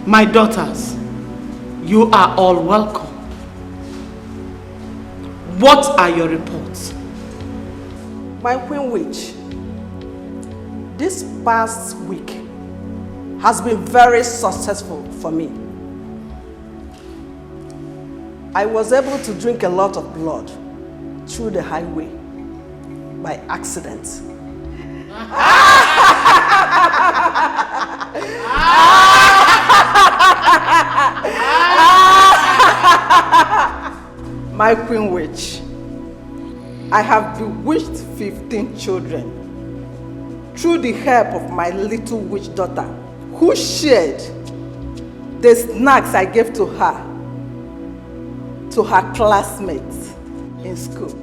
My daughters, you are all welcome. What are your reports? My Queen Witch, this past week has been very successful for me. I was able to drink a lot of blood through the highway by accident. My Queen Witch, I have bewitched 15 children through the help of my little witch daughter, who shared the snacks I gave to her classmates in school.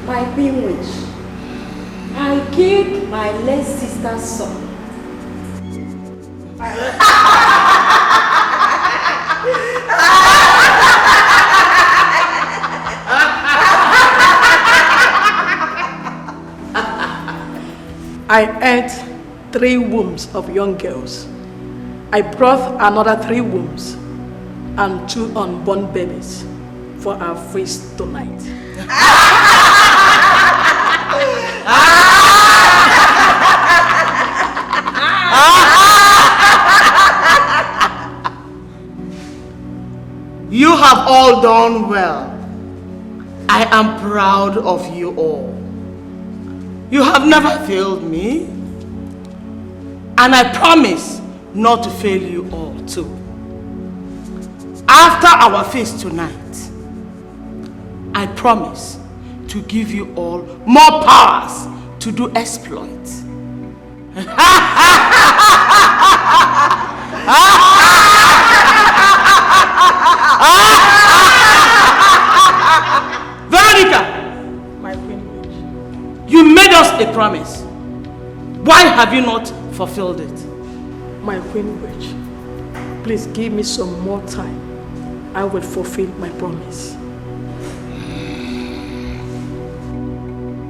My Queen Witch, I gave my late sister's son. I ate 3 wombs of young girls. I brought another 3 wombs and 2 unborn babies for our feast tonight. You have all done well. I am proud of you all. You have never failed me, and I promise not to fail you all too. After our feast tonight, I promise to give you all more powers to do exploits. Veronica! My Queen Witch, You made us a promise. Why have you not fulfilled it? my Queen Witch, please give me some more time. I will fulfill my promise.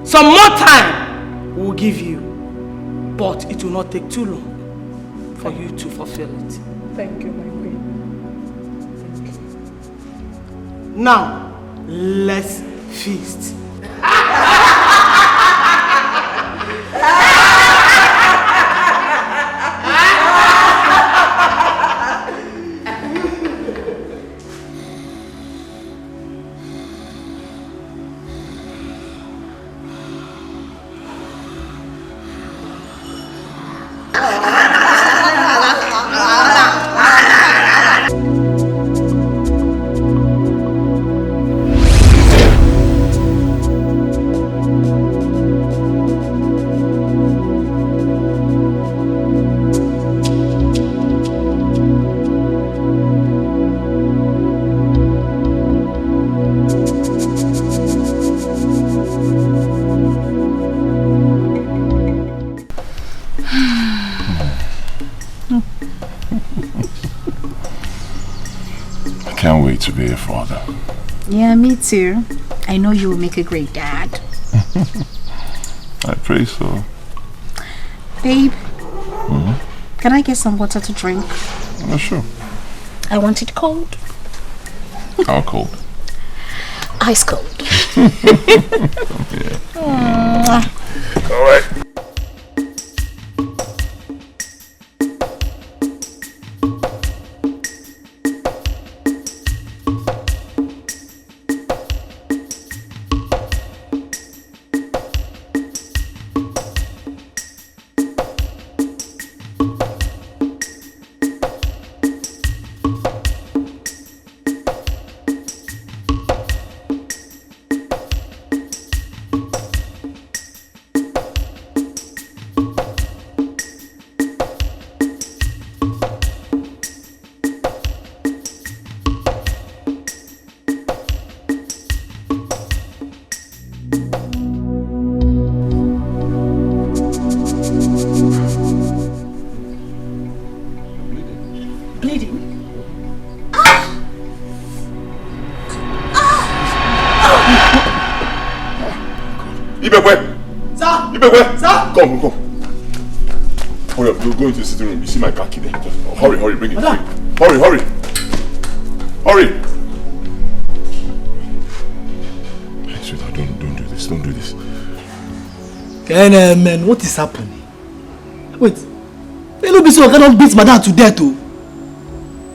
Some more time we'll give you, but it will not take too long for you to fulfill it. Thank you, my Queen. Thank you. Now, let's feast. Can't wait to be a father. Yeah, me too. I know you will make a great dad. I pray so. Babe, can I get some water to drink? Oh, sure. I want it cold. How cold? Ice cold. Yeah. All right. Ibekwe! Sir! Ibekwe! Sir! Come. Hurry up, go into the sitting room. You see my car key there. Hurry, bring it. Hurry. Hey, sweetheart, don't do this. Man, what is happening? Wait. You know, so I cannot beat madam to death, too.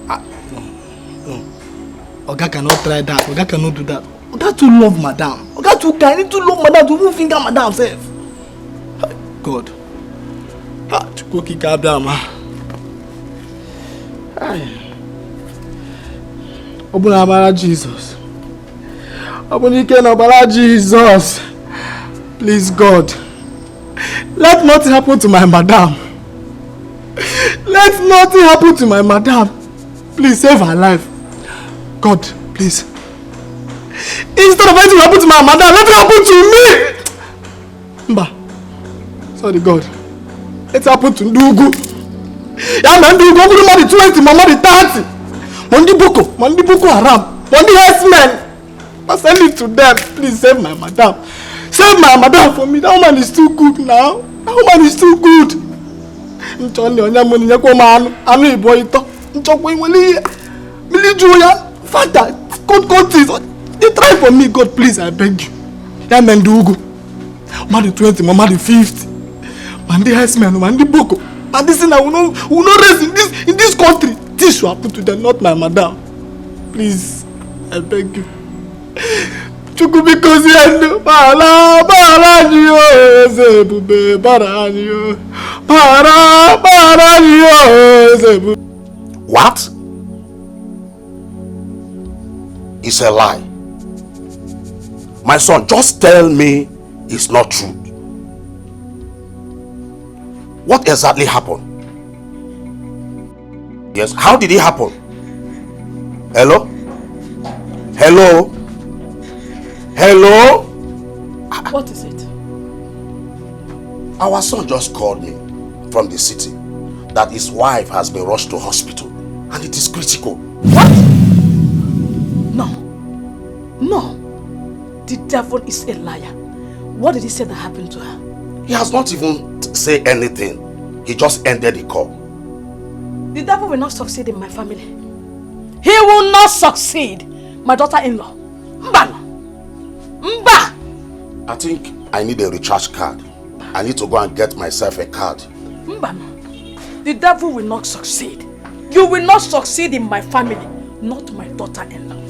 No. Oga cannot try that. Oga cannot do that. Oga too love madam. Oga too kind. He too love madam to move finger madam self. God. To go kick up down, man. Open Abara Jesus. Open Abara Jesus. Please, God. Let nothing happen to my madam. Let nothing happen to my madam. Please save her life. God, please. Instead of anything happen to my madam, let it happen to me. Mba. Sorry, God. Let it happen to Ndugu. Yeah, man, Ndugu. I'm going to 20, mama the 30. Mondi Boko Haram. Mondi Herdsmen. I send it to them. Please save my madam. Save my madam for me. That woman is too good now. That woman is too good. Father, God, they try for me. God, please, I beg you. Yeah, man, Ndugu. Man the 20, mama the 50. Man the Herdsmen, man the Boko. And this thing I will not raise in this country. This should happen to them, not my madam. Please, I beg you. Chukubikozi endo para niyo ebube para niyo para niyo ebube. What? It's a lie. My son, just tell me it's not true. What exactly happened? Yes, how did it happen? Hello? What is it? Our son just called me from the city that his wife has been rushed to hospital and it is critical. What? No. The devil is a liar. What did he say that happened to her? He has not even said anything. He just ended the call. The devil will not succeed in my family. He will not succeed. My daughter-in-law. Mba. I think I need a recharge card. I need to go and get myself a card. Mba. The devil will not succeed. You will not succeed in my family. Not my daughter-in-law.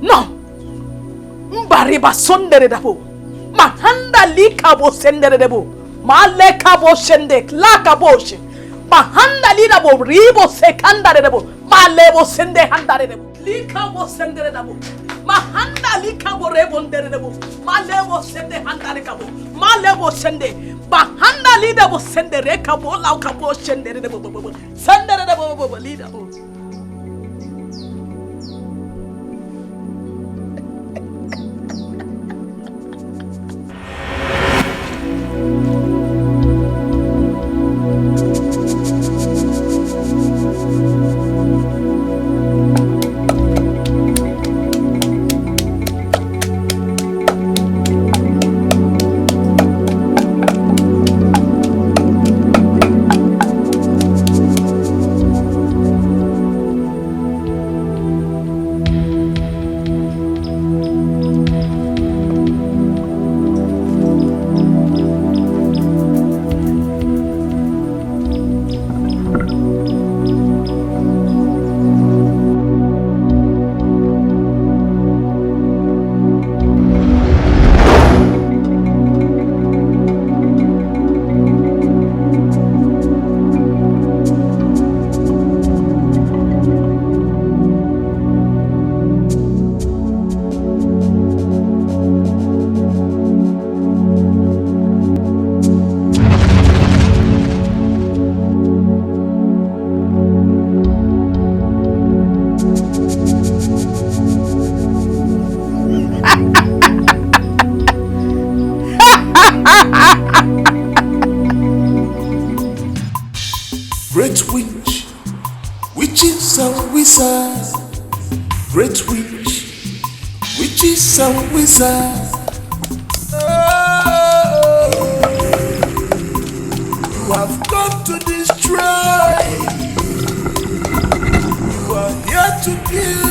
No. Mba riba sondere dabo. Mahanda likabo sendere dabo. Ma lekabo sendek lakabo she. Mahanda lidabo ribo sekanda dabo. Ma lebo sende handare dabo. Likabo sendere dabo. Mahanda likabo rebondere dabo. Ma lebo sende handare kabo. Ma lebo sende. Mahanda lidabo sende rekabo laukabo sendere dabo. Sendere dabo lidabo. Great witch, witches and wizards. Great witch, witches and wizards. Oh. have come to destroy. You are here to kill.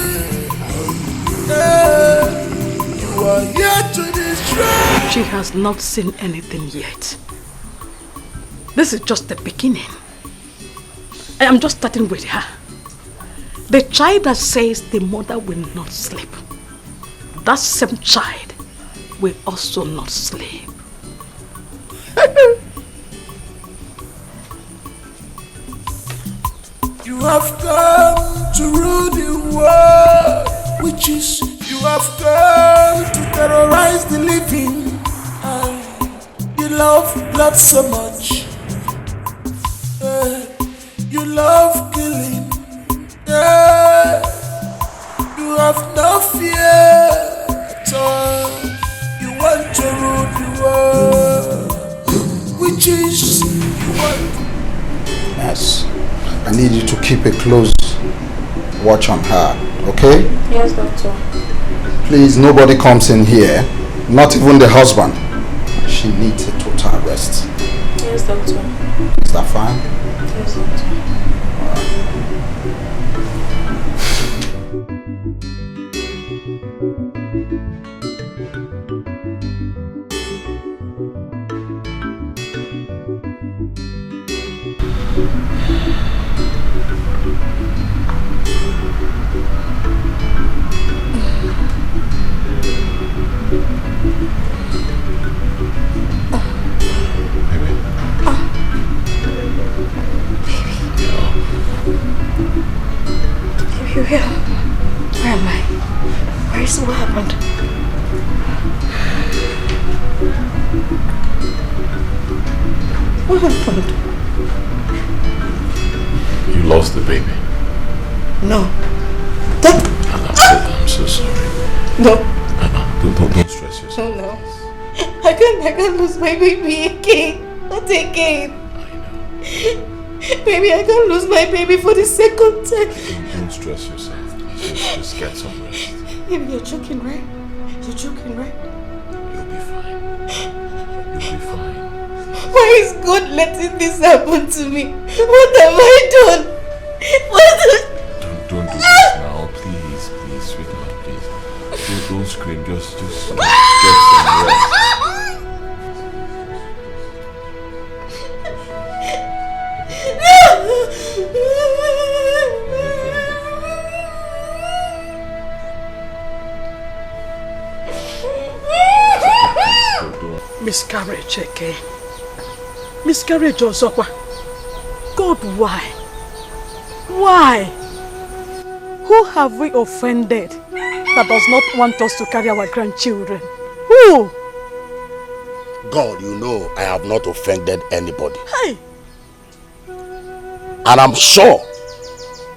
You are here to destroy. She has not seen anything yet. This is just the beginning. I am just starting with her. The child that says the mother will not sleep, that same child will also not sleep. You have come to rule the world, witches. You have come to terrorize the living. You love blood so much. You love killing. You have no fear at all. You want to rule the world, witches. You want. Yes. I need you to keep a close watch on her, okay? Yes, doctor. Please, nobody comes in here, not even the husband. She needs a total rest. Yes, doctor. Is that fine? Yes, doctor. Where am I? Where is what happened? What happened? You lost the baby. No. I'm so sorry. No. Don't stress yourself. No. I can't lose my baby again. Not again. I know. Baby, I can't lose my baby for the second time. Don't stress yourself. Just get some rest. Baby, you're joking, right? You're joking, right? You'll be fine. You'll be fine. Why is God letting this happen to me? What have I done? Don't do this now, please, sweetheart, please. Don't scream. Just get some rest. Miscarriage again. Miscarriage Osokwa. God, why? Why? Who have we offended that does not want us to carry our grandchildren? Who? God, you know I have not offended anybody. Hey! And I'm sure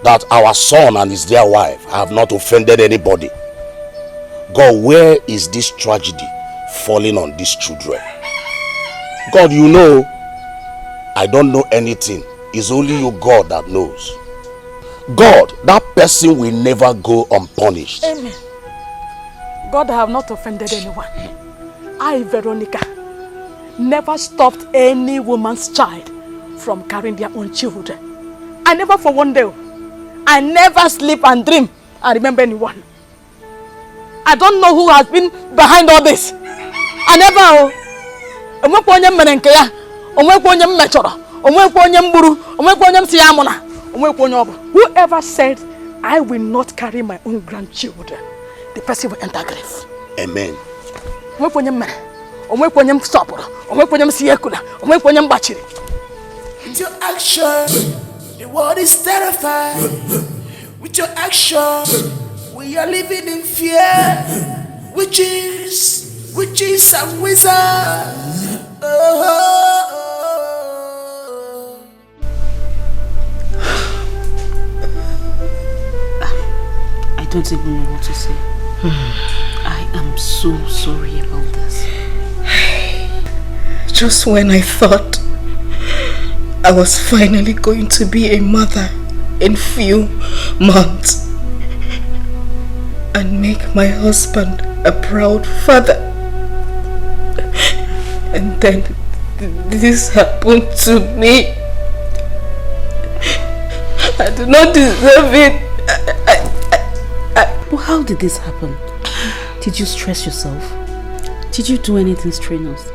that our son and his dear wife have not offended anybody. God, where is this tragedy falling on these children? God, you know I don't know anything. It's only you, God, that knows. God, that person will never go unpunished. Amen. God, I have not offended anyone. I, Veronica, never stopped any woman's child from carrying their own children. I never for one day. I never sleep and dream and remember anyone. I don't know who has been behind all this. I never. Whoever said I will not carry my own grandchildren, the person will enter grave. Amen. With your action, the world is terrified. With your action, we are living in fear. Witches and wizards. I don't even know what to say. I am so sorry about this. Just when I thought I was finally going to be a mother in few months and make my husband a proud father, and then this happen to me? I do not deserve it. But how did this happen? Did you stress yourself? Did you do anything strenuous?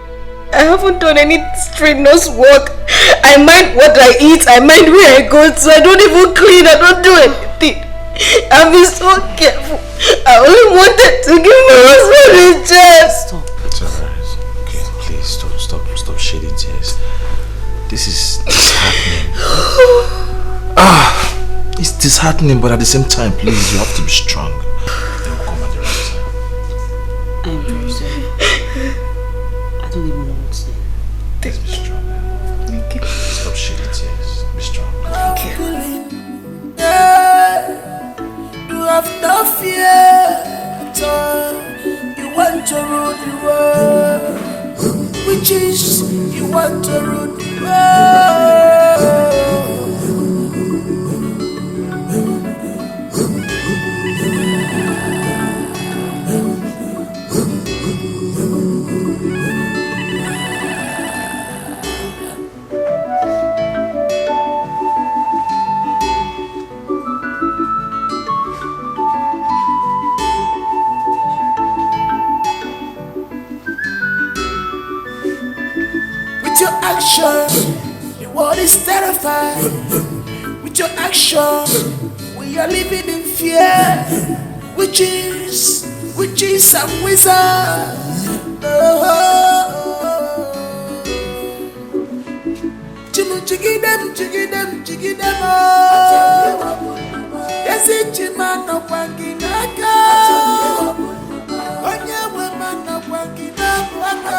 I haven't done any strenuous work. I mind what I eat, I mind where I go to. I don't even clean, I don't do anything. I've been so careful. I only wanted to give my husband a chance. Stop. It's alright. Okay, please stop shedding tears. This is disheartening. It's disheartening, but at the same time, please, you have to be strong. They will come at the right time. I'm very sorry. I don't even know what to say. Let's be strong. Okay. Stop shedding tears. Be strong. Thank you. You have no fear at all. You want to rule the world. Which is, you want to rule the world. Your action, the world is terrified. With your action, we are living in fear. Witches and wizards. Jiggy them, oh. Yes, it's man of Wanginaka. Onye woman of Wanginaka.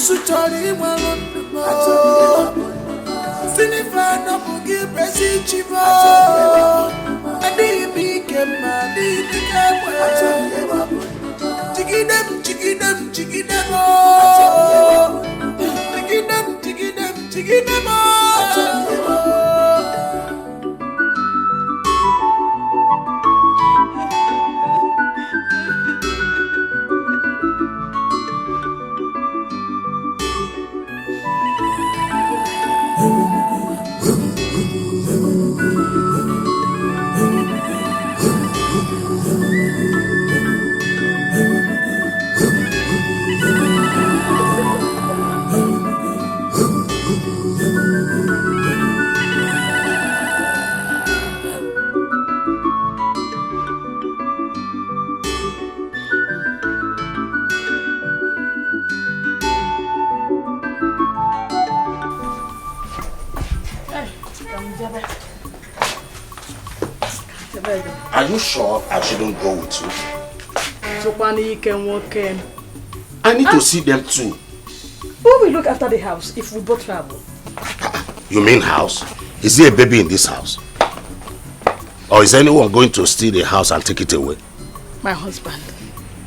Sutori Malondo Sinifana Bugi Presichivo Adi became Madi Jiggy them, Are you sure I shouldn't go with you? So can walk in. I need to see them too. Who will look after the house if we both travel? You mean house? Is there a baby in this house? Or is anyone going to steal the house and take it away? My husband,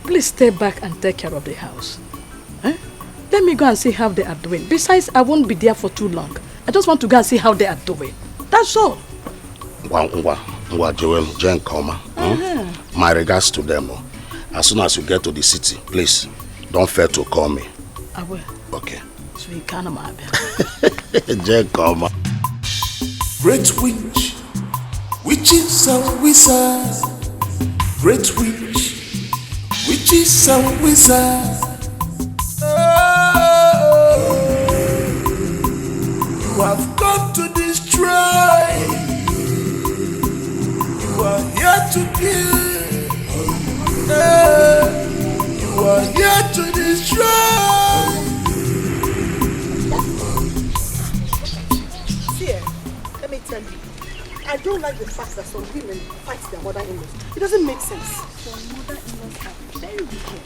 please stay back and take care of the house. Eh? Let me go and see how they are doing. Besides, I won't be there for too long. I just want to go and see how they are doing. That's all. Joel, Jen, Koma. My regards to them. As soon as you get to the city, please, don't fail to call me. I will. Okay. So you can't imagine. Jen, Koma. Great witch, witches and wizards. Great witch, witches and wizards. You have come to destroy. You are here to kill. You are here to destroy. See, let me tell you, I don't like the fact that some women fight their mother-in-laws. It doesn't make sense. Some mother-in-laws are very wicked.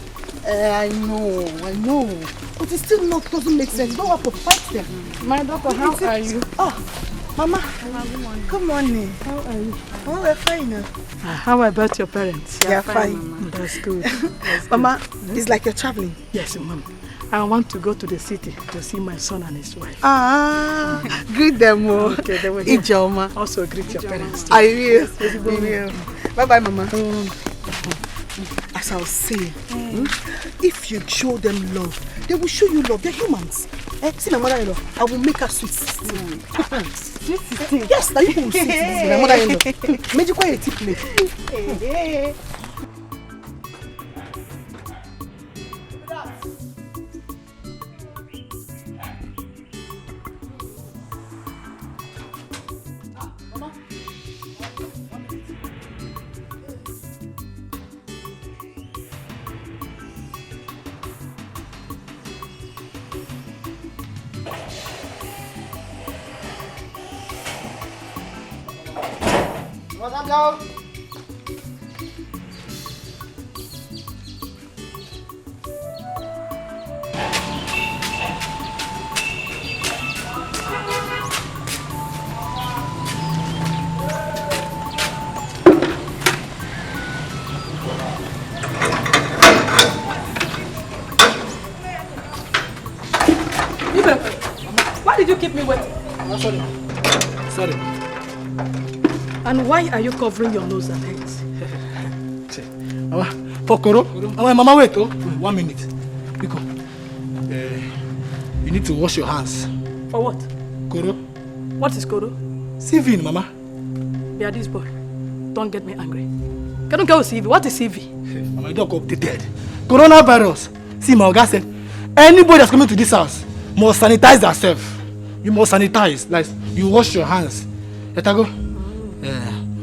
I know. But it still doesn't make sense. You don't have to fight them. My daughter, how are you? Oh, Mama. Good morning. How are you? Oh, we're fine now. How about your parents? They're fine. That's good. Mama, it's like you're traveling. Yes, Mom. I want to go to the city to see my son and his wife. Greet them all. Okay, they will. Ijoma. Also greet your parents too. I will. Bye-bye, Mama. this I'll say. If you show them love, they will show you love. They're humans. See my mother-in-law, I will make her sweet 16. Sweet 16? Yes, now you will see my mother-in-law. Make you quite a tip plate. Why did you keep me waiting? Sorry. And why are you covering your nose and hands? Mama, for Koro. Mama, wait, 1 minute. Biko, you need to wash your hands. For what? Koro. What is Koro? CV, Mama. Yeah, this boy. Don't get me angry. Can you go CV? What is CV? Mama, you don't go up the dead. Coronavirus. See, my Oga said, anybody that's coming to this house must sanitize themselves. You must sanitize. Like, you wash your hands. Let her go.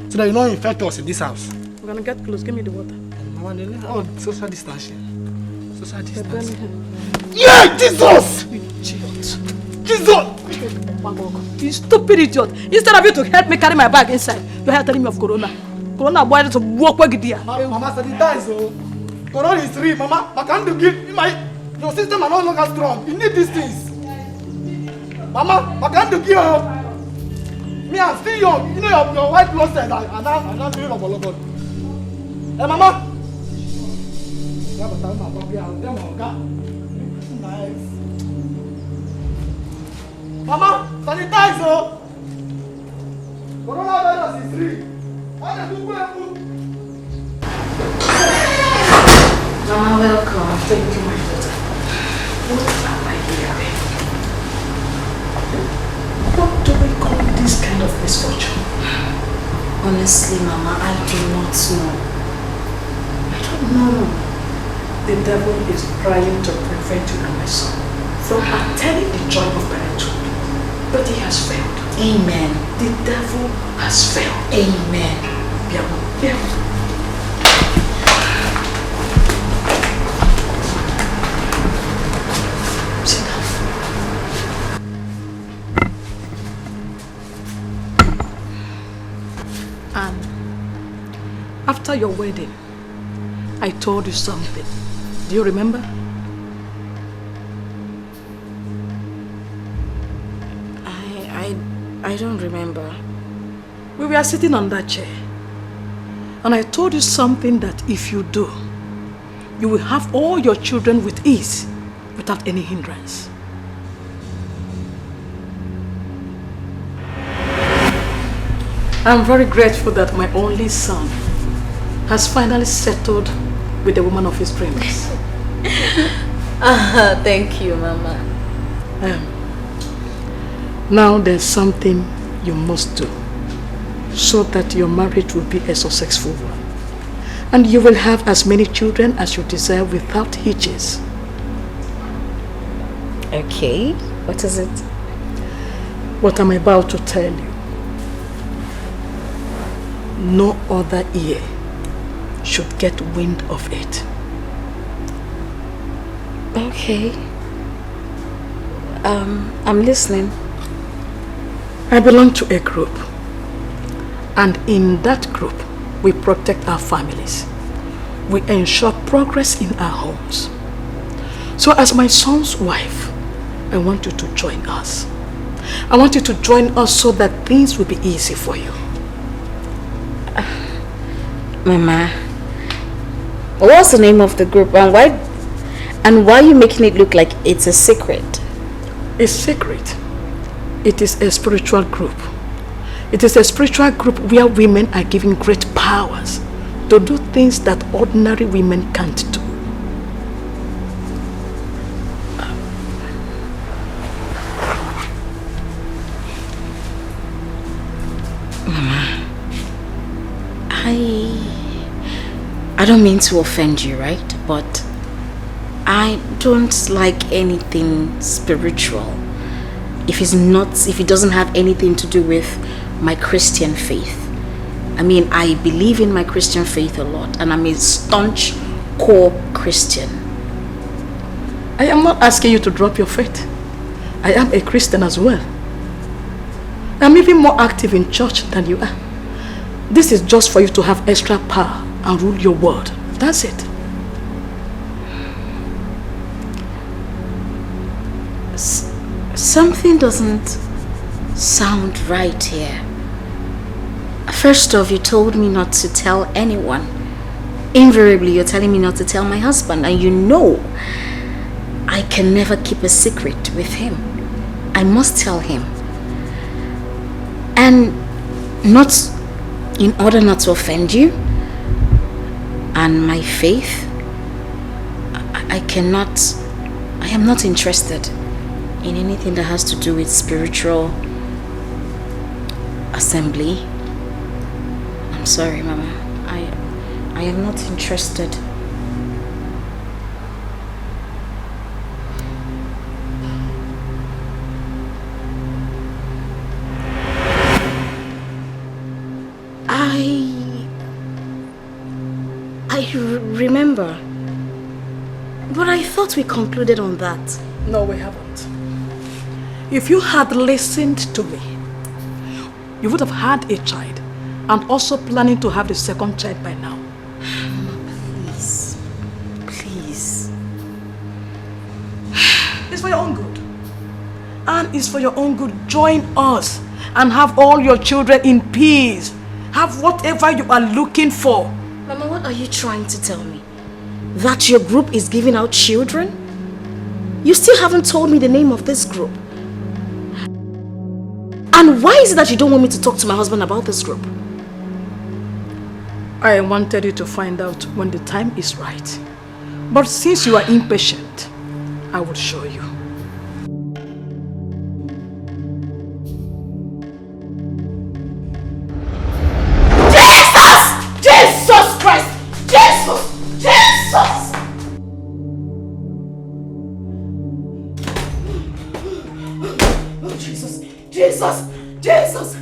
So that you don't infect us in this house. I'm gonna get close. Give me the water. Oh, social distancing. Social distancing. Yeah, Jesus! Jesus! You stupid idiot. Instead of you to help me carry my bag inside, you're here telling me of Corona. Corona boy to walk with you. Mama, sanitize. Corona is real, Mama. I can't do it. Your system are no longer strong. You need these things. Mama, I can't do it. Me, I'm still young. You know your white blood cells are not doing a lot. Hey, Mama. Nice. Mama, sanitize. Coronavirus is real. Mama, welcome. Thank you, my daughter. What am I hearing? What do we call this kind of misfortune? Honestly, Mama, I do not know. I don't know. The devil is trying to prevent you and my son from attaining the joy of parenthood. But he has failed. Amen. The devil has failed. Amen. Yeah. Sit down. And after your wedding, I told you something. Do you remember? I don't remember. We were sitting on that chair. And I told you something that if you do, you will have all your children with ease, without any hindrance. I'm very grateful that my only son has finally settled with the woman of his dreams. Thank you, Mama. Now there's something you must do so that your marriage will be a successful one. And you will have as many children as you desire without hitches. Okay, what is it? What I'm about to tell you. No other ear should get wind of it. Okay. I'm listening. I belong to a group. And in that group, we protect our families. We ensure progress in our homes. So as my son's wife, I want you to join us. I want you to join us so that things will be easy for you. Mama, what's the name of the group and why are you making it look like it's a secret? A secret? It is a spiritual group. It is a spiritual group where women are given great powers to do things that ordinary women can't do. Mama, I don't mean to offend you, right? But I don't like anything spiritual if it doesn't have anything to do with my Christian faith. I mean, I believe in my Christian faith a lot, and I'm a staunch core Christian. I am not asking you to drop your faith. I am a Christian as well. I'm even more active in church than you are. This is just for you to have extra power and rule your world. That's it. Something doesn't sound right here. First off, you told me not to tell anyone. Invariably, you're telling me not to tell my husband, and you know I can never keep a secret with him. I must tell him. And not in order not to offend you and my faith, I am not interested in anything that has to do with spiritual assembly. I'm sorry, Mama. I am not interested. I remember, but I thought we concluded on that. No, we haven't. If you had listened to me, you would have had a child and also planning to have the second child by now. Please. Please. It's for your own good. And it's for your own good. Join us and have all your children in peace. Have whatever you are looking for. Mama, what are you trying to tell me? That your group is giving out children? You still haven't told me the name of this group. And why is it that you don't want me to talk to my husband about this group? I wanted you to find out when the time is right. But since you are impatient, I will show you. Jesus Christ! Jesus! Jesus! Oh, Jesus! Jesus! Jesus!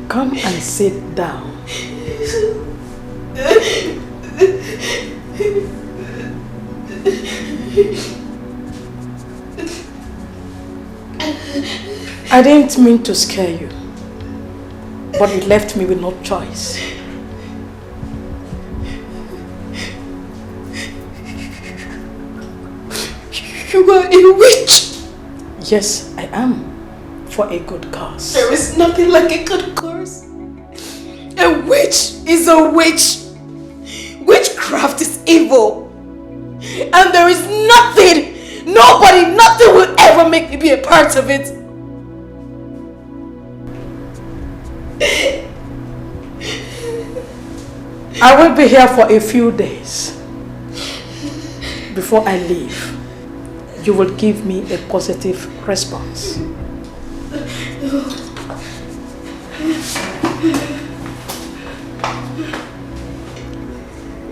Come and sit down. I didn't mean to scare you, but you left me with no choice. You are a witch. Yes, I am, for a good cause. There is nothing like a good cause. is a witch. Witchcraft is evil. And there is nothing, nothing will ever make me be a part of it. I will be here for a few days. Before I leave, you will give me a positive response.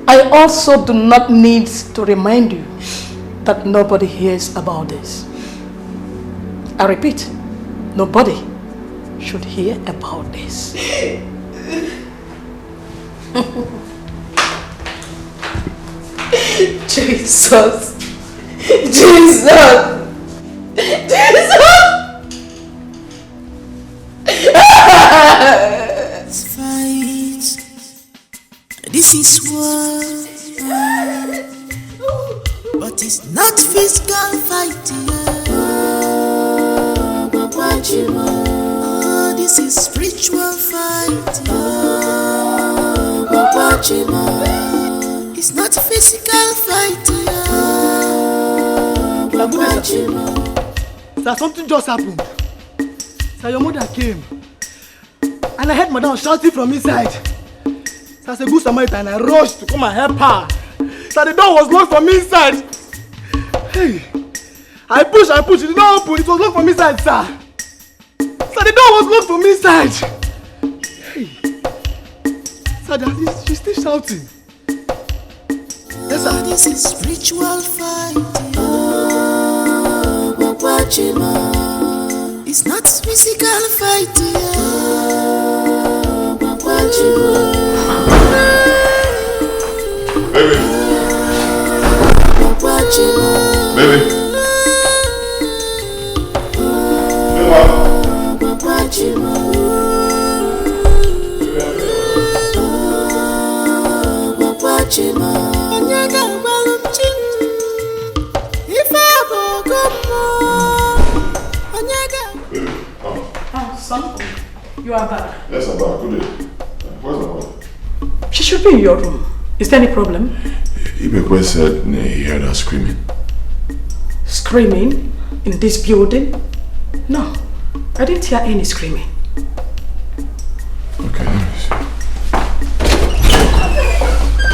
I also do not need to remind you that nobody hears about this. I repeat, nobody should hear about this. Jesus! Jesus! Fight. This is war, but it's not physical fighting. Oh, this is spiritual fighting. It's not physical fighting. Sir, something just happened. Sir, your mother came. And I heard Madam shouting from inside. So as a good Samaritan, I rushed to come and help her. So the door was locked from inside. Hey, I pushed, it did not open, it was locked from inside, sir. So the door was locked from inside. Hey, sir, she's still shouting. Yes, sir. This is spiritual fighting. It's not physical fighting. Baby. Baby. Son, you are back. Yes, I'm back. Good day. Where's my wife? She should be in your room. Is there any problem? Bcos said he heard her screaming. Screaming? In this building? No, I didn't hear any screaming. Okay, let me see.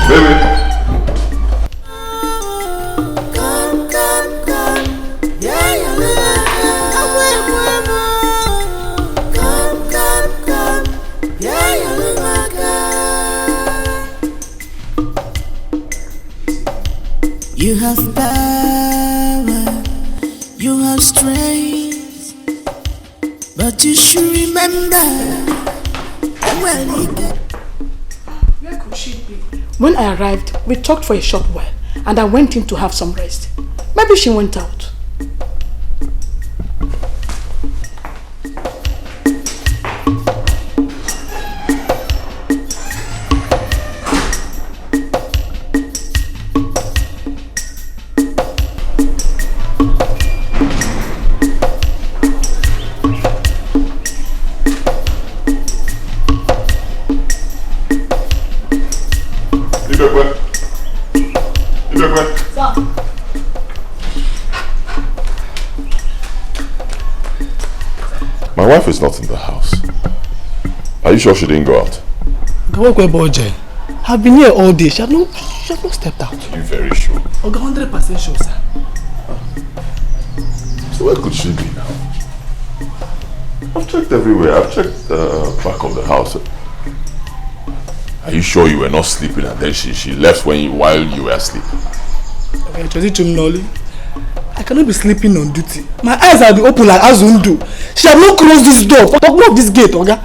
Baby! You have power, you have strength, but you should remember where could she be? When I arrived, we talked for a short while, and I went in to have some rest. Maybe she went out. My wife is not in the house. Are you sure she didn't go out? I've been here all day. She has not stepped out. Are you very sure? 100% sure, sir. So where could she be now? I've checked everywhere. I've checked the back of the house. Are you sure you were not sleeping and then she left while you were asleep? Okay, Nolly. I cannot be sleeping on duty. My eyes are open like Azundu. She has not closed this door. Lock this gate, Oga.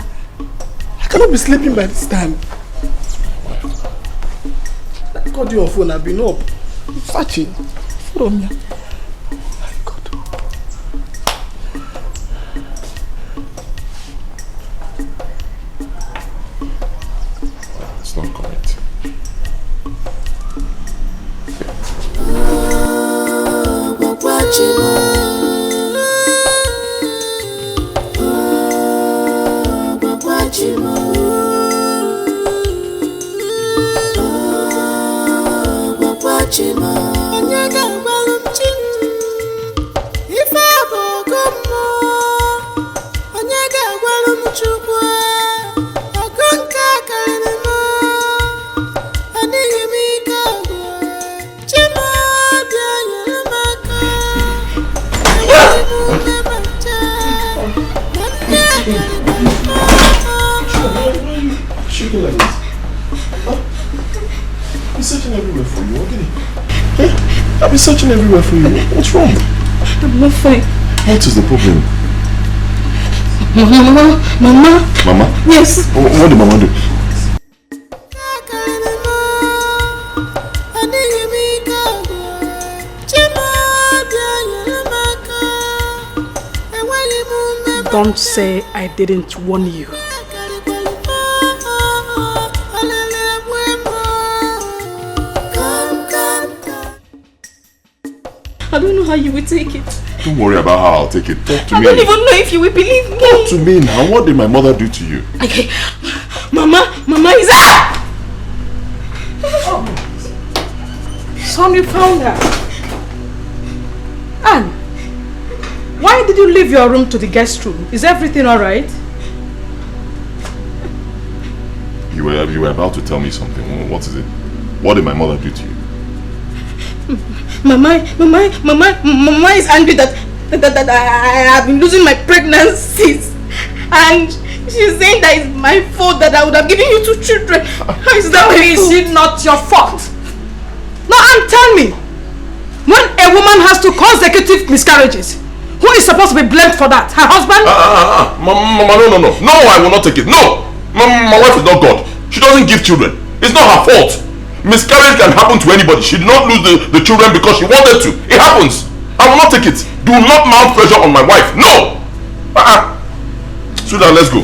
I cannot be sleeping by this time. I called you on phone. I've been up. I'm searching. From here. My God. It's not correct. I've been searching everywhere for you. What's wrong? I'm not fine. What is the problem? Mama. Mama? Yes. What did Mama do? Don't say I didn't warn you. I don't know how you will take it. Don't worry about how I'll take it. Talk to me. I don't even know if you will believe me. Talk to me now. What did my mother do to you? Okay. Mama is there! Oh. Son, you found her. Anne, why did you leave your room to the guest room? Is everything alright? You were about to tell me something. What is it? What did my mother do to you? Mama is angry that I have been losing my pregnancies, and she's saying that it's my fault that I would have given you 2 children. How is that? Is it not your fault? No, and tell me, when a woman has 2 consecutive miscarriages, who is supposed to be blamed for that? Her husband? Mama, no, I will not take it. No, my wife is not God. She doesn't give children. It's not her fault. Miscarriage can happen to anybody. She did not lose the children because she wanted to. It happens. I will not take it. Do not mount pressure on my wife. No! Sweetheart, let's go.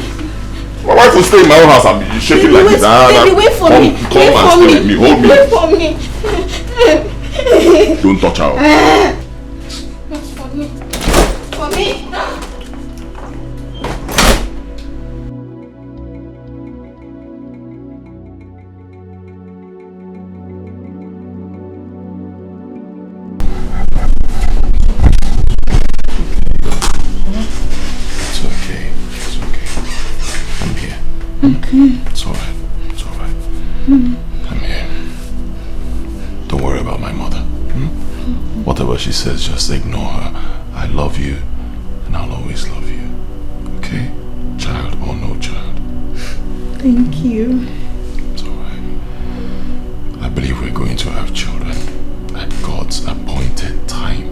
My wife will stay in my own house and be shaking like this. Baby, wait for me. Come and stay with me. Hold me. Wait for me. Don't touch her. That's for me. For me. It's alright. I'm here. Don't worry about my mother. Whatever she says, just ignore her. I love you, and I'll always love you. Okay? Child or no child. Thank you. It's alright. I believe we're going to have children at God's appointed time.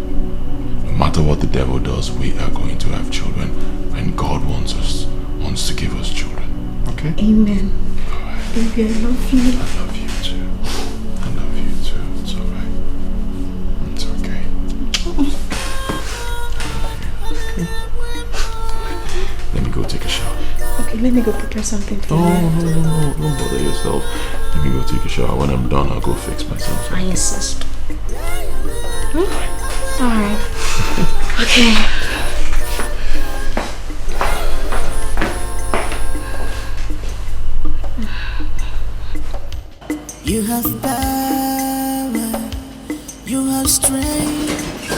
No matter what the devil does, we are going to have children when God wants to give us children. Okay? Amen. Alright. Baby, I love you. I love you too. I love you too. It's alright. It's okay. Let me go take a shower. Okay, let me go prepare something for you. No. Don't bother yourself. Let me go take a shower. When I'm done, I'll go fix myself. I insist. Alright. Okay. You have power, you have strength,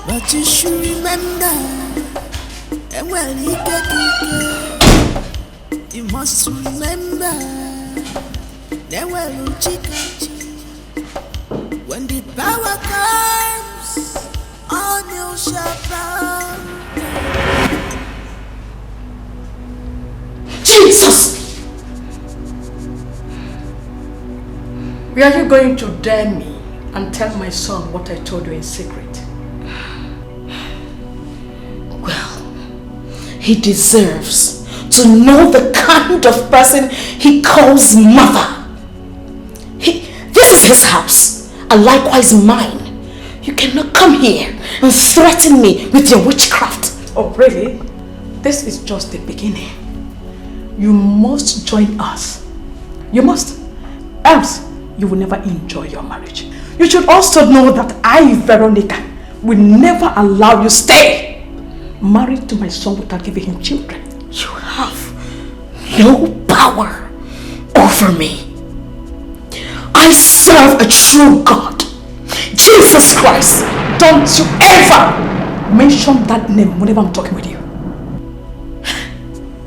but you should remember, and when you must remember, when the power comes, on you shall bow. Jesus! Were you going to dare me and tell my son what I told you in secret? Well, he deserves to know the kind of person he calls mother. This is his house, and likewise mine. You cannot come here and threaten me with your witchcraft. Oh, really? This is just the beginning. You must join us. You must. Else, you will never enjoy your marriage. You should also know that I, Veronica, will never allow you stay married to my son without giving him children. You have no power over me. I I serve a true God. Jesus Christ. Don't you ever mention that name whenever I'm talking with you.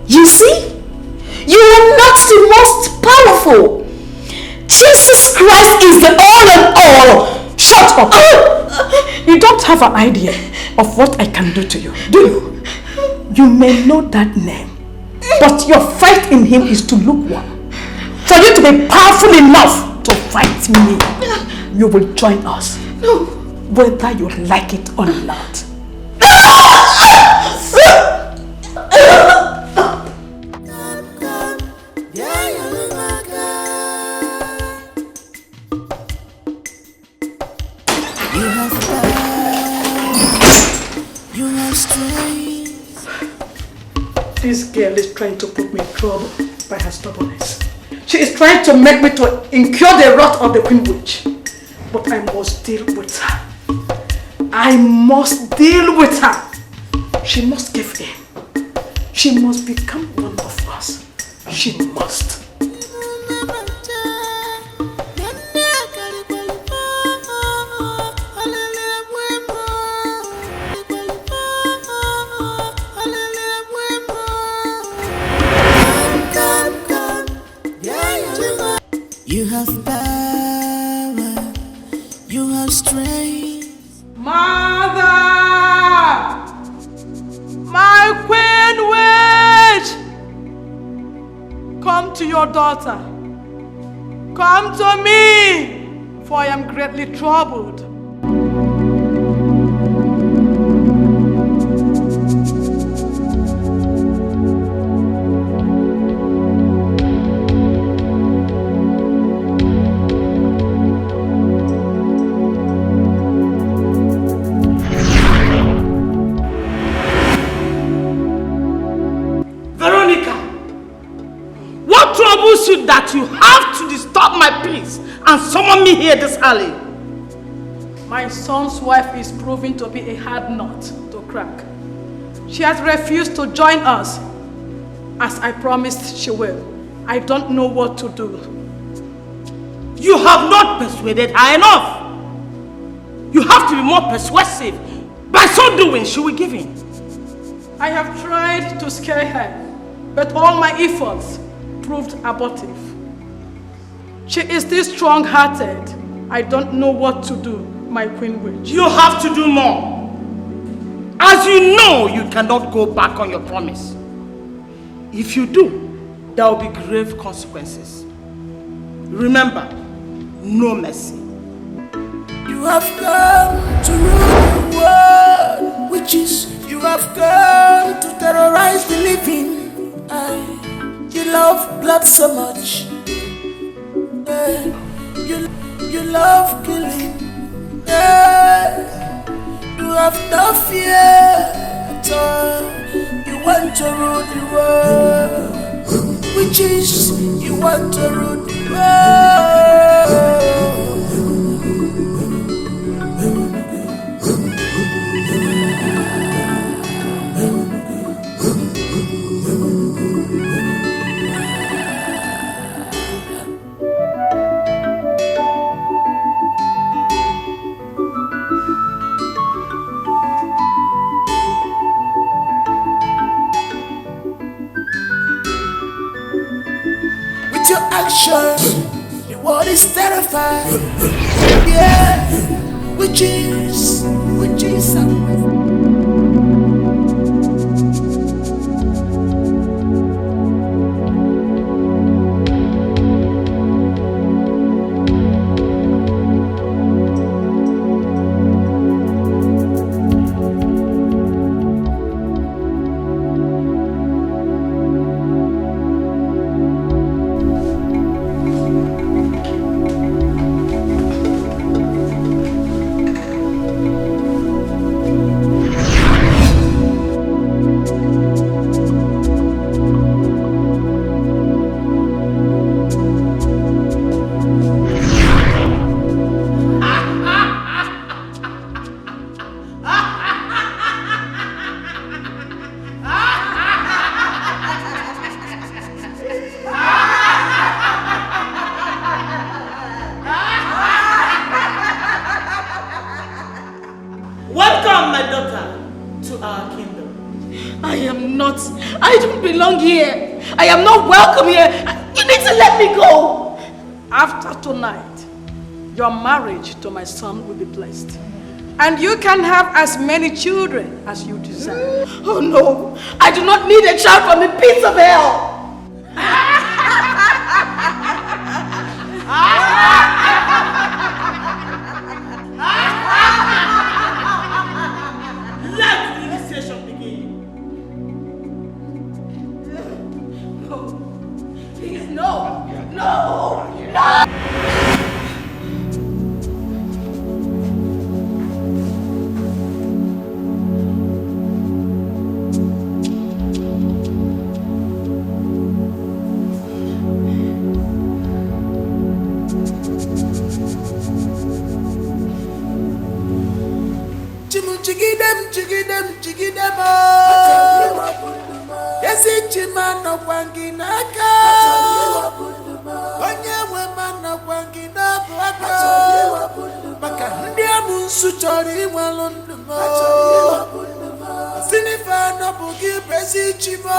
You see? You are not the most powerful. Jesus Christ is the all in all. Shut up. You don't have an idea of what I can do to you, do you? You may know that name, but your fight in him is to lukewarm. For you to be powerful enough to fight me, you will join us, whether you like it or not. This girl is trying to put me in trouble by her stubbornness. She is trying to make me to incur the wrath of the Queen Witch. But I must deal with her. I must deal with her. She must give in. She must become one of us. She must. You have power, you have strength. Mother! My Queen Witch! Come to your daughter. Come to me, for I am greatly troubled. That you have to disturb my peace and summon me here this early. My son's wife is proving to be a hard nut to crack. She has refused to join us, as I promised she will. I don't know what to do. You have not persuaded her enough. You have to be more persuasive. By so doing, she will give in. I have tried to scare her, but all my efforts proved abortive. She is still strong-hearted. I don't know what to do, my Queen Witch. You have to do more. As you know, you cannot go back on your promise. If you do, there will be grave consequences. Remember, no mercy. You have come to rule the world, witches. You have come to terrorize the living. You love blood so much. You love killing. You have no fear at all. You want to rule the world. Witches, you want to rule the world. The world is terrified. Yeah, witches. not. I don't belong here. I am not welcome here. You need to let me go. After tonight, your marriage to my son will be blessed. And you can have as many children as you desire. Oh no, I do not need a child from the pits of hell. Let the initiation begin. No, please, no, no, no. Chigidem, oh. Yes, it's man of Wanginaka. Onye woman of Wanginaka. Makandia Suchori Walundamo. Sinifa no Bugi Pesi Chimo.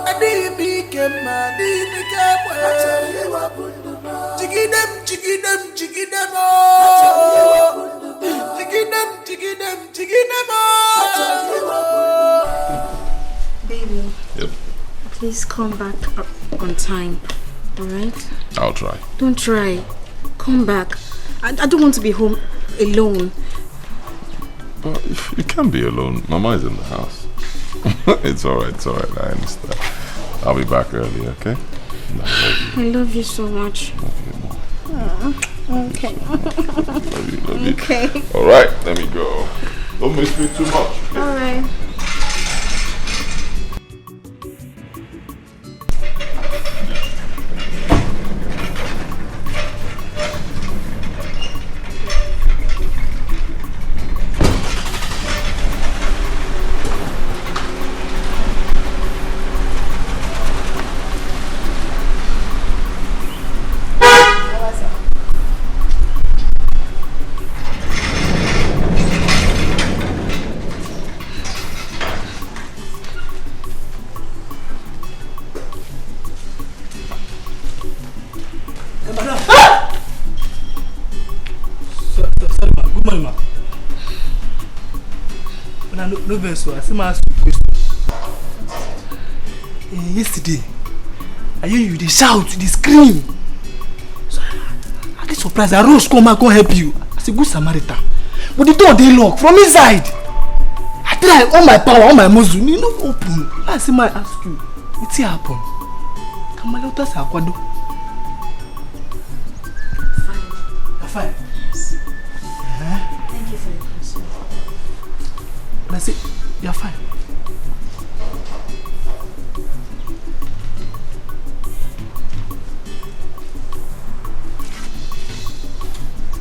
Adi became Madi Chigidem, oh. Baby. Yep. Please come back on time. Alright? I'll try. Don't try. Come back. I don't want to be home alone. But you can't be alone. Mama is in the house. It's alright, I understand. I'll be back early, okay? I love you so much. Okay. Love you. Okay. Alright, let me go. Don't miss me too much. Okay? Alright. No verse, I see my ask you a question. Yesterday, I hear you, they shout, they scream. So I get surprised. I rose, come and go help you. As a good Samaritan. But the door they lock from inside. I try all my power, all my muscle, you know, open. I see my ask you, what's happen? Come on, let us have Fine. You're fine. Yes. Thank you for your concern. And I say, you're fine.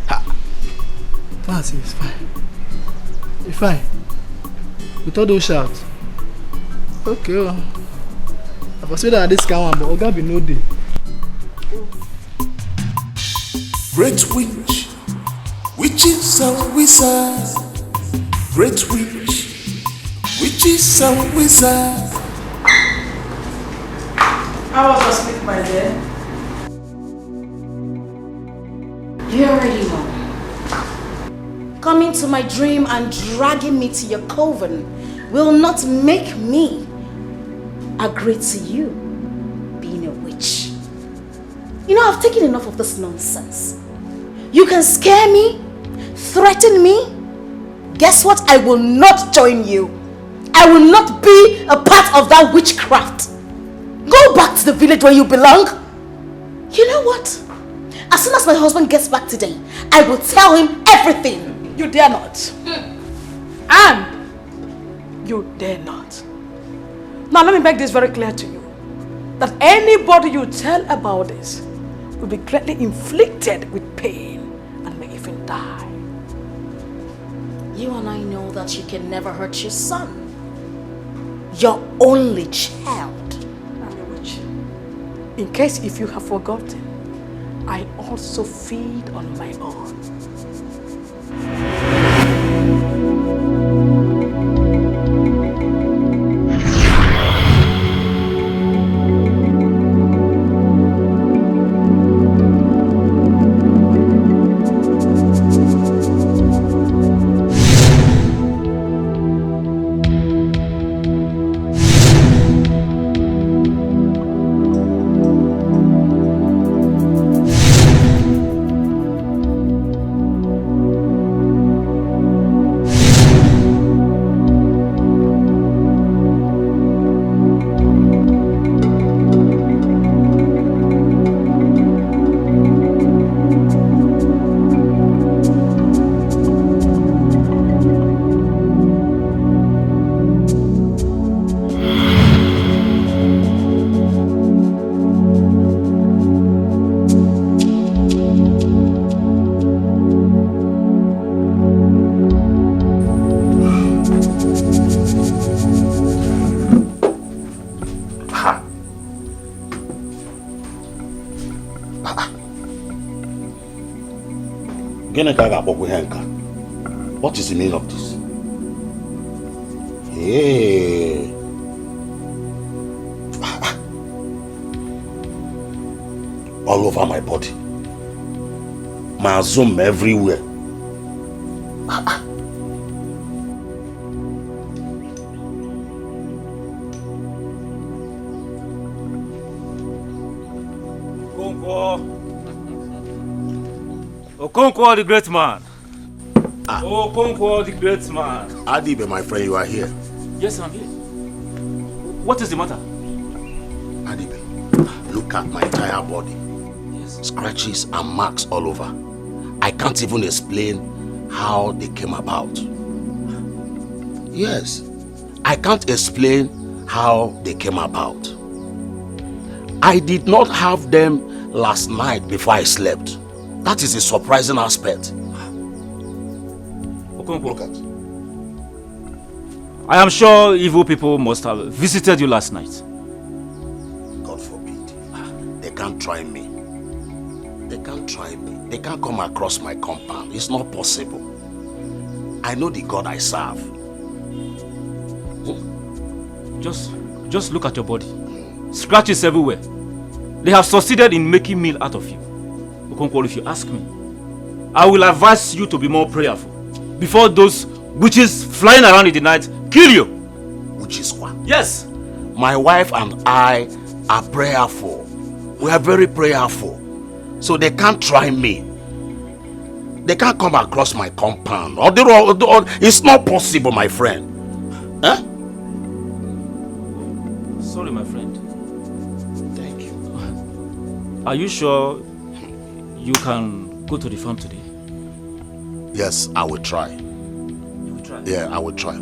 Ha! Fancy, it's fine. You're fine. Without those shouts. Okay, well. I was saying that this kind one, but Oga be no day. Great witch, witches and wizards. Great witch, witches and wizards. How was your sleep, my dear? You already know. Coming to my dream and dragging me to your coven will not make me agree to you being a witch. You know, I've taken enough of this nonsense. You can scare me, threaten me. Guess what? I will not join you. I will not be a part of that witchcraft. Go back to the village where you belong. You know what? As soon as my husband gets back today, I will tell him everything. You dare not. And you dare not. Now let me make this very clear to you. That anybody you tell about this will be greatly inflicted with pain and may even die. You and I know that you can never hurt your son. Your only child. I'm a witch. In case if you have forgotten, I also feed on my own. What is the meaning of this? Hey. All over my body. My zoom everywhere. Okonkwo the great man. Okonkwo the great man. Adibe, my friend, you are here. Yes, I'm here. What is the matter? Adibe, look at my entire body. Yes. Scratches and marks all over. I can't even explain how they came about. Yes, I can't explain how they came about. I did not have them last night before I slept. That is a surprising aspect. Look at. I am sure evil people must have visited you last night. God forbid. They can't try me. They can't try me. They can't come across my compound. It's not possible. I know the God I serve. Just look at your body. Scratches everywhere. They have succeeded in making meal out of you. Okonkwo, if you ask me, I will advise you to be more prayerful before those witches flying around in the night kill you. Witches what? Yes. My wife and I are prayerful. We are very prayerful. So they can't try me. They can't come across my compound. It's not possible, my friend. Huh? Sorry, my friend. Thank you. Are you sure you can go to the farm today? Yes, I will try. You will try? Yeah, I will try.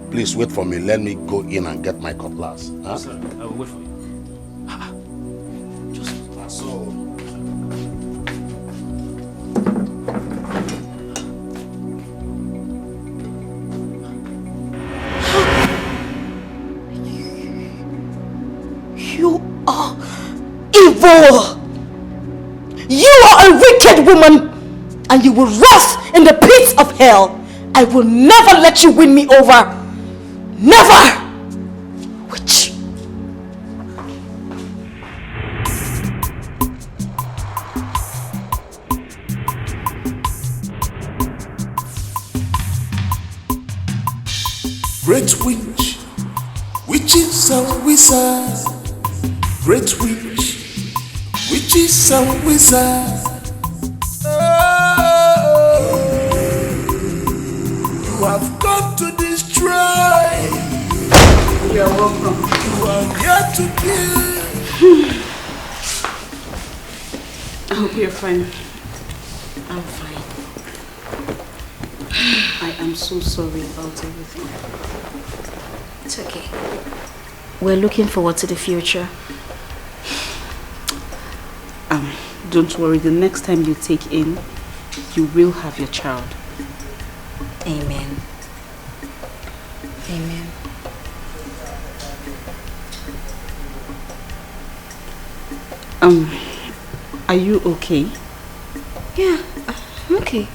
Please wait for me. Let me go in and get my cutlass. Huh? Yes, sir. I will wait for you. So. You are evil. You are a wicked woman, and you will rest in the pits of hell. I will never let you win me over. Never! Witch. Great witch, witches and wizards. Great witch, witches and wizards. You have come to destroy. You are welcome. You are here to kill. I hope you're fine. I'm fine. I am so sorry about everything. It's okay. We're looking forward to the future. Don't worry, the next time you take in, you will have your child. Amen. Amen. Are you okay? Yeah, I'm okay.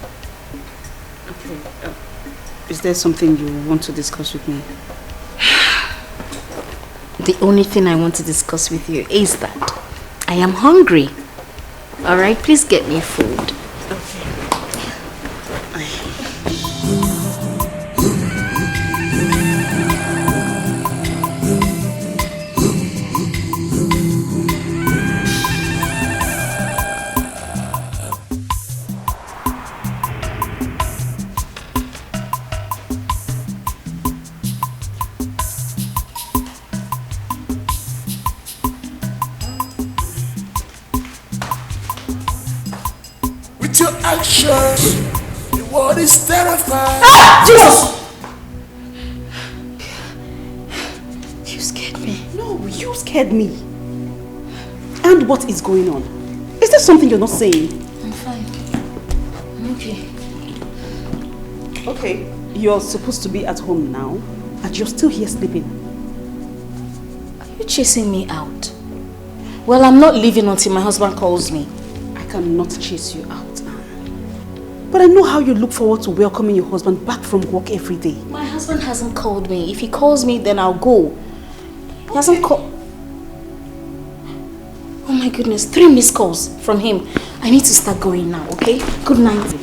Okay. Is there something you want to discuss with me? The only thing I want to discuss with you is that I am hungry. All right, please get me food. With your actions, the world is terrified. Jesus! You scared me. No, you scared me. And what is going on? Is there something you're not saying? I'm fine. I'm okay. Okay, you're supposed to be at home now, and you're still here sleeping. Are you chasing me out? Well, I'm not leaving until my husband calls me. I cannot chase you out. But I know how you look forward to welcoming your husband back from work every day. My husband hasn't called me. If he calls me, then I'll go. He hasn't called... Oh my goodness, 3 missed calls from him. I need to start going now, okay? Good night.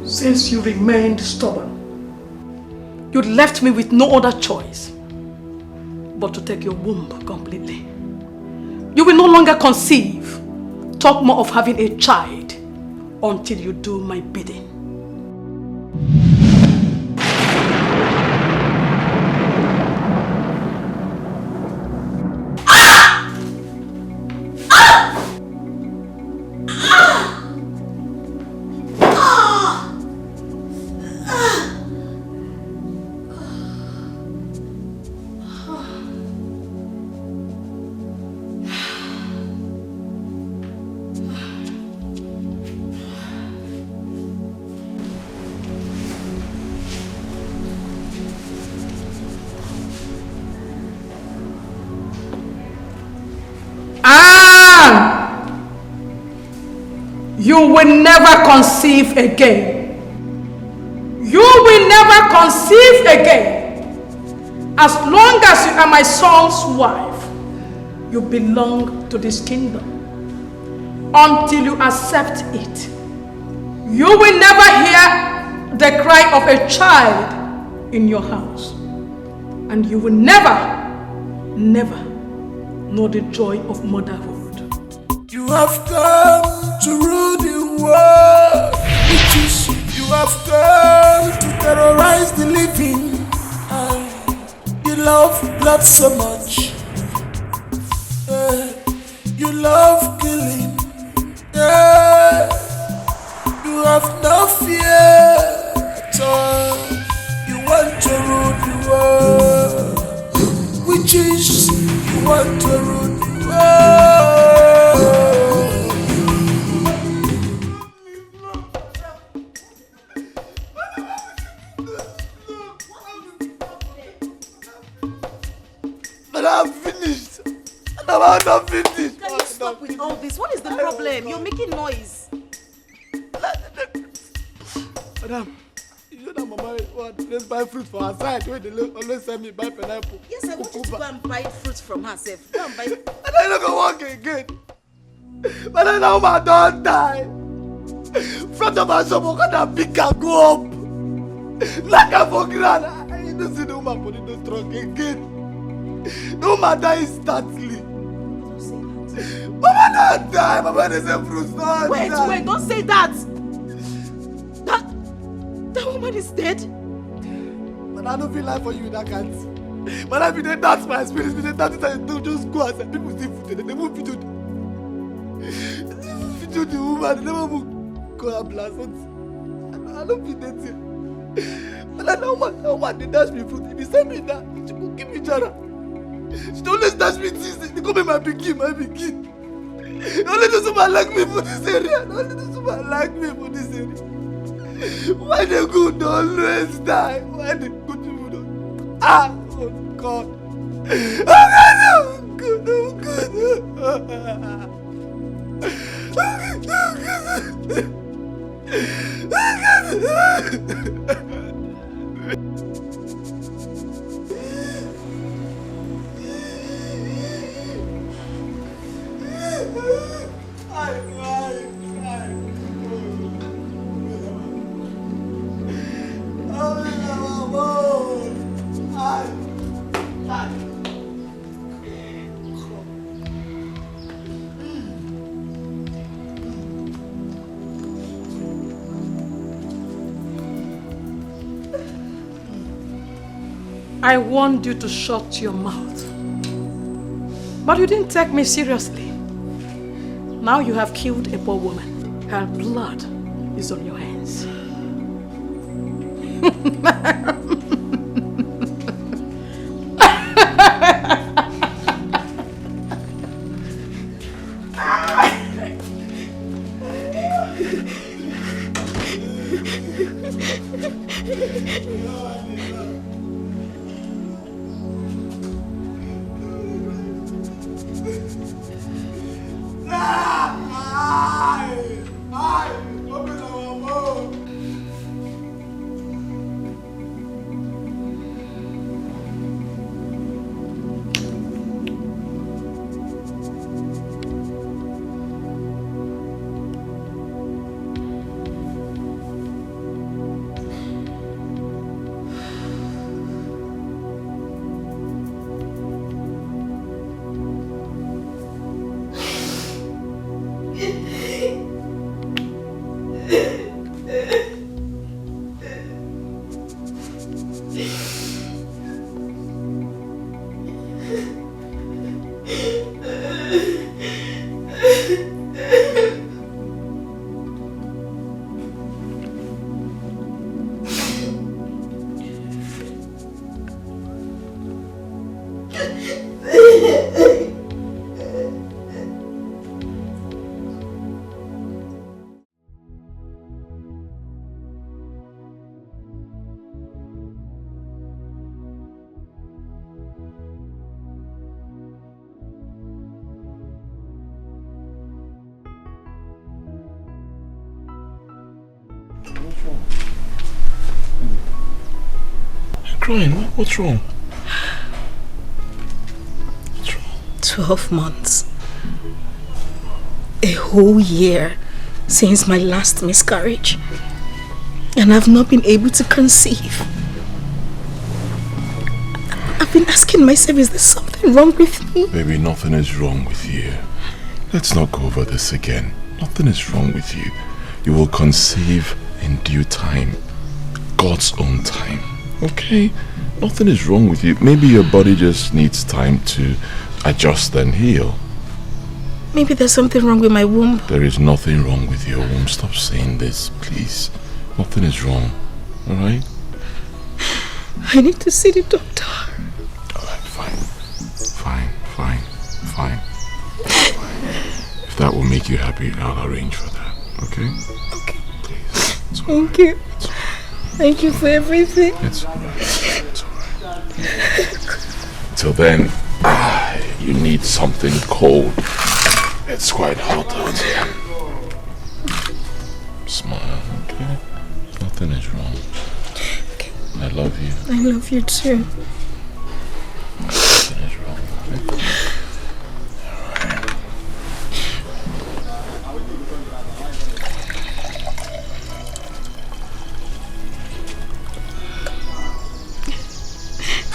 Since you remained stubborn, you left me with no other choice but to take your womb completely. You will no longer conceive, talk more of having a child until you do my bidding. You will never conceive again. You will never conceive again. As long as you are my son's wife, you belong to this kingdom. Until you accept it, you will never hear the cry of a child in your house. And you will never know the joy of motherhood. You have come to rule the world, witches. You have come to terrorize the living. You love blood so much. You love killing. You have no fear at all. You want to rule the world, witches. You want to rule the world. I'm finished. I'm not finished. Can you stop with all this? What is the problem? You're making noise. Madam, you know that Mama let's buy fruit for her side. Where they always send me buy pineapple. Yes, I want you to go and buy fruit from herself. Go and buy. And I don't go work again. But I know my daughter die. Front of my shop, I'm gonna pick and go up. Like a for grand. I don't see the woman put it strong again. The woman die instantly. Don't say that. Mama don't die. Mama doesn't fruit. Wait, don't say that. That woman is dead. But I don't feel like for you that can't. But if they dance my spirit, if they dance it, don't just go outside. People see food, they won't video the woman, they never will go and blast something. I don't feel that thing. But I know what they dash me fruit. If they send me that, she will give me jara. She don't always dash me things. They call me my begin. Only do someone like me for this area. Why the good always die? Why the good people don't? Oh God! Oh good! I warned you to shut your mouth. But you didn't take me seriously. Now you have killed a poor woman. Her blood is on your hands. Crying? What's wrong? What's wrong? 12 months. A whole year since my last miscarriage. And I've not been able to conceive. I've been asking myself, is there something wrong with me? Baby, nothing is wrong with you. Let's not go over this again. Nothing is wrong with you. You will conceive in due time. God's own time. Okay? Nothing is wrong with you. Maybe your body just needs time to adjust and heal. Maybe there's something wrong with my womb. There is nothing wrong with your womb. Stop saying this, please. Nothing is wrong. Alright? I need to see the doctor. Alright, fine. Fine. If that will make you happy, I'll arrange for that. Okay? Okay. Please. Thank you. Thank you for everything. It's alright. Till then, you need something cold. It's quite hot out here. Smile, okay? Nothing is wrong. Okay. I love you. I love you too. Nothing is wrong. Okay? Alright.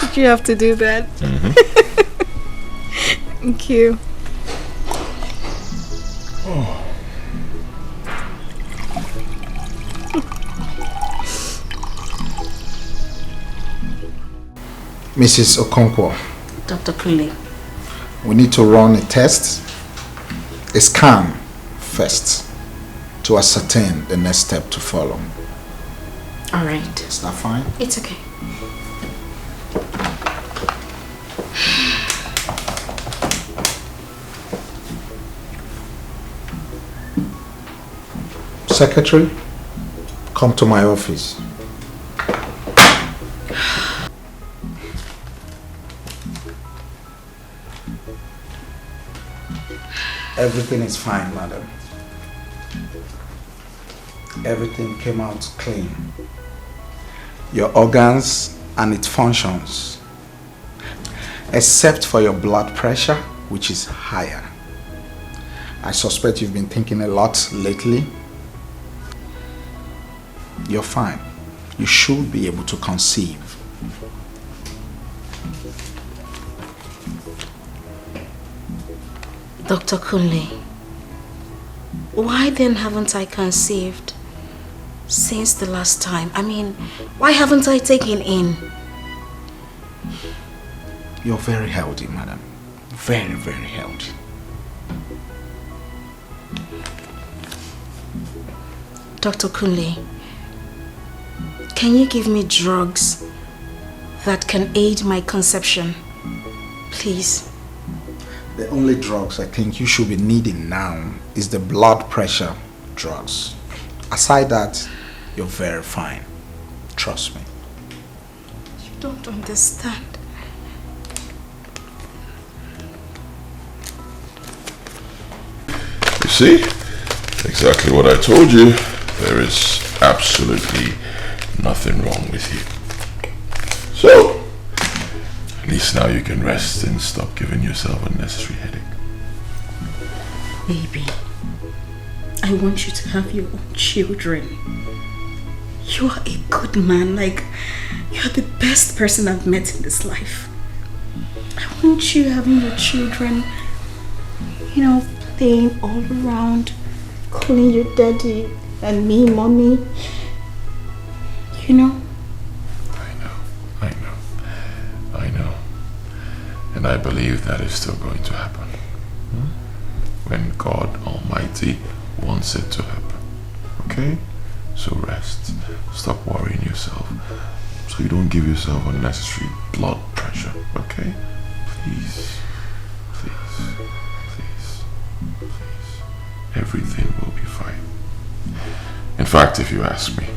Did you have to do that? Mm-hmm. Thank you. Oh. Mrs. Okonkwo. Dr. Kule. We need to run a test, a scan first, to ascertain the next step to follow. All right. Is that fine? It's okay. Secretary, come to my office. Everything is fine, madam. Everything came out clean. Your organs and its functions, except for your blood pressure, which is higher. I suspect you've been thinking a lot lately. You're fine. You should be able to conceive. Dr. Kunle, why then haven't I conceived since the last time? I mean, why haven't I taken in? You're very healthy, madam. Very, very healthy. Dr. Kunle, can you give me drugs that can aid my conception? Please. The only drugs I think you should be needing now is the blood pressure drugs. Aside that, you're very fine. Trust me. You don't understand. You see? Exactly what I told you. There is absolutely nothing wrong with you. So, at least now you can rest and stop giving yourself unnecessary headache. Baby, I want you to have your own children. You are a good man, like you are the best person I've met in this life. I want you having your children, you know, playing all around, calling you daddy and me mommy. You know? I know. And I believe that is still going to happen. When God Almighty wants it to happen. Okay? So rest. Stop worrying yourself. So you don't give yourself unnecessary blood pressure. Okay? Please. Everything will be fine. In fact, if you ask me,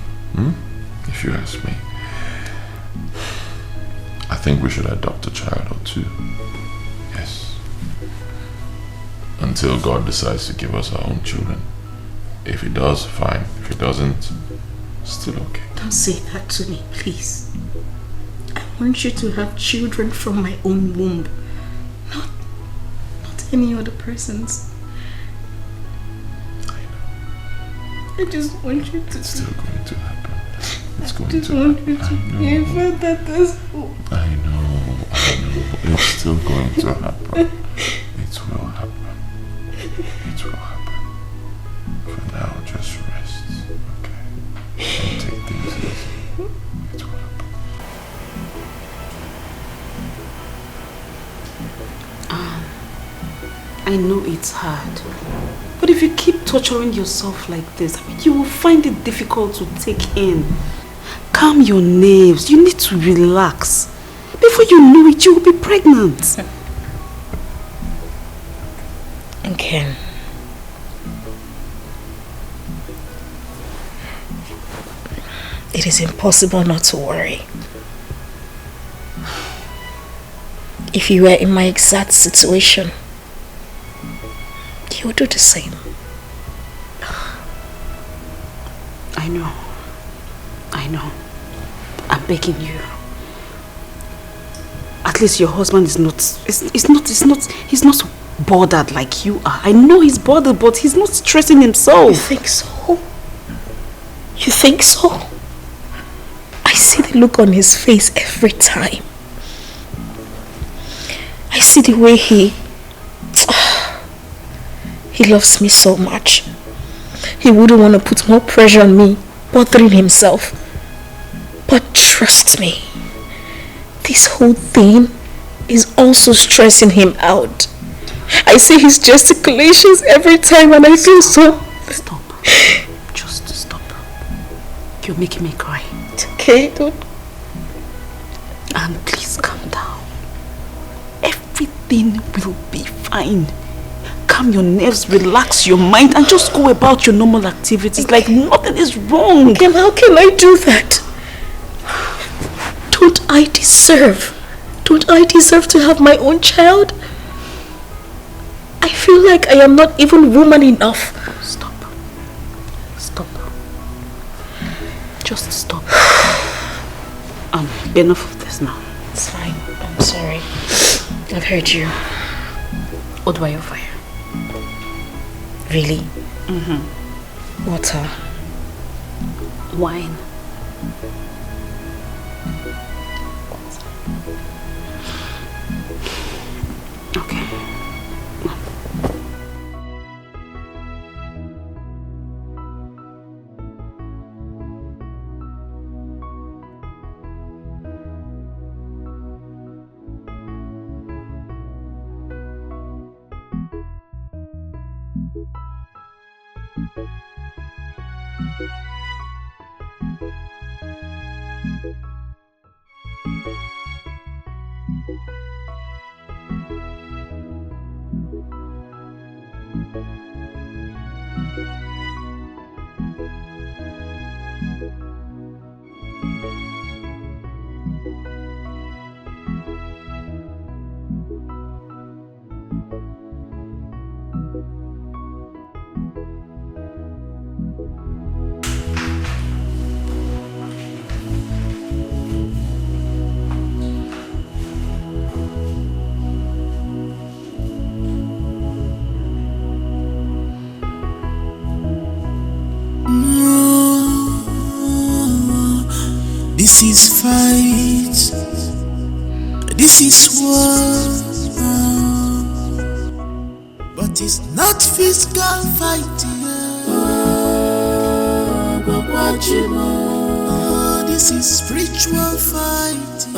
I think we should adopt a child or two. Yes. Until God decides to give us our own children. If he does, fine. If he doesn't, still okay. Don't say that to me, please. I want you to have children from my own womb. Not any other person's. I just want you to. It's still going to happen. It's going just to want happen. you to be a father. That's all. I know. It's still going to happen. It will happen. It will happen. For now, just rest. Okay? And take things easy. It will happen. I know it's hard. But if you keep torturing yourself like this, you will find it difficult to take in. Calm your nerves. You need to relax. Before you know it, you will be pregnant. And Ken, it is impossible not to worry. If you were in my exact situation, you would do the same. I know. I'm begging you. At least your husband is not, he's not bothered like you are. I know he's bothered, but he's not stressing himself. You think so? You think so? I see the look on his face every time. I see the way he loves me so much. He wouldn't want to put more pressure on me, bothering himself. But trust me, this whole thing is also stressing him out. I see his gesticulations every time and I feel so... Stop. Just stop. You're making me cry. It's okay, don't... And please calm down. Everything will be fine. Calm your nerves, relax your mind, and just go about your normal activities like nothing is wrong. Kim, how can I do that? Don't I deserve to have my own child? I feel like I am not even woman enough. Stop. Just stop. Enough of this now. It's fine. I'm sorry. I've heard you. What do I offer you? Really? Mm-hmm. Water. Wine. Okay. This is fight. This is war. But it's not physical fighting. Oh, this is spiritual fighting.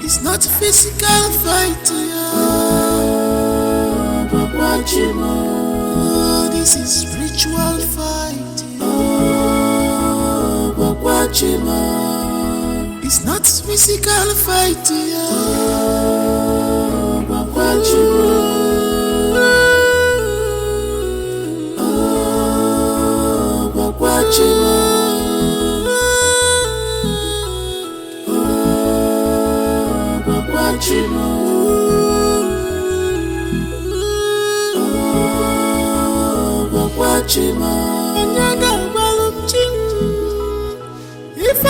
It's not physical fighting. Oh, this is spiritual fighting. It's not physical fighting. If I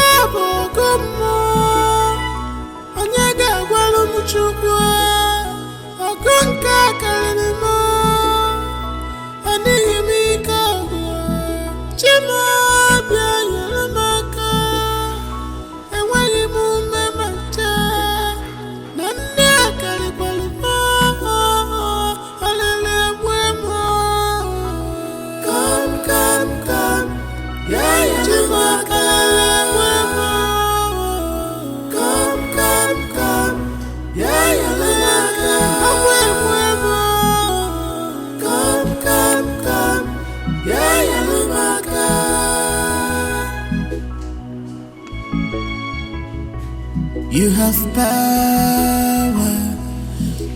You have power,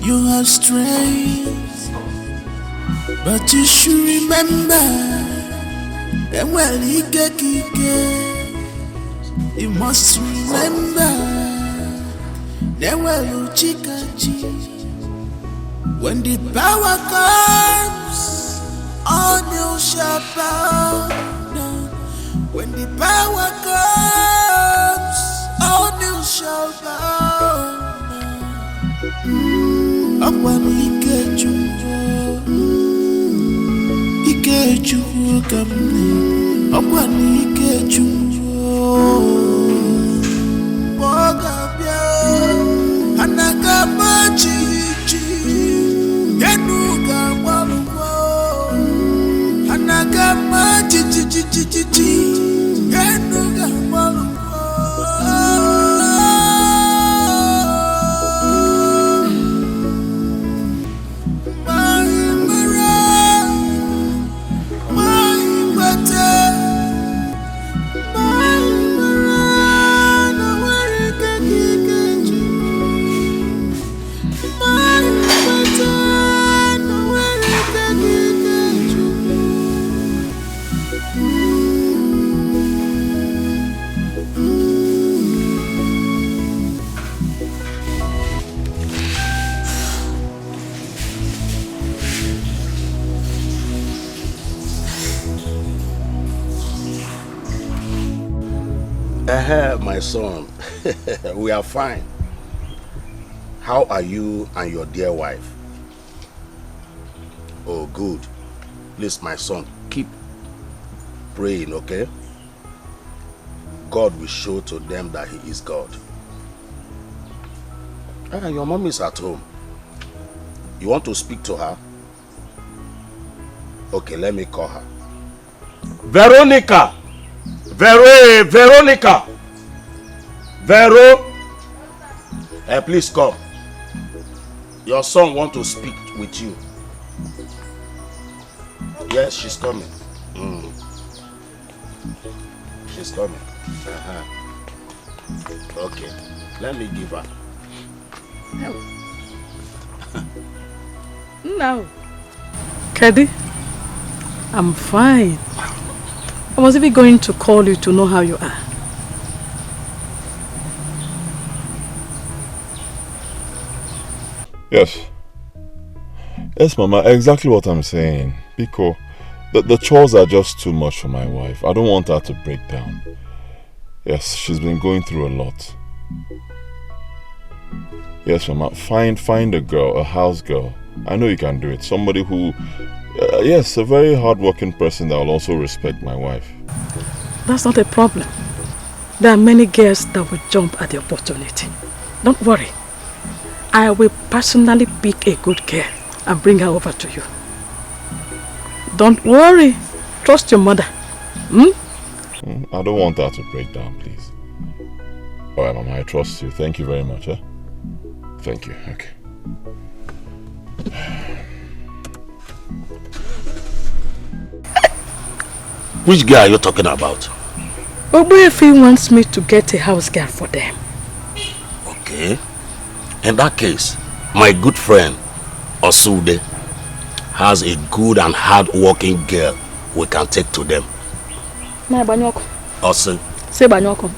you have strength, but you should remember that when you must remember that when the power comes, all you shall bow down. When the power comes, all you shall bow down. Akwan ikeju kamne. Akwan ikeju Bogabia Anagamachi Yenuga Waluko Anagamachi Yenuga Waluko My son, we are fine. How are you and your dear wife? Oh, good. Please, my son, keep praying, okay? God will show to them that He is God. Your mom is at home. You want to speak to her? Okay, let me call her. Veronica! Veronica! Vero! Please come. Your son wants to speak with you. Yes, she's coming. She's coming. Okay, let me give her. No. Kedi, I'm fine. I was even going to call you to know how you are. Yes. Yes, Mama, exactly what I'm saying. Biko, the chores are just too much for my wife. I don't want her to break down. Yes, she's been going through a lot. Yes, Mama, find a girl, a house girl. I know you can do it. Somebody who, yes, a very hard-working person that will also respect my wife. That's not a problem. There are many girls that will jump at the opportunity. Don't worry. I will personally pick a good girl and bring her over to you. Don't worry. Trust your mother. I don't want her to break down, please. Alright, Mama, I trust you. Thank you very much. Thank you. Okay. Which girl are you talking about? Obio wants me to get a house girl for them. Okay. In that case, my good friend, Osude, has a good and hard-working girl we can take to them. Osu. Say Banyoko,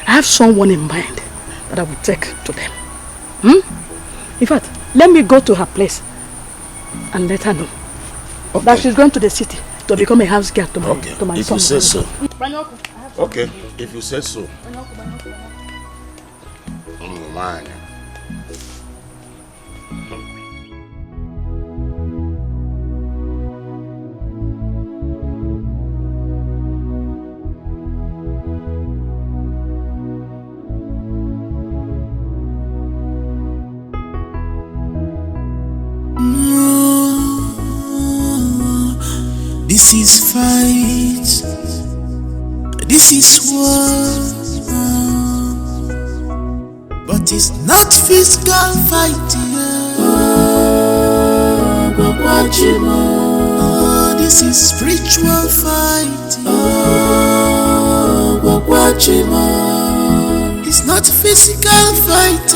I have someone in mind that I will take to them. In fact, let me go to her place and let her know that she's going to the city to become a house girl to my, to my if son. you say so. Okay, if you say so. Man. This is fight. This is war. But it's not physical fight. This is spiritual fight. It's not physical fight.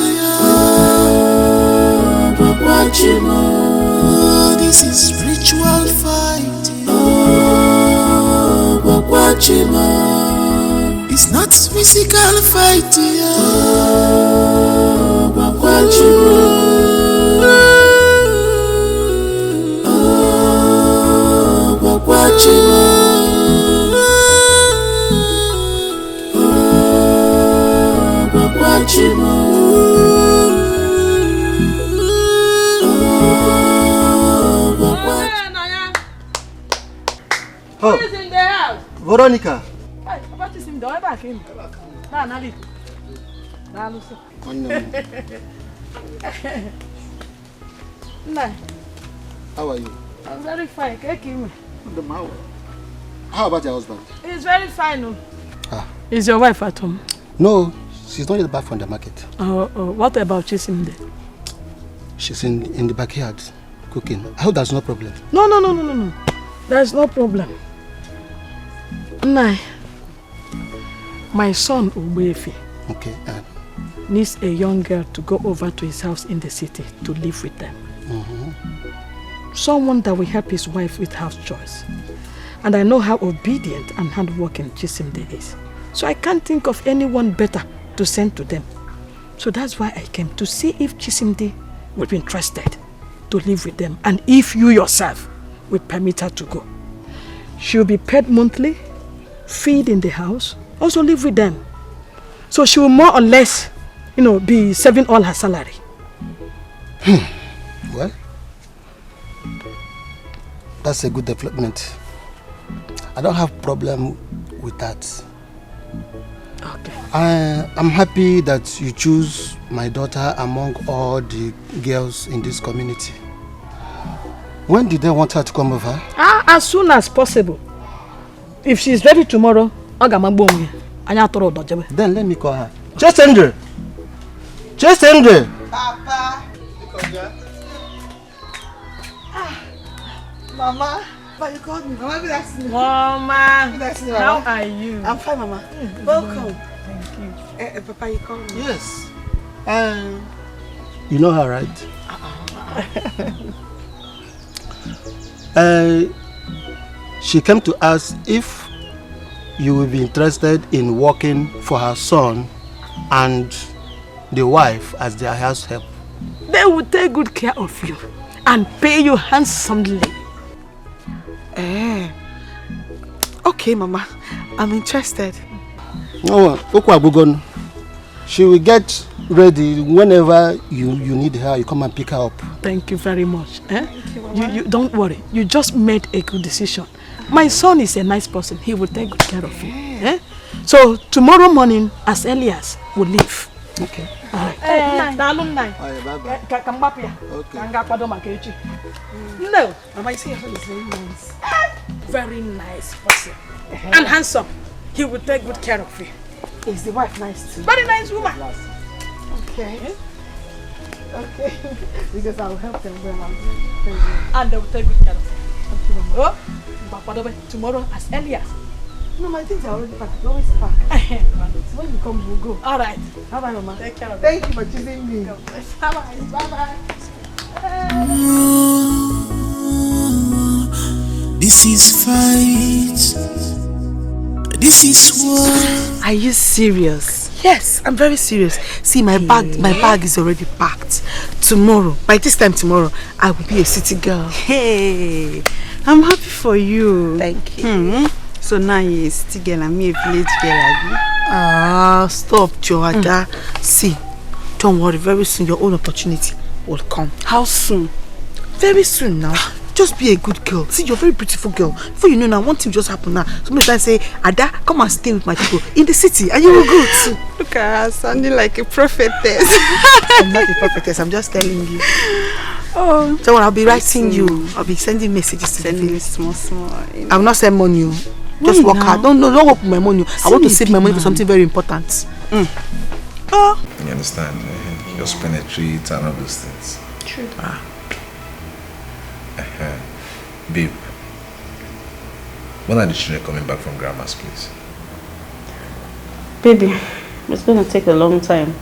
This is spiritual fight. It's not physical fight. Who is in the house? Veronica. Hey, what is him doing back in? Nali. How are you? I'm very fine. How about your husband? He's very fine. Is your wife at home? No, she's not yet back from the market. What about Chisimde? She's in the backyard cooking. I hope there's no problem. No. There's no problem. Nah. My son Ubefi needs a young girl to go over to his house in the city to live with them. Someone that will help his wife with house chores. And I know how obedient and hardworking Chisimde is. So I can't think of anyone better to send to them. So that's why I came to see if Chisimde would be interested to live with them. And if you yourself will permit her to go. She'll be paid monthly, feed in the house, also live with them. So she will more or less, be saving all her salary. Well, that's a good development. I don't have problem with that. Okay. I'm happy that you choose my daughter among all the girls in this community. When did they want her to come over? As soon as possible. If she's ready tomorrow, then let me call her. Chesendre! Papa! Mama, But you called me. Mama, that's me. Mama, That's me, how Mama. are you? I'm fine, Mama. Welcome. Thank you. Papa, you called me. Yes. You know her, right? She came to ask if you will be interested in working for her son and the wife as their house help. They will take good care of you and pay you handsomely. Okay, Mama. I'm interested. No, she will get ready whenever you need her. You come and pick her up. Thank you very much. Thank you, Mama. You don't worry. You just made a good decision. My son is a nice person. He will take good care of you. So tomorrow morning, as early as we'll leave. Okay. All right. Okay. No, Mama, you see your son is very nice. Very nice person. And handsome. He will take good care of you. Is the wife nice too? Very nice woman. Okay. Okay. Because I will help them when I'm and they will take good care of you. Oh, tomorrow as early as. No, my things are already packed. You always pack. So when you come, we'll go. All right. Bye-bye, Mama. Take care of Thank you for choosing me. Bye-bye. Bye-bye. This is fight. This is war. Are you serious? Yes, I'm very serious. See, my bag is already packed. Tomorrow, by this time tomorrow, I will be a city girl. Hey, I'm happy for you. Thank you. So now you're a city girl and me a village girl. Stop, Joada. See, don't worry. Very soon, your own opportunity will come. How soon? Very soon now. Just be a good girl. See, you're a very beautiful girl. Before you know now, one thing just happened now. Somebody can say, Ada, come and stay with my people in the city, and you will go too. Look at her, sounding like a prophetess. I'm not a prophetess, I'm just telling you. Oh, so I'll be writing you. I'll be sending messages to you. Small. I will not send money. Just work hard. Don't work with my money. I want to save my money for something very important. You understand? Just penetrate and all those things. True. Babe, when are the children coming back from grandma's place? Baby, it's going to take a long time.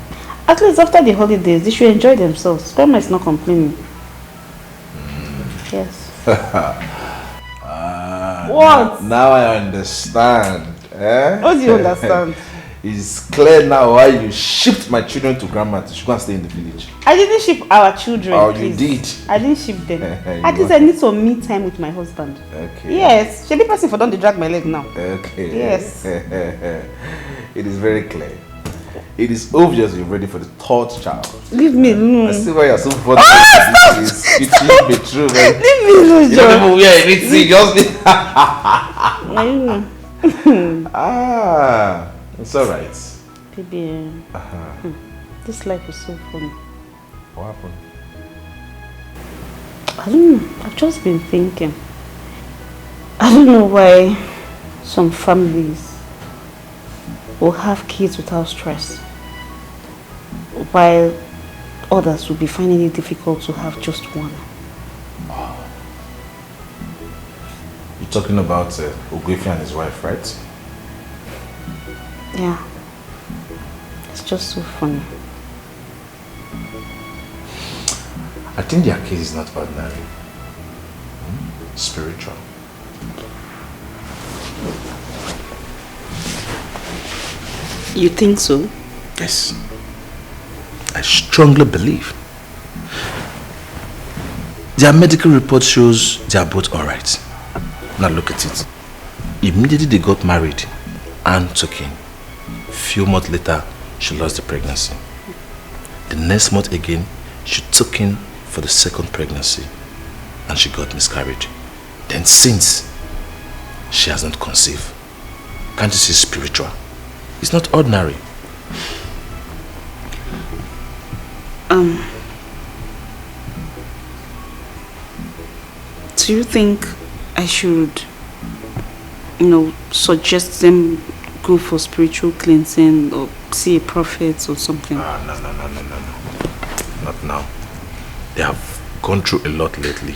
At least after the holidays, they should enjoy themselves. Grandma is not complaining. Yes. What? Now I understand. What do you understand? It's clear now why you shipped my children to grandma to go and stay in the village. I didn't ship our children. Oh, please. you did? I didn't ship them. At least I need some me time with my husband. Okay. Yes. Should be person for don't drag my leg now. Okay. Yes. It is very clear. It is obvious you're ready for the third child. Leave me alone. I see why you're so funny. Stop! It shouldn't be true, man. Leave me alone, You don't even wear anything, just it's alright. Baby, this life is so funny. What happened? I don't know. I've just been thinking. I don't know why some families will have kids without stress, while others will be finding it difficult to have just one. You're talking about Ogwefi and his wife, right? Yeah. It's just so funny. I think their case is not ordinary. Spiritual. You think so? Yes. I strongly believe. Their medical report shows they are both alright. Now look at it. Immediately they got married and took in. Few months later, she lost the pregnancy. The next month again, she took in for the second pregnancy and she got miscarried. Then since, she has not conceived. Can't you see spiritual? It's not ordinary. Do you think I should, suggest them go for spiritual cleansing or see a prophet or something? No. Not now. They have gone through a lot lately.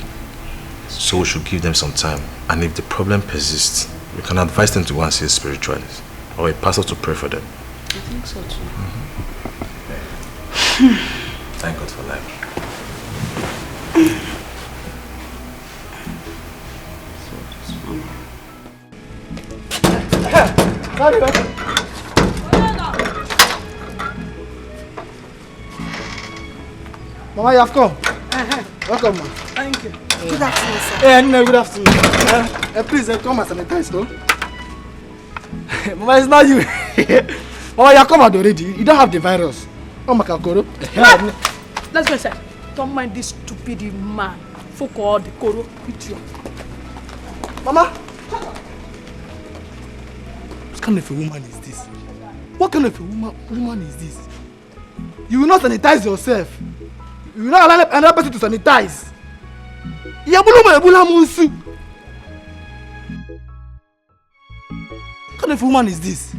So we should give them some time. And if the problem persists, we can advise them to go and see a spiritualist or a pastor to pray for them. I think so too. Thank God for life. Mama, you have come. Welcome, ma. Thank you. Good afternoon, sir. No, good afternoon. Please come and sanitize, no? Mama, it's not you. Mama, you have come out already. You don't have the virus. Oh, my kakoro. Let's go inside. Don't mind this stupid man. Fuck all the koro with you. Mama! What kind of a woman is this? What kind of a woman is this? You will not sanitize yourself. You will not allow another person to sanitize. What kind of a woman is this?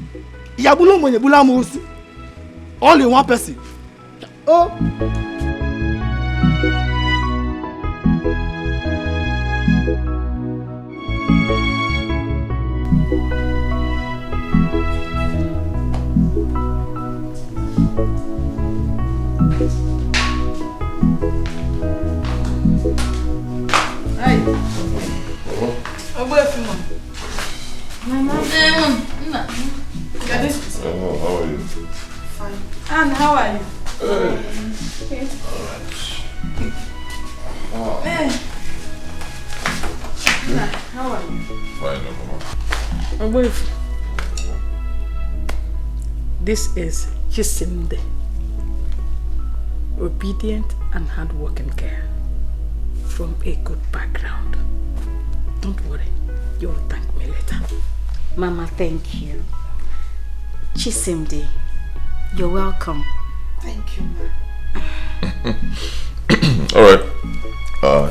All in one person. Oh! How are you? Fine. And how are you? Hey. Hey. How are you? Fine, Mama. My wife. This is Chisimde. Obedient and hardworking girl from a good background. Don't worry, you'll thank me later. Mama, thank you. Chisimde, you're welcome. Thank you, Ma. Alright.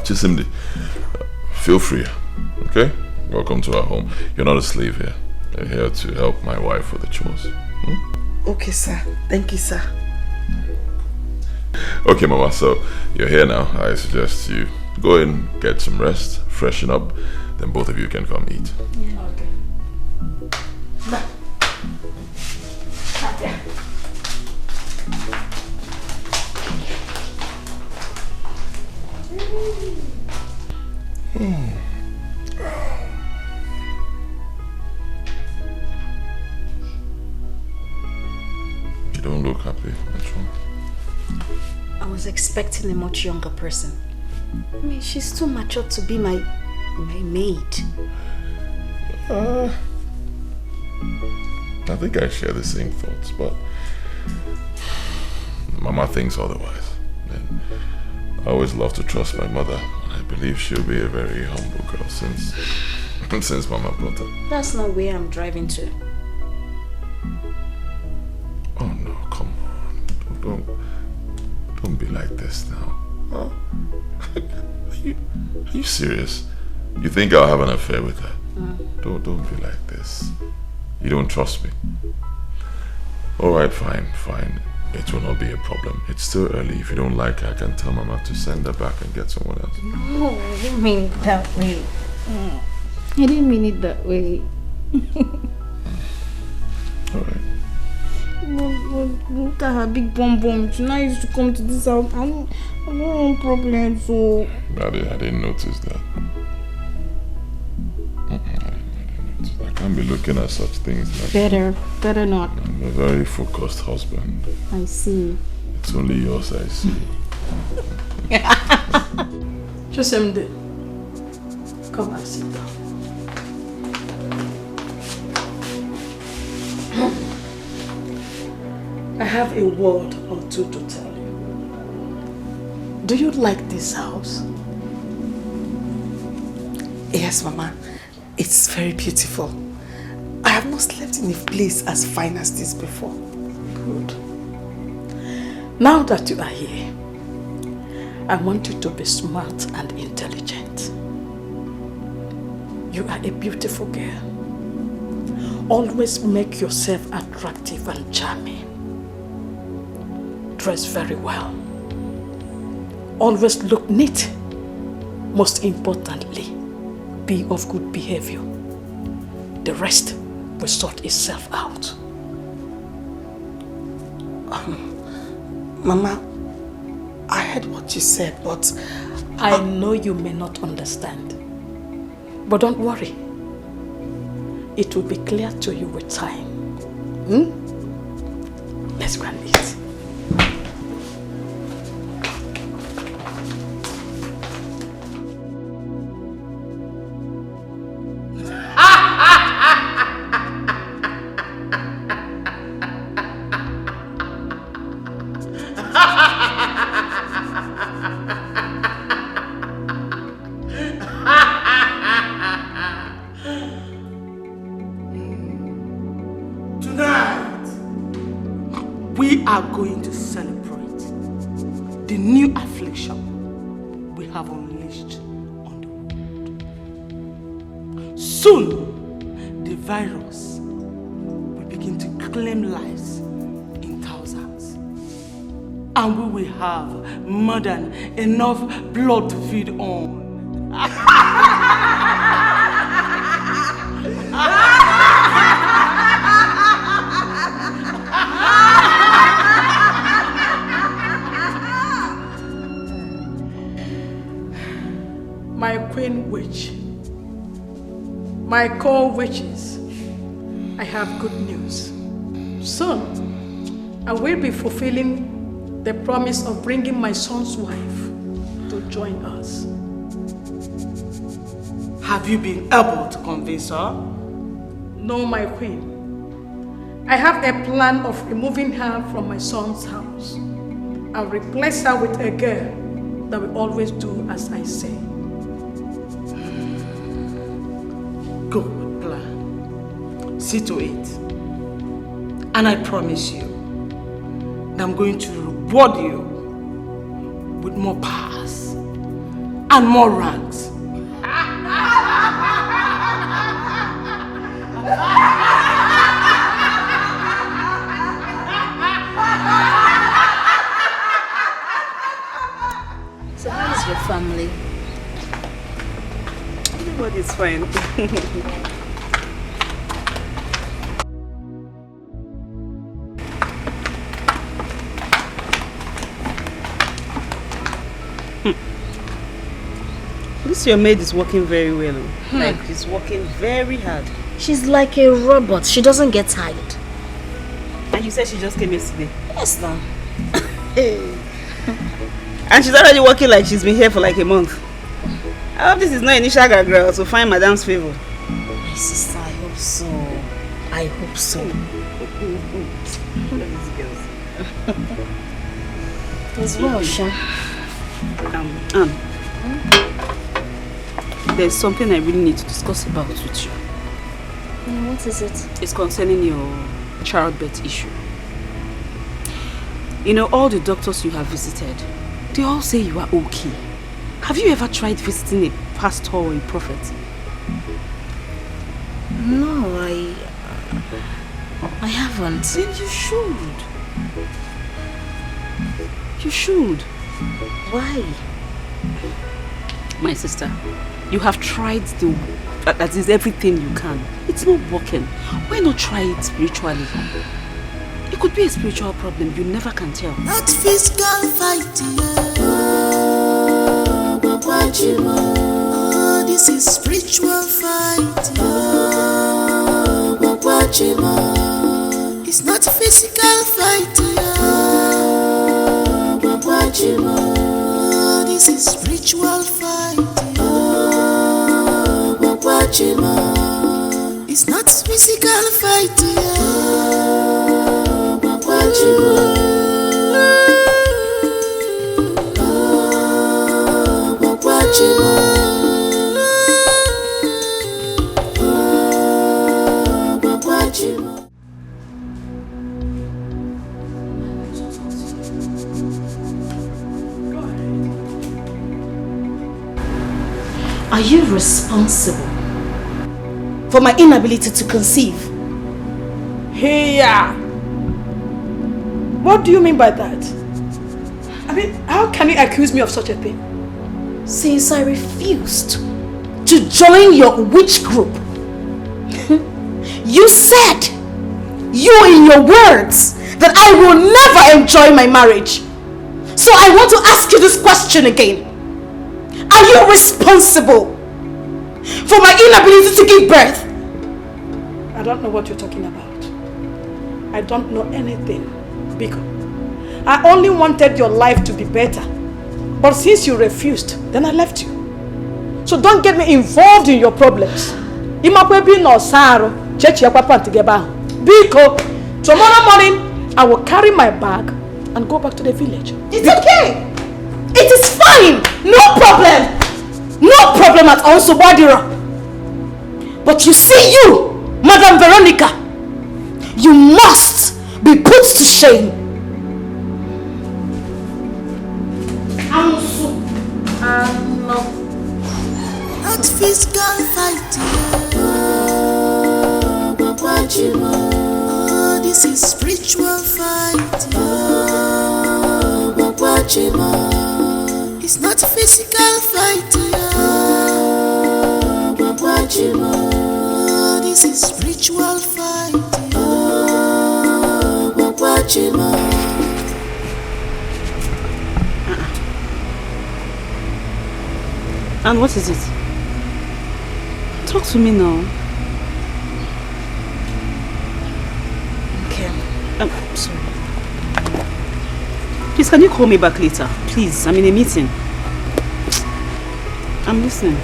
Chisimdi, feel free. Okay? Welcome to our home. You're not a slave here. You're here to help my wife with the chores. Okay, sir. Thank you, sir. Okay, Mama, so you're here now. I suggest you go in, get some rest, freshen up, then both of you can come eat. Yeah. Okay. Nah. Yeah. You don't look happy. What's wrong? I was expecting a much younger person. I mean, she's too mature to be my maid. I think I share the same thoughts, but Mama thinks otherwise. And I always love to trust my mother. I believe she'll be a very humble girl since Mama brought her. That's not where I'm driving to. Oh no, come on. Don't be like this now. Huh? Are you serious? You think I'll have an affair with her? Don't be like this. You don't trust me. Alright, fine. It will not be a problem. It's still early. If you don't like her, I can tell Mama to send her back and get someone else. No, I didn't mean it that way. I didn't mean it that way. Alright. Look at her big bum. She now used to come to this house. I don't want problems, so... I didn't notice that. I didn't notice. I can't be looking at such things. Like Better not. I'm a very focused husband. I see. It's only yours I see. Chisimde, come and sit down. I have a word or two to tell you. Do you like this house? Yes, Mama. It's very beautiful. I have not slept in a place as fine as this before. Good. Now that you are here, I want you to be smart and intelligent. You are a beautiful girl. Always make yourself attractive and charming. Dress very well. Always look neat Most importantly, be of good behavior. The rest will sort itself out. Mama, I heard what you said, but... I know you may not understand. But don't worry. It will be clear to you with time. Let's go and eat. Are going to celebrate the new affliction we have unleashed on the world. Soon, the virus will begin to claim lives in thousands, and we will have more than enough blood to feed on. My queen witch, my co-witches, I have good news. Soon, I will be fulfilling the promise of bringing my son's wife to join us. Have you been able to convince her? No, my queen. I have a plan of removing her from my son's house and replace her with a girl that will always do as I say. Good plan. See to it. And I promise you that I'm going to reward you with more powers and more ranks. So how is your family? Everybody's fine. This your maid is working very well. Like she's working very hard. She's like a robot. She doesn't get tired. And you said she just came yesterday? Yes, now. And she's already working like she's been here for like a month. I hope this is not initial girl to find Madam's favor. My sister, I hope so. I hope so. As well, Sha. There's something I really need to discuss about with you. What is it? It's concerning your childbirth issue. You know, all the doctors you have visited, they all say you are okay. Have you ever tried visiting a pastor or a prophet? No, I haven't. Then you should. You should. Why? My sister, you have tried that is everything you can. It's not working. Why not try it spiritually? It could be a spiritual problem. You never can tell. Not physical fighting. Oh, this is spiritual fighting. It's not physical fighting. Oh, this is spiritual fighting. It's not physical fighting. Are you responsible for my inability to conceive? Hey, what do you mean by that? I mean, how can you accuse me of such a thing? since I refused to join your witch group. You said, in your words, that I will never enjoy my marriage. So I want to ask you this question again. Are you responsible for my inability to give birth? I don't know what you're talking about. I don't know anything, Biko. I only wanted your life to be better. But since you refused, then I left you. So don't get me involved in your problems. Biko, tomorrow morning, I will carry my bag and go back to the village. It's okay. It is fine. No problem. No problem at all, Subadira. But you see you, Madam Veronica, you must be put to shame. Not physical fighting. Oh, this is spiritual fight. It's not physical fighting. Oh, this is spiritual fight. And what is it? Talk to me now. Okay. I'm sorry. Please, can you call me back later? Please, I'm in a meeting. I'm listening.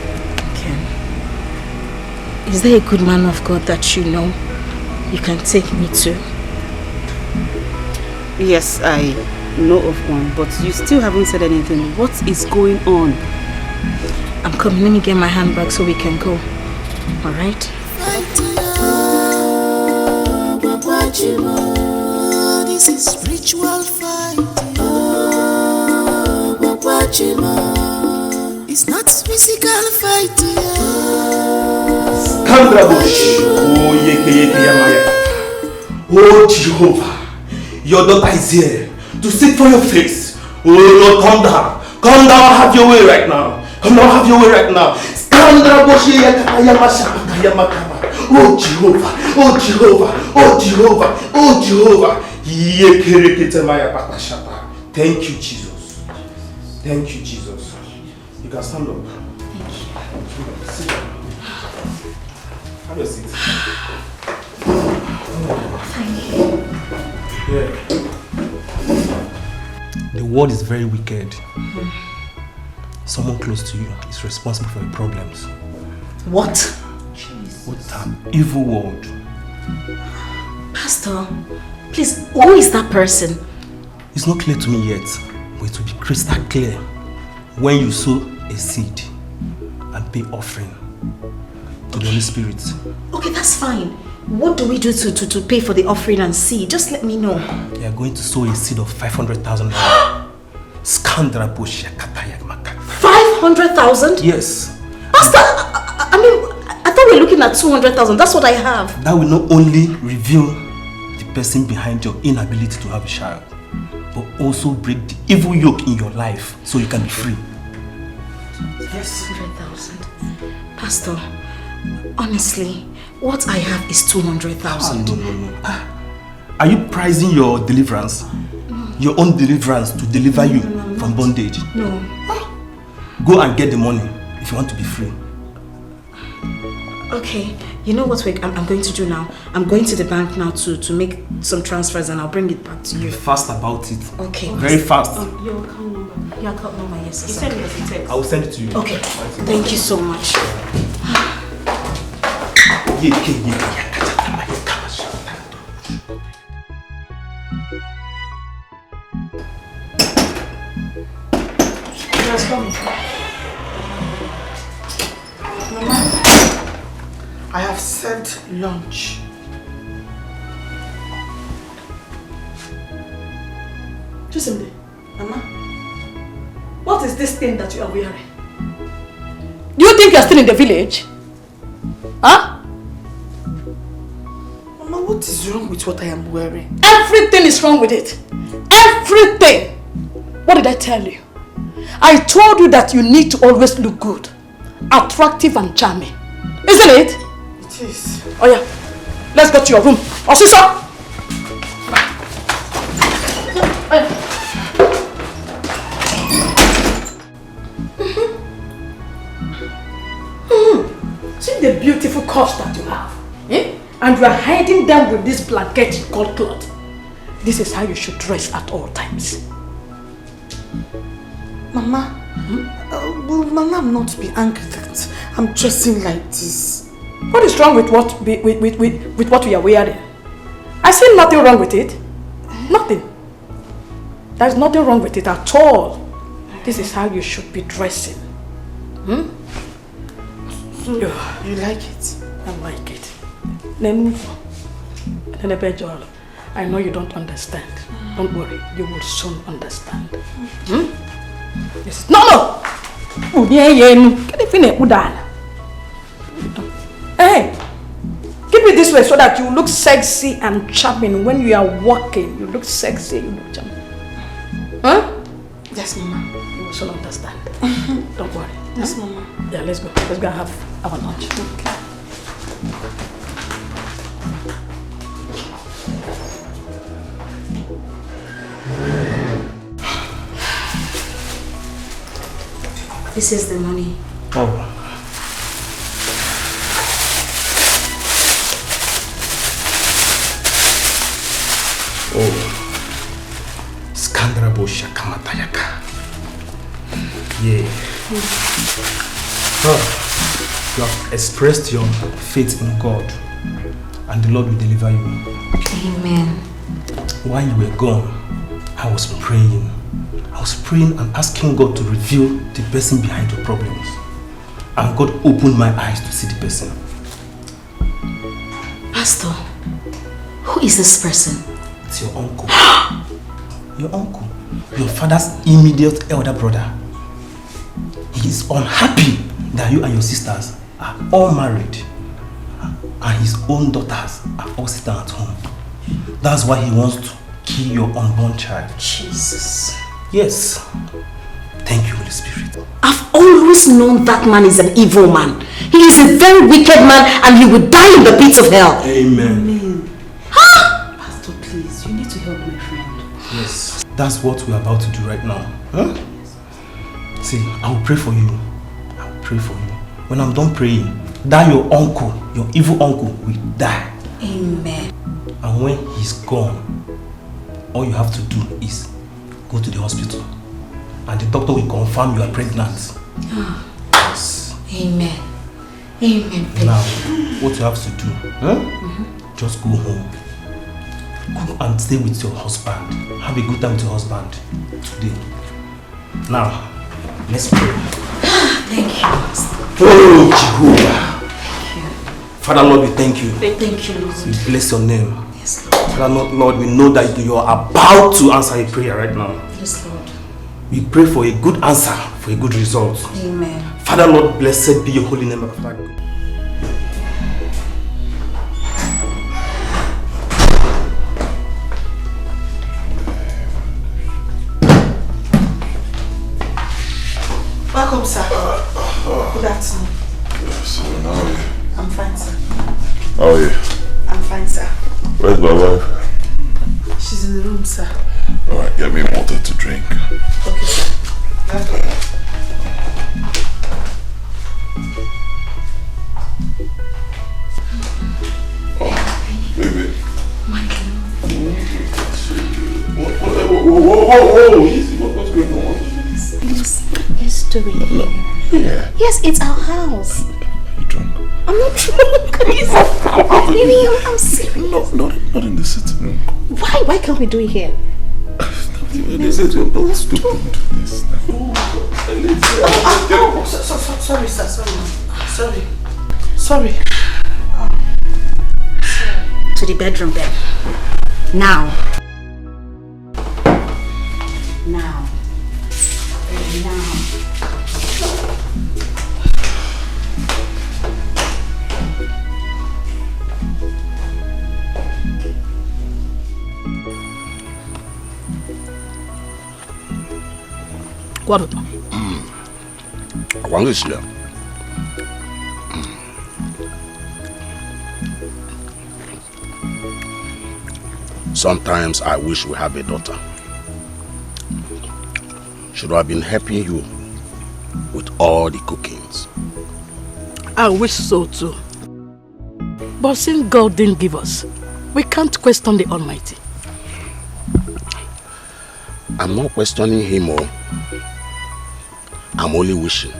Okay. Is there a good man of God that you know you can take me to? Yes, I know of one, but you still haven't said anything. What is going on? I'm coming. Let me get my handbag so we can go. Alright? This is spiritual fight. It's not physical fight. Oh Jehovah, your daughter is here to seek for your face. Oh Lord, come down. Come down, have your way right now. Come down, have your way right now. Oh Jehovah, oh Jehovah, oh Jehovah, oh Jehovah. Thank you, Jesus. Thank you, Jesus. You can stand up. Sit down. Have a seat. Thank you. Yeah. The world is very wicked. Someone close to you is responsible for your problems. What? What an evil world. Pastor, please, who is that person? It's not clear to me yet, but it will be crystal clear when you sow a seed and pay offering to the Holy Spirit. Okay, that's fine. What do we do to pay for the offering and seed? Just let me know. You are going to sow a seed of 500,000. 500,000? Yes. Pastor, I mean, I thought we were looking at 200,000. That's what I have. That will not only reveal the person behind your inability to have a child, but also break the evil yoke in your life so you can be free. Yes. 100,000. Pastor, honestly, what I have is 200,000. No. Are you pricing your deliverance? Your own deliverance to deliver you from bondage? No. Go and get the money if you want to be free. Okay, you know what I'm going to do now? I'm going to the bank now to make some transfers and I'll bring it back to you. Be fast about it. Okay. Very fast. Your account number. Your account number, yes. You send me a text. I will send it to you. Okay. Thank you so much. Yes, come. Mama, I have served lunch. Chisimde, Mama, what is this thing that you are wearing? Do you think you are still in the village? Huh? Mama, what is wrong with what I am wearing? Everything is wrong with it. Everything. What did I tell you? I told you that you need to always look good, attractive and charming. Isn't it? It is. Oh yeah, let's go to your room. Osisa! See the beautiful curves that you have. Eh? And you are hiding them with this blanket called cloth. This is how you should dress at all times. Mama, will Mama not be angry that I'm dressing like this? What is wrong with what we are wearing? I see nothing wrong with it. Nothing. There's nothing wrong with it at all. This is how you should be dressing. So, you like it? I like it. I know you don't understand. Don't worry, you will soon understand. Yes. No! Hey! Keep it this way so that you look sexy and charming when you are walking. You look sexy, you look charming. Huh? Yes, Mama. You will soon understand. Don't worry. Yes, Mama. Yeah, let's go. Let's go have our lunch. Okay. This is the money. Oh. Skandrabo Shakamatayaka. Yeah. Oh, you have expressed your faith in God, and the Lord will deliver you. Amen. While you were gone, I was praying. I was praying and asking God to reveal the person behind your problems. And God opened my eyes to see the person. Pastor, who is this person? It's your uncle. Your uncle. Your father's immediate elder brother. He is unhappy that you and your sisters are all married. And his own daughters are all sitting at home. That's why he wants to kill your unborn child. Jesus. Yes. Thank you, Holy Spirit. I've always known that man is an evil man. He is a very wicked man and he will die in the pits of hell. Amen. Huh? Pastor, please, you need to help my friend. Yes. That's what we're about to do right now. Huh? See, I will pray for you. I will pray for you. When I'm done praying, that your uncle, your evil uncle, will die. Amen. And when he's gone, all you have to do is go to the hospital and the doctor will confirm you are pregnant. Yes. Amen. Amen. Now, what you have to do, just go home. Go and stay with your husband. Have a good time with your husband today. Now, let's pray. Thank you. Oh, Jehovah. Thank you. Father Lord, we thank you. Thank you, Lord. We bless your name. Yes, Lord. Father Lord, we know that you are about to answer a prayer right now. Yes, Lord. We pray for a good answer, for a good result. Amen. Father Lord, blessed be your holy name. Father. Welcome, sir. Good afternoon. Yes, how are you? I'm fine, sir. How are you? I'm fine, sir. Where's my wife? She's in the room, sir. Alright, get me water to drink. Okay, sir. Oh, baby. Whoa, easy. What's going on? Let's do it here. Yeah. Yes, it's our house. You drunk? I'm not drunk. Really, I'm serious. Not in the sitting room. Why can't we do it here? Let's do this now. Sorry, sir. Sorry. To the bedroom then. Now. What? I want this here. Sometimes I wish we have a daughter. Should have been helping you with all the cookings. I wish so too. But since God didn't give us, we can't question the Almighty. I'm not questioning him, or I'm only wishing.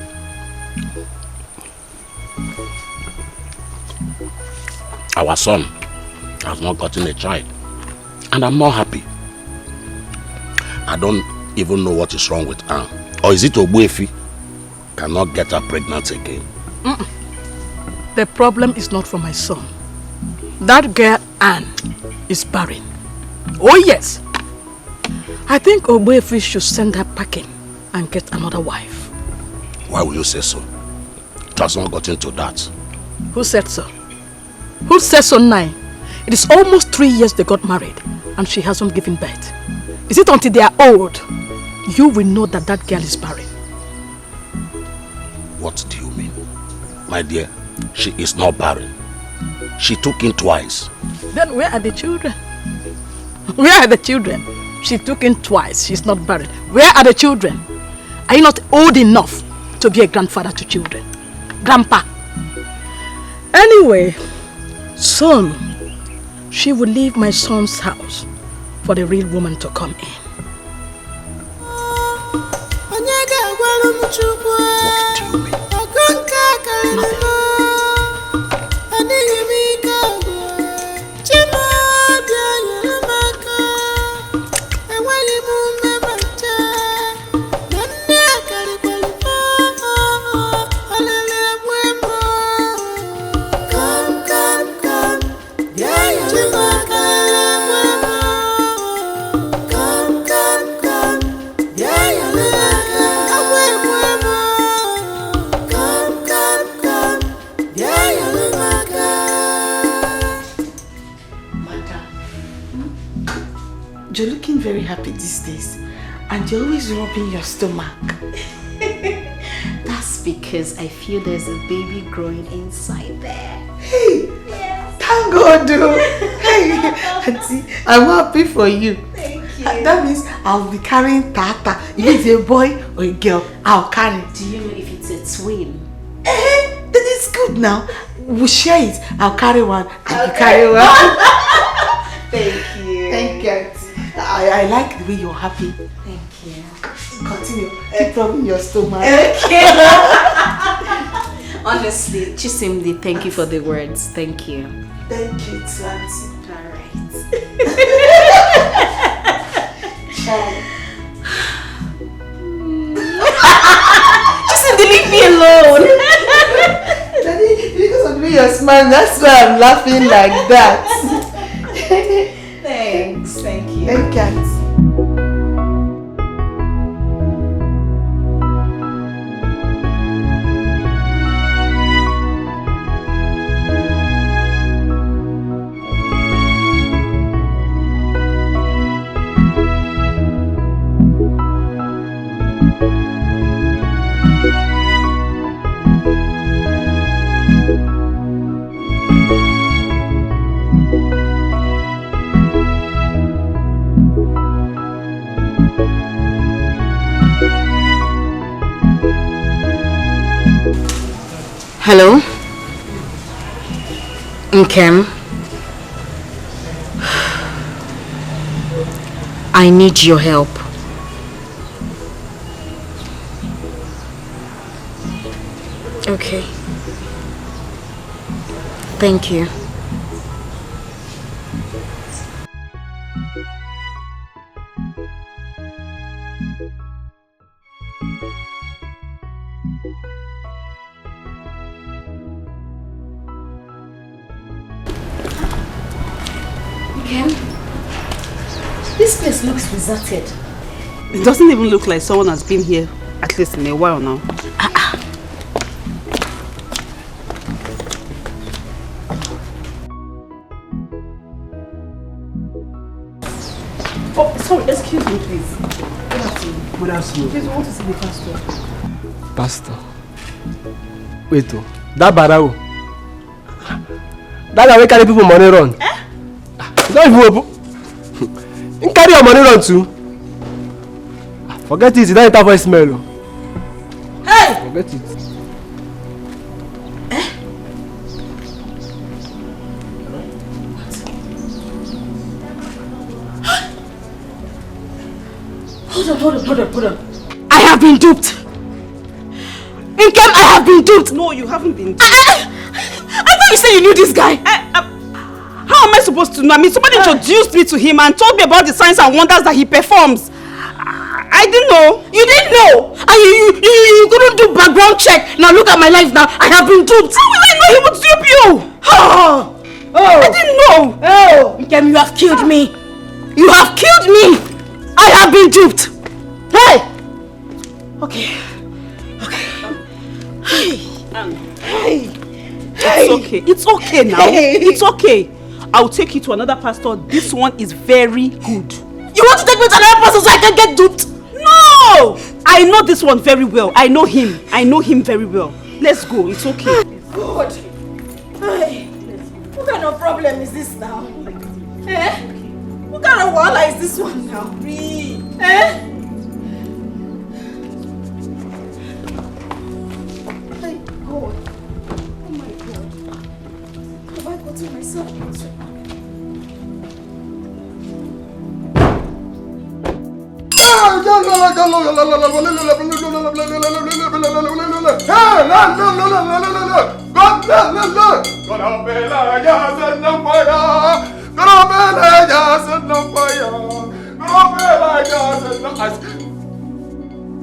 Our son has not gotten a child, and I'm not happy. I don't even know what is wrong with Anne. Or is it Ogbuefi cannot get her pregnant again? The problem is not for my son. That girl, Anne, is barren. Oh yes. I think Ogbuefi should send her packing and get another wife. Why will you say so? It has not gotten to that. Who said so? Who said so now? It is almost 3 years they got married and she hasn't given birth. Is it until they are old you will know that that girl is barren? What do you mean? My dear, she is not barren. She took in twice. Then where are the children? Where are the children? She took in twice. She's not barren. Where are the children? Are you not old enough to be a grandfather to children? Grandpa. Anyway, soon she will leave my son's house for the real woman to come in. What do you mean? You're looking very happy these days, and you're always rubbing your stomach. That's because I feel there's a baby growing inside there. Hey! Yes. Thank God, dude. Hey, Auntie, I'm happy for you. Thank you. That means I'll be carrying Tata. If it's a boy or a girl, I'll carry it. Do you know if it's a twin? That is good now. We'll share it. I'll carry one, and you carry one. Thank you. Thank you, Auntie. I like the way you're happy. Thank you. Continue. Keep rubbing your stomach. Okay. Honestly, Chisimdi, thank you for the words. Thank you. Thank you, too, Auntie. Alright. Chisimdi, leave me alone. Daddy, because of the way you're smiling, that's why I'm laughing like that. Thanks. Thank you. Thank you, Auntie. Hello? Nkem? I need your help. Okay. Thank you. This place looks deserted. It doesn't even look like someone has been here, at least in a while now. Oh, sorry, excuse me, please. Good afternoon. people that slow. Please, we want to see the pastor. Pastor. Wait, oh. That barao. That guy will carry people money run. Eh? Don't even open. You carry your money run too. Forget it, you don't enter voicemail. Hey! Forget it. Hold on. I have been duped. Nkem, I have been duped. No, you haven't been duped. I thought you said you knew this guy. How am I supposed to know? I mean, somebody introduced me to him and told me about the signs and wonders that he performs. I didn't know. You didn't know? And you couldn't do background check. Now look at my life now. I have been duped. How will I know he would dupe you? I didn't know. Nkem, you have killed me. You have killed me. I have been duped. Hey! Okay. It's okay. It's okay now. It's okay. I'll take you to another pastor. This one is very good. You want to take me to another pastor so I can get duped? No! I know this one very well. I know him very well. Let's go. It's okay. God. Hey. What kind of problem is this now? Eh? What kind of wahala is this one now? Eh? My God. Oh my God. Have I gotten myself into?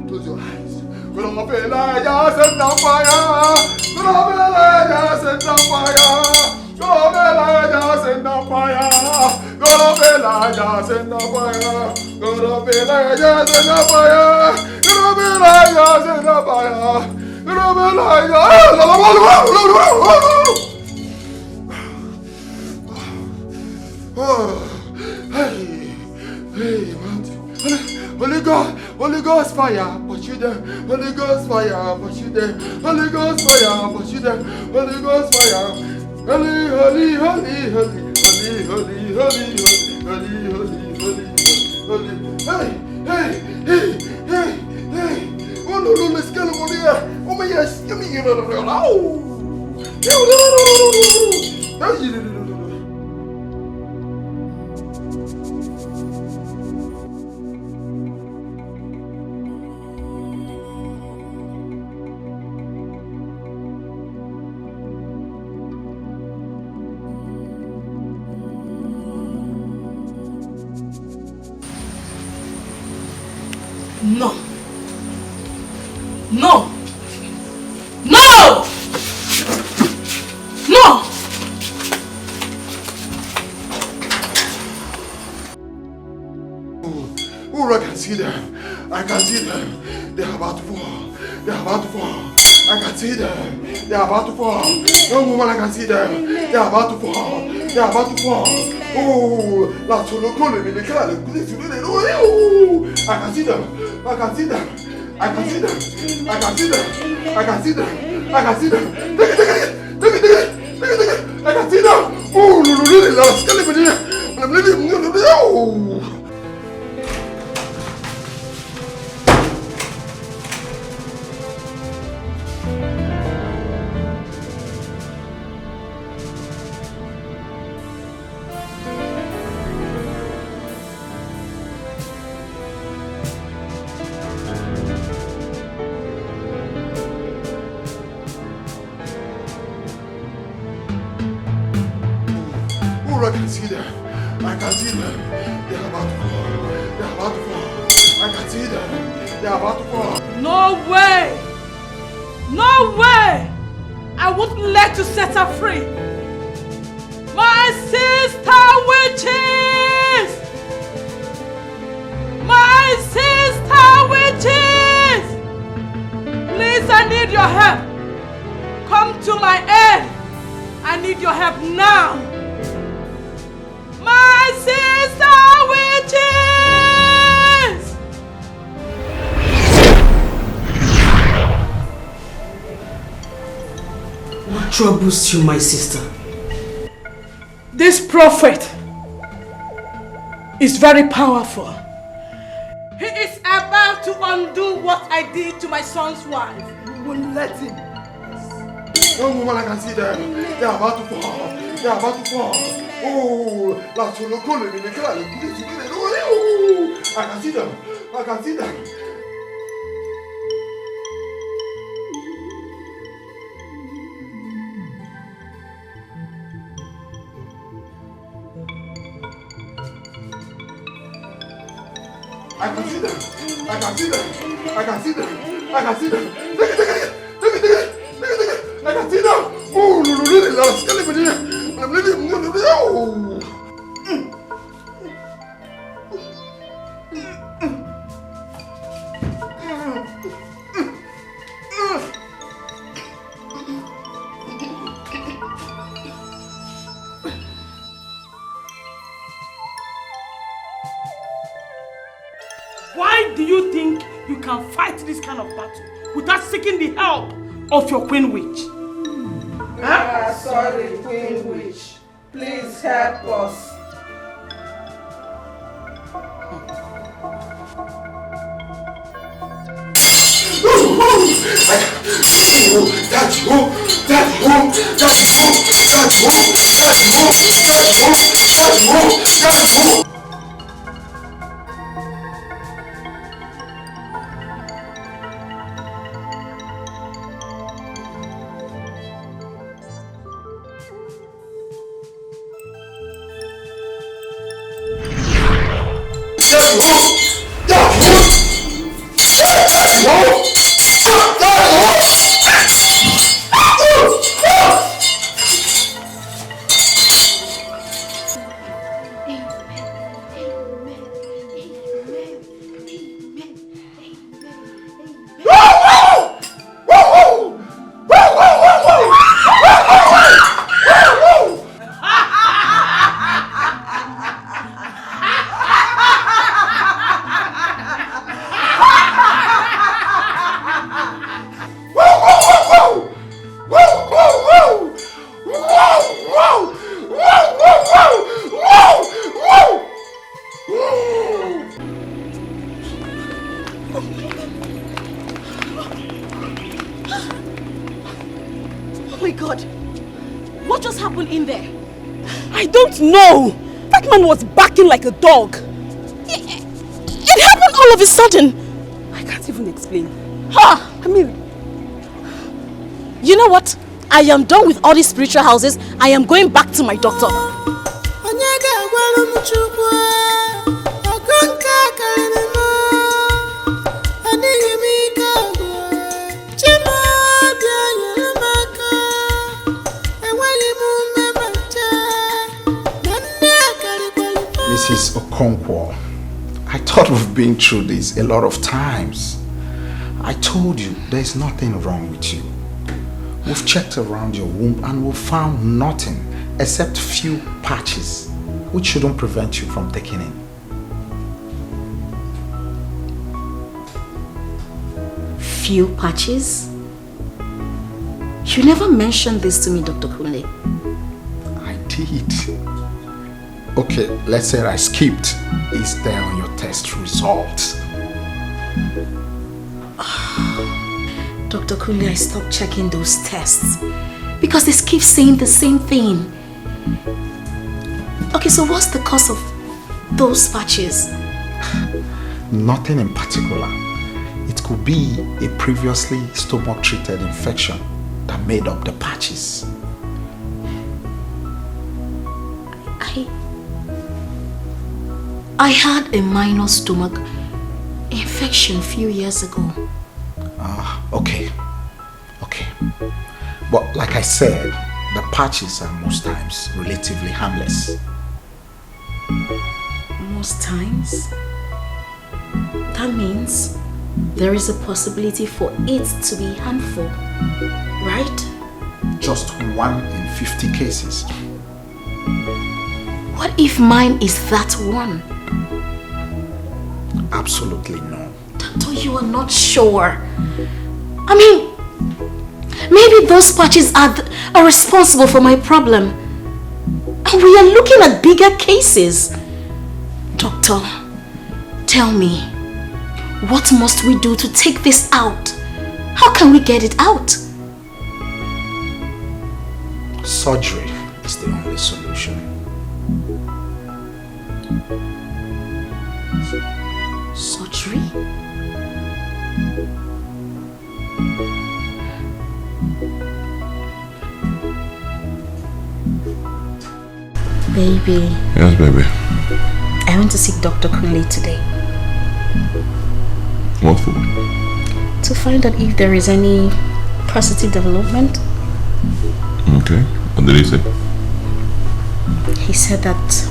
Close your eyes. Holy Ghost fire, but you there. Holy Ghost fire, but you there. Holy Ghost fire, but you there. Holy Ghost fire. Holy, holy, holy, holy, holy, holy, holy, holy, holy, holy. Hey. Oh no, let's get over there. Oh my yes, give me No! Oh, I can see them. They're about to fall. I can see them. They're about to fall. Young woman, I can see them. They're about to fall. Oh, that's so cool. I can see them. Oh, I can see them. They're about to fall. I can see them. They're about to fall. No way! I wouldn't let you set her free. My sister witches! Please, I need your help. Come to my aid. I need your help now. My sister witches! troubles you, my sister? This prophet is very powerful. He is about to undo what I did to my son's wife. We will let him. Young woman, I can see them. They are about to fall. They are about to fall. Oh, I can see them. I can see them. I can see them. I can see them. I can see them. I can see them. Take it. I can see them. Oh, no. I'm leaving. Oh. Why do you think you can fight this kind of battle without seeking the help of your Queen Witch? Huh? Sorry, Queen Witch. Please help us. No! That man was barking like a dog. It happened all of a sudden. I can't even explain. I mean... You know what? I am done with all these spiritual houses. I am going back to my doctor. Mrs. Okonkwo, I thought we've been through this a lot of times. I told you there's nothing wrong with you. We've checked around your womb and we've found nothing except few patches which shouldn't prevent you from taking in. Few patches? You never mentioned this to me, Dr. Kunle. I did. Okay, let's say I skipped. Is there on your test results? Dr. Kunle, I stopped checking those tests because they keep saying the same thing. Okay, so what's the cause of those patches? Nothing in particular. It could be a previously stomach-treated infection that made up the patches. I had a minor stomach infection a few years ago. Okay. But like I said, the patches are most times relatively harmless. Most times? That means there is a possibility for it to be harmful, right? Just 1 in 50 cases. What if mine is that one? Absolutely no. Tonto, you are not sure. I mean, Maybe those patches are responsible for my problem. And we are looking at bigger cases. Doctor, tell me, what must we do to take this out? How can we get it out? Surgery is the only solution. Surgery? Baby. Yes, baby. I went to see Dr. Kunle today. What for? To find out if there is any positive development. Okay. What did he say? He said that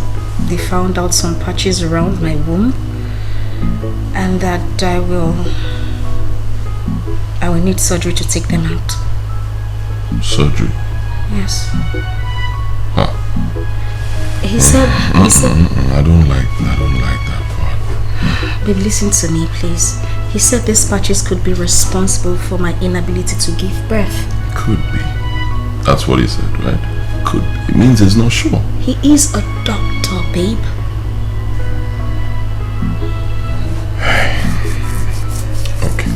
they found out some patches around my womb and that I will need surgery to take them out. Surgery? Yes. Huh. He said I don't like that part. Babe, listen to me, please. He said these patches could be responsible for my inability to give birth. Could be. That's what he said, right? Could be. It means he's not sure. He is a doctor, babe. Okay.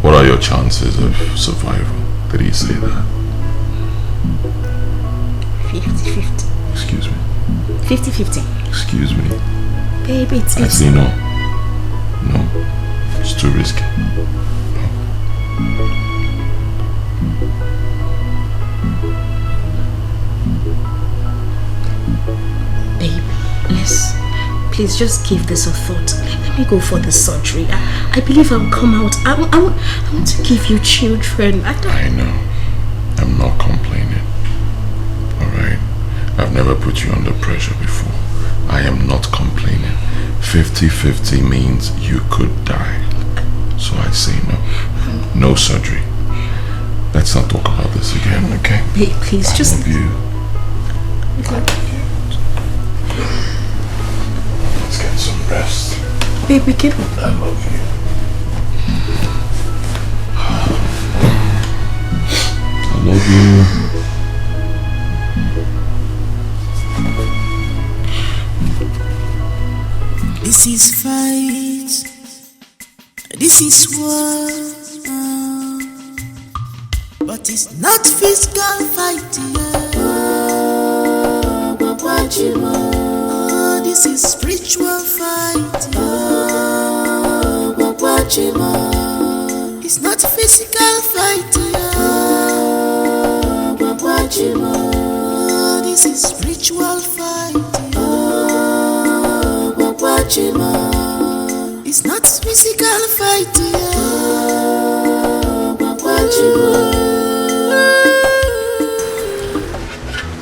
What are your chances of survival? Did he say that? 50-50. Excuse me. 50-50. Excuse me. Baby, it's... I say no. No. It's too risky. Babe, please just give this a thought. Let me go for the surgery. I believe I'll come out. I want to give you children. I know. I'm not complaining. Alright? I've never put you under pressure before. I am not complaining. 50-50 means you could die. So I say no. No surgery. Let's not talk about this again, okay? Babe, please just... I love you. Let's get some rest. Babe, we can... I love you. I love you. This is fight. This is war. But it's not physical fight. This is spiritual fight. It's not physical fight. This is spiritual fight. It's not physical fight.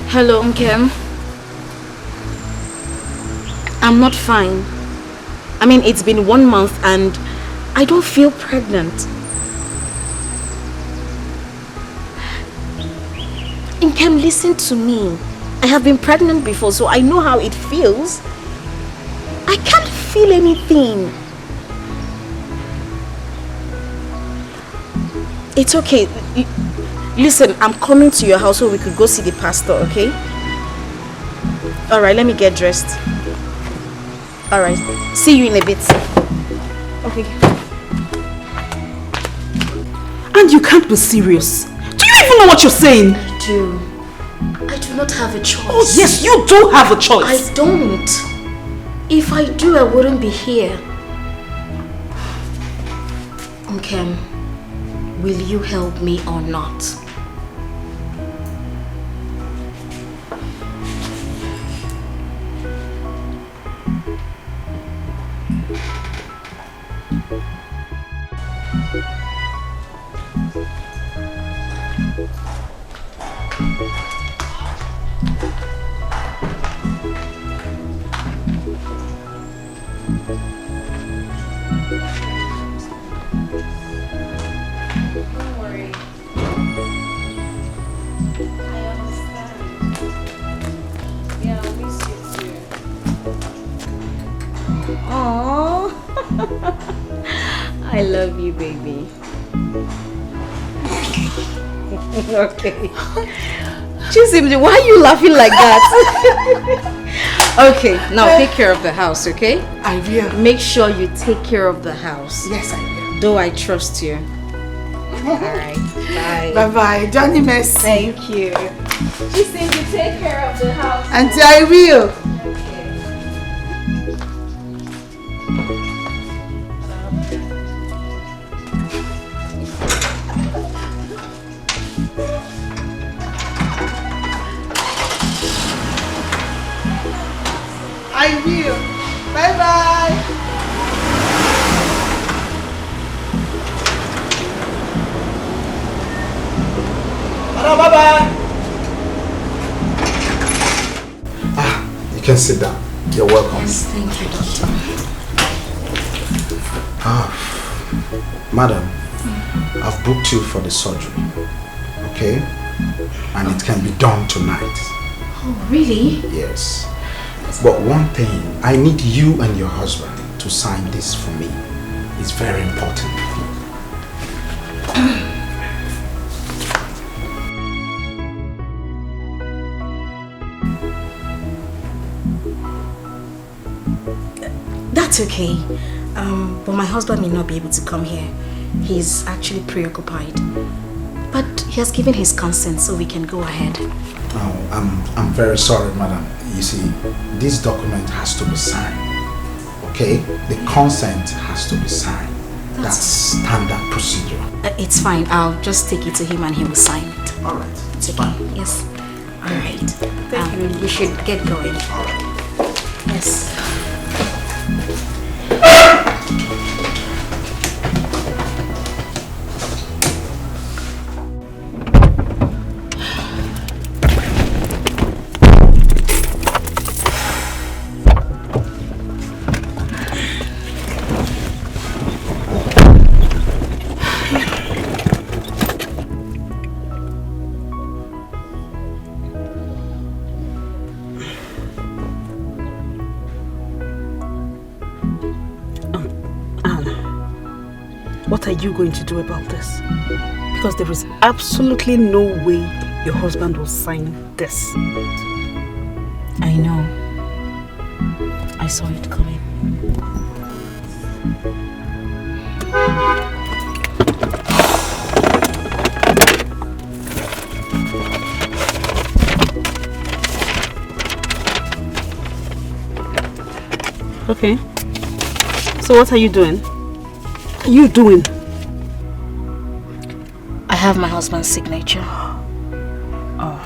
Hello, Nkem. I'm not fine. I mean, it's been 1 month and I don't feel pregnant. Nkem, listen to me. I have been pregnant before, so I know how it feels. I can't feel anything. It's okay. Listen, I'm coming to your house so we could go see the pastor, okay? Alright, let me get dressed. Alright, see you in a bit. Okay. And you can't be serious. Do you even know what you're saying? I do. I do not have a choice. Oh yes, you do have a choice. I don't. If I do, I wouldn't be here. Nkem, will you help me or not? I love you, baby. Okay. Chisimdi, why are you laughing like that? Okay, now take care of the house, okay? I will. Make sure you take care of the house. Yes, I will. Though I trust you. Alright, bye. Bye-bye. Johnny Messi. Thank you. Chisimdi, take care of the house. Auntie, I will. I will. Bye-bye. Bye-bye. You can sit down. You're welcome. Yes, thank you, doctor. Madam, I've booked you for the surgery. Okay? And it can be done tonight. Oh, really? Yes. But one thing, I need you and your husband to sign this for me. It's very important. That's okay. But my husband may not be able to come here. He's actually preoccupied. But he has given his consent, so we can go ahead. Oh, I'm very sorry, madam. You see, this document has to be signed. Okay? The consent has to be signed. That's standard procedure. It's fine. I'll just take it to him and he will sign it. All right. It's okay. Yes. All right. Thank you. We should get going. All right. Yes. What are you going to do about this? Because there is absolutely no way your husband will sign this. I know. I saw it coming. Okay. So what are you doing? What are you doing? I have my husband's signature. Oh.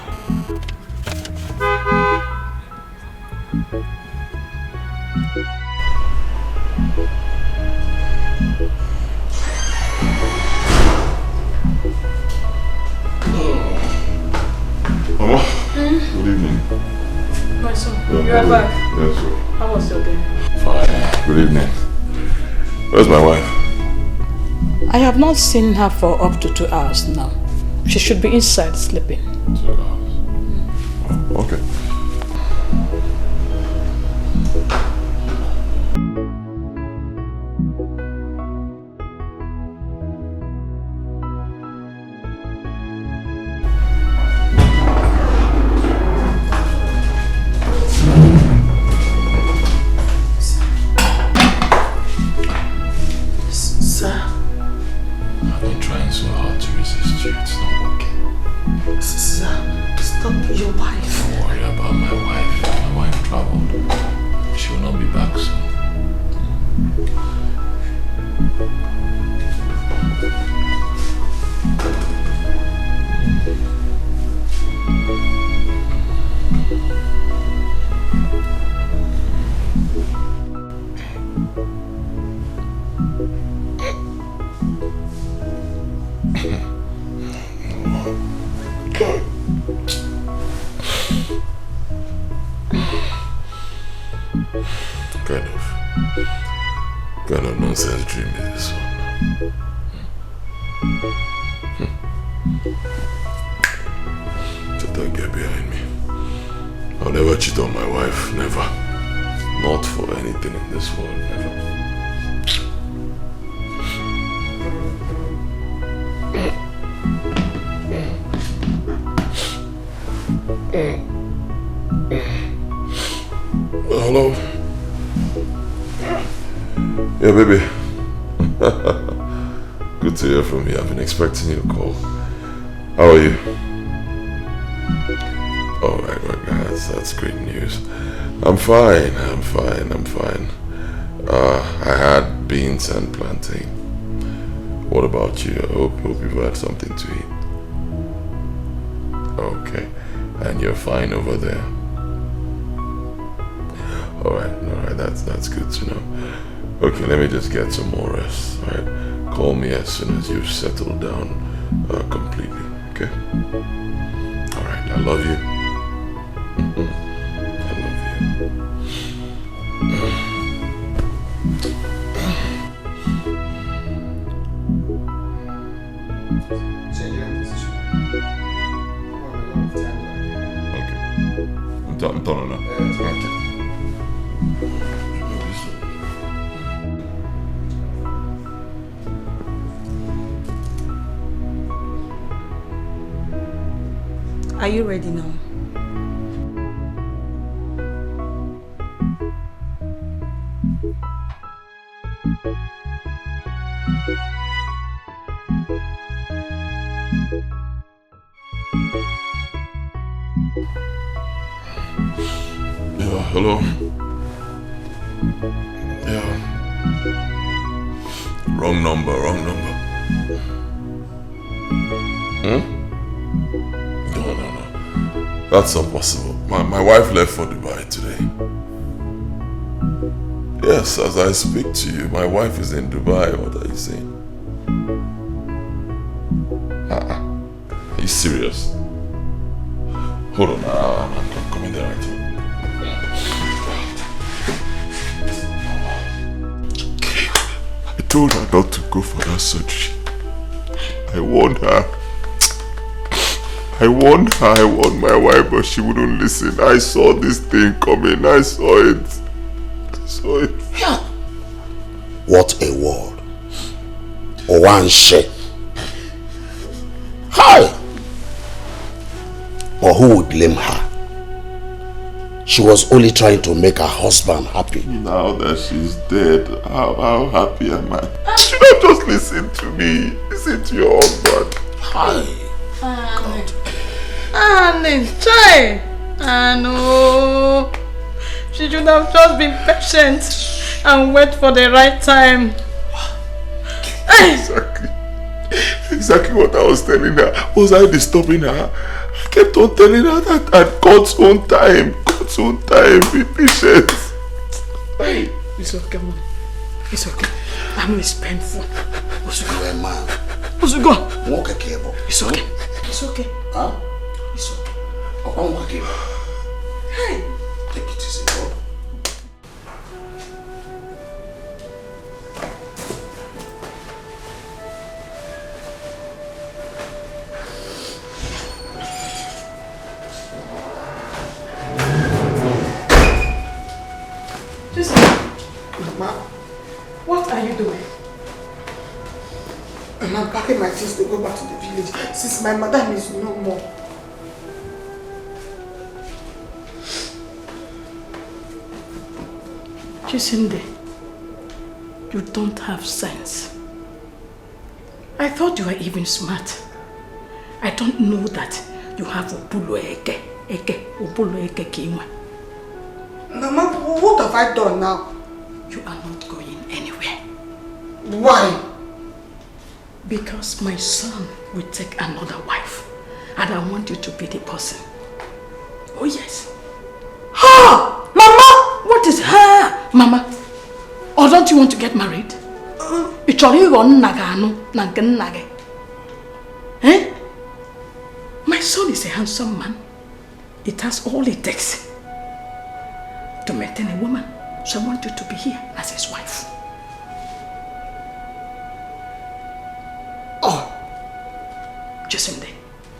Mama, good evening. My son, you are back. Yes, sir. How was your day? Fine. Good evening. Where's my wife? I have not seen her for up to 2 hours now. She should be inside sleeping. 2 hours. Oh, okay. What kind of nonsense dream is this one? Don't get behind me. I'll never cheat on my wife, never. Not for anything in this world, never. Hello? Yeah, baby. Good to hear from you. I've been expecting your call. How are you? Oh, right. That's great news. I'm fine. I had beans and plantain. What about you? I hope you've had something to eat. Okay. And you're fine over there? Alright, that's good to know. Okay, let me just get some more rest, alright? Call me as soon as you've settled down completely, okay? Alright, I love you. I love you. I'm done now. Are you ready now? Hello? Yeah. Wrong number. No. That's impossible. My wife left for Dubai today. Yes, as I speak to you, my wife is in Dubai. What are you saying? Are you serious? Hold on, I'm coming there right away. I told her not to go for that surgery. I warned my wife, but she wouldn't listen. I saw this thing coming. I saw it. What a word. One shake. Hi! But who would blame her? She was only trying to make her husband happy. Now that she's dead, how happy am I? You should have just listened to me. Listen to your husband. Hi. No. She should have just been patient and wait for the right time. Exactly what I was telling her. Was I disturbing her? I kept on telling her that at God's own time, be patient. Hey, it's okay, Mom. It's okay. I know it's painful. You're a man. Osugo. Walk a cable. It's okay. It's okay. Huh? It's okay. Walk a cable. Hey. Take it easy, bro. Mama, what are you doing? I'm packing my things to go back to the village since my madam is no more. Chisinde, you don't have sense. I thought you were even smart. I don't know that you have obulo eke kinwa. Mama, what have I done now? You are not going anywhere. Why? Because my son will take another wife, and I want you to be the person. Oh yes. Ha! Mama! What is her, Mama? Or don't you want to get married? Eh? My son is a handsome man. It has all it takes to maintain a woman. So I want you to be here as his wife. Oh. Jacinde.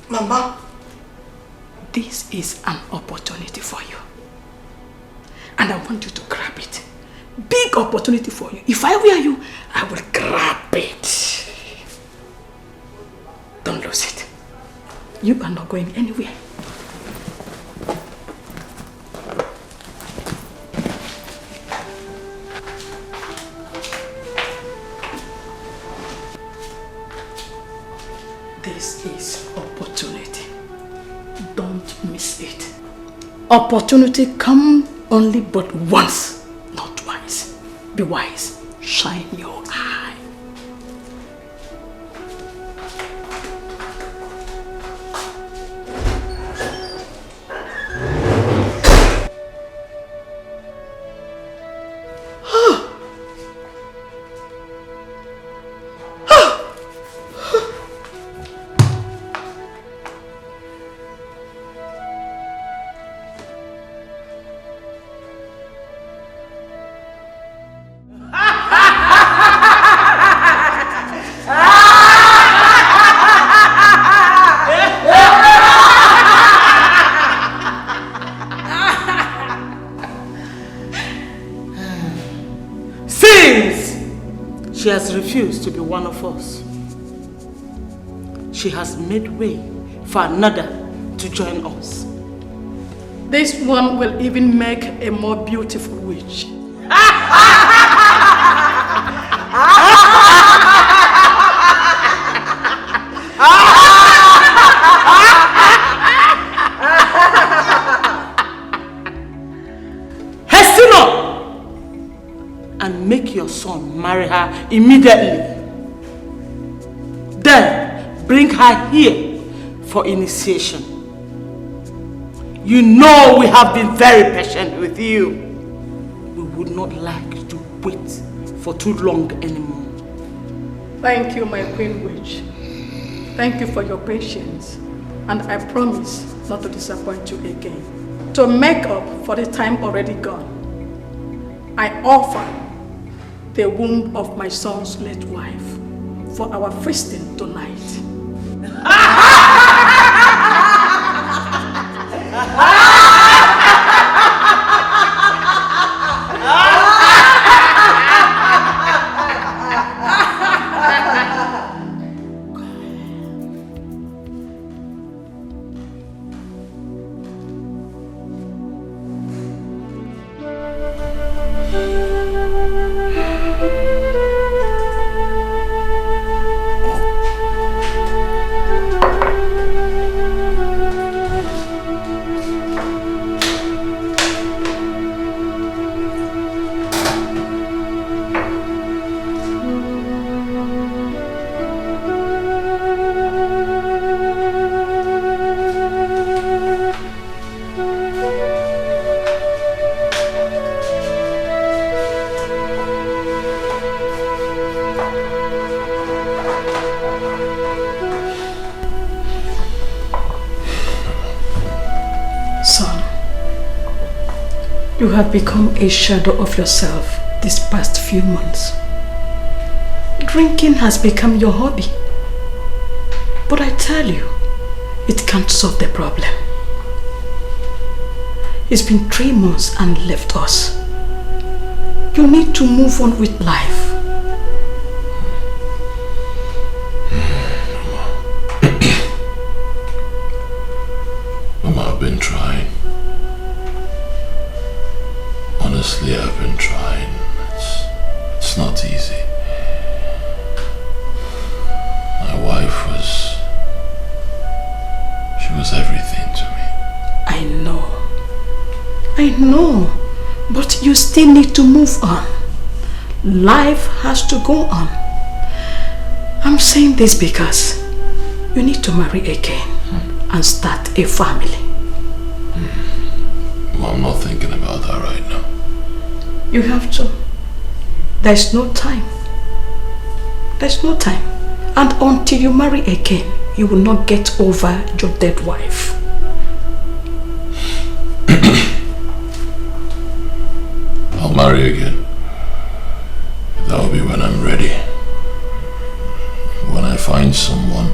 Mama. This is an opportunity for you. And I want you to grab it. Big opportunity for you. If I were you, I will grab it. Don't lose it. You are not going anywhere. is opportunity. Don't miss it. Opportunity comes only but once, not twice. Be wise. Shine your eye. She has refused to be one of us. She has made way for another to join us. This one will even make a more beautiful witch. Hasten up and make your son marry her immediately. Then bring her here for initiation. You know we have been very patient with you. We would not like to wait for too long anymore. Thank you, my queen witch. Thank you for your patience. And I promise not to disappoint you again. To make up for the time already gone, I offer the womb of my son's late wife for our feasting tonight. You have become a shadow of yourself these past few months. Drinking has become your hobby. But I tell you, it can't solve the problem. It's been 3 months and left us. You need to move on with life. Mama, I've been trying. Honestly, I've been trying. It's not easy. My wife she was everything to me. I know, but you still need to move on. Life has to go on. I'm saying this because you need to marry again and start a family. Well, I'm not thinking about that right now. You have to. There's no time. There's no time. And until you marry again, you will not get over your dead wife. I'll marry again. That will be when I'm ready. When I find someone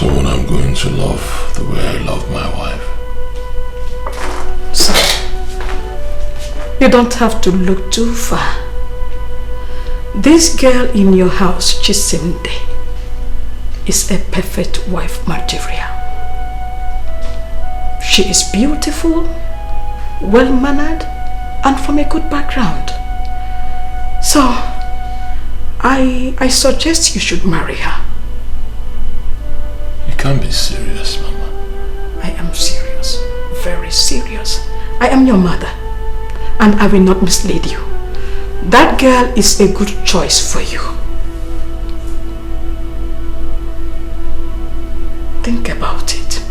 I'm going to love the way I love my wife. So, you don't have to look too far. This girl in your house, Chisimde, is a perfect wife material. She is beautiful, well-mannered, and from a good background. So, I suggest you should marry her. can't be serious, Mama. I am serious. Very serious. I am your mother. And I will not mislead you. That girl is a good choice for you. Think about it.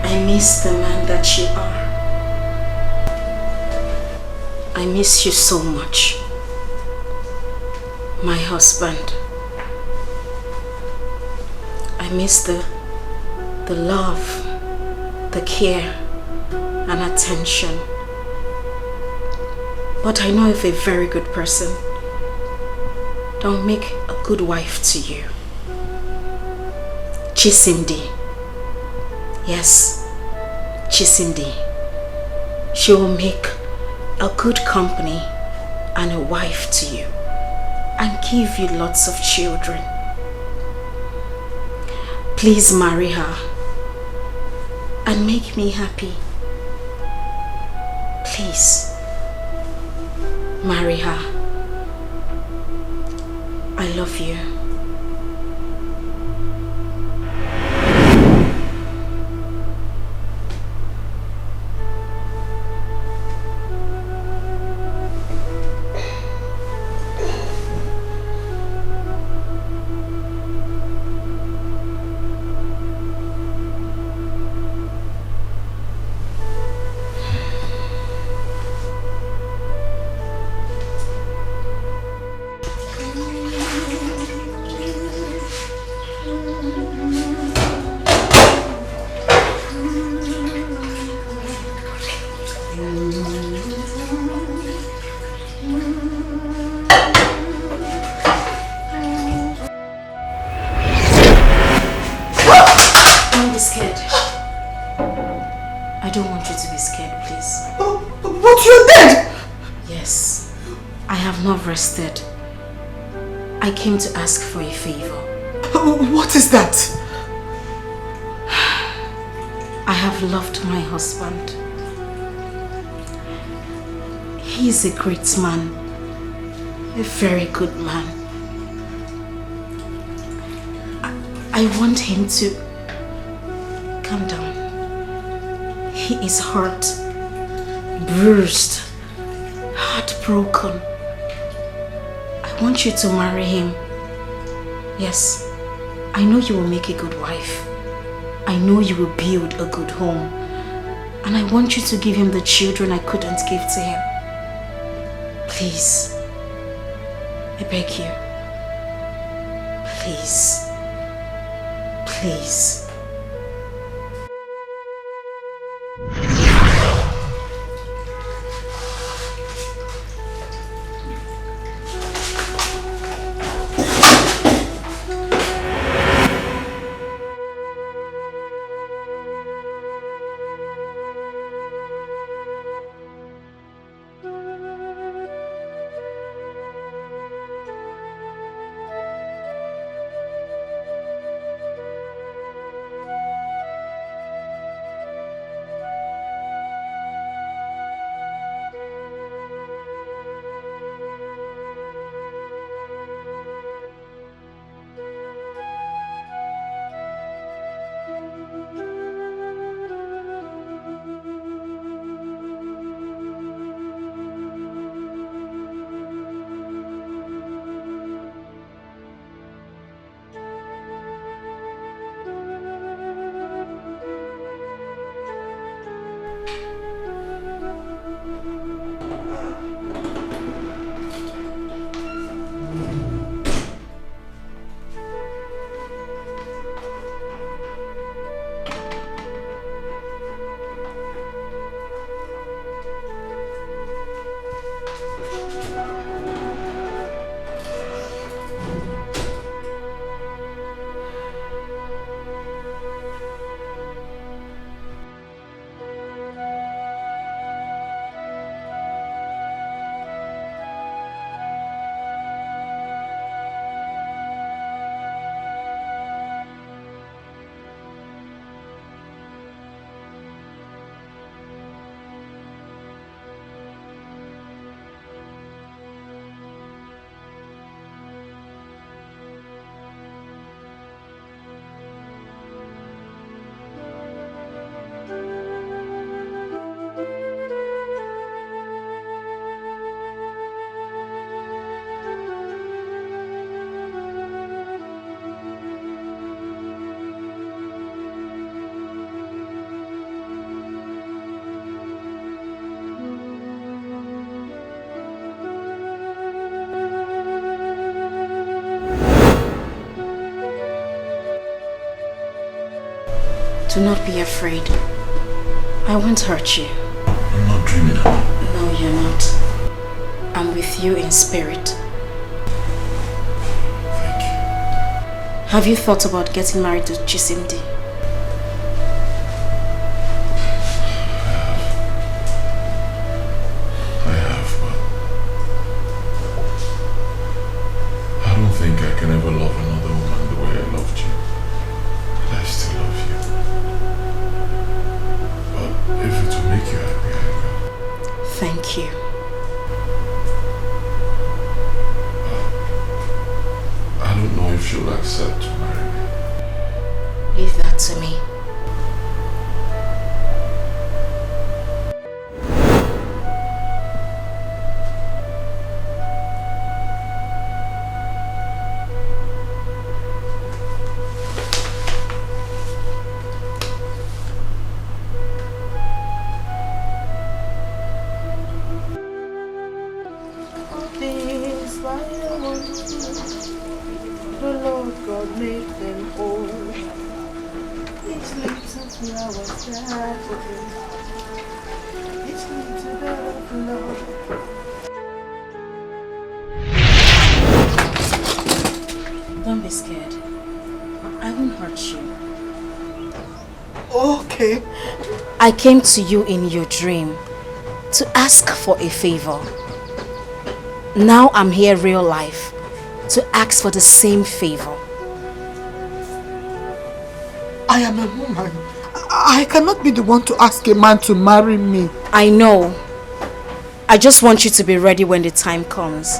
I miss the man that you are. I miss you so much. My husband. I miss the love, the care and attention. But I know if a very good person don't make a good wife to you. Chisimdi. Yes, Chisimdi. She will make a good company and a wife to you and give you lots of children. Please marry her and make me happy. Please marry her. I love you. Rested. I came to ask for a favor. What is that? I have loved my husband. He is a great man, a very good man. I want him to calm down. He is hurt, bruised, heartbroken. I want you to marry him. Yes, I know you will make a good wife. I know you will build a good home. And I want you to give him the children I couldn't give to him. Please, I beg you. Please, please. Do not be afraid. I won't hurt you. I'm not dreaming of it. No, you're not. I'm with you in spirit. Thank you. Have you thought about getting married to Chisimdi? I have, but I don't think I can ever love another woman the way I loved you. And I still love you. But if it will make you happy, I will. Thank you. I don't know if she'll accept to marry me. Leave that to me. The Lord God made them whole. Each little flower died for them. Each little bell of Don't be scared. I won't hurt you. Okay. I came to you in your dream to ask for a favor. Now I'm here real life to ask for the same favor. I am a woman. I cannot be the one to ask a man to marry me. I know. I just want you to be ready when the time comes.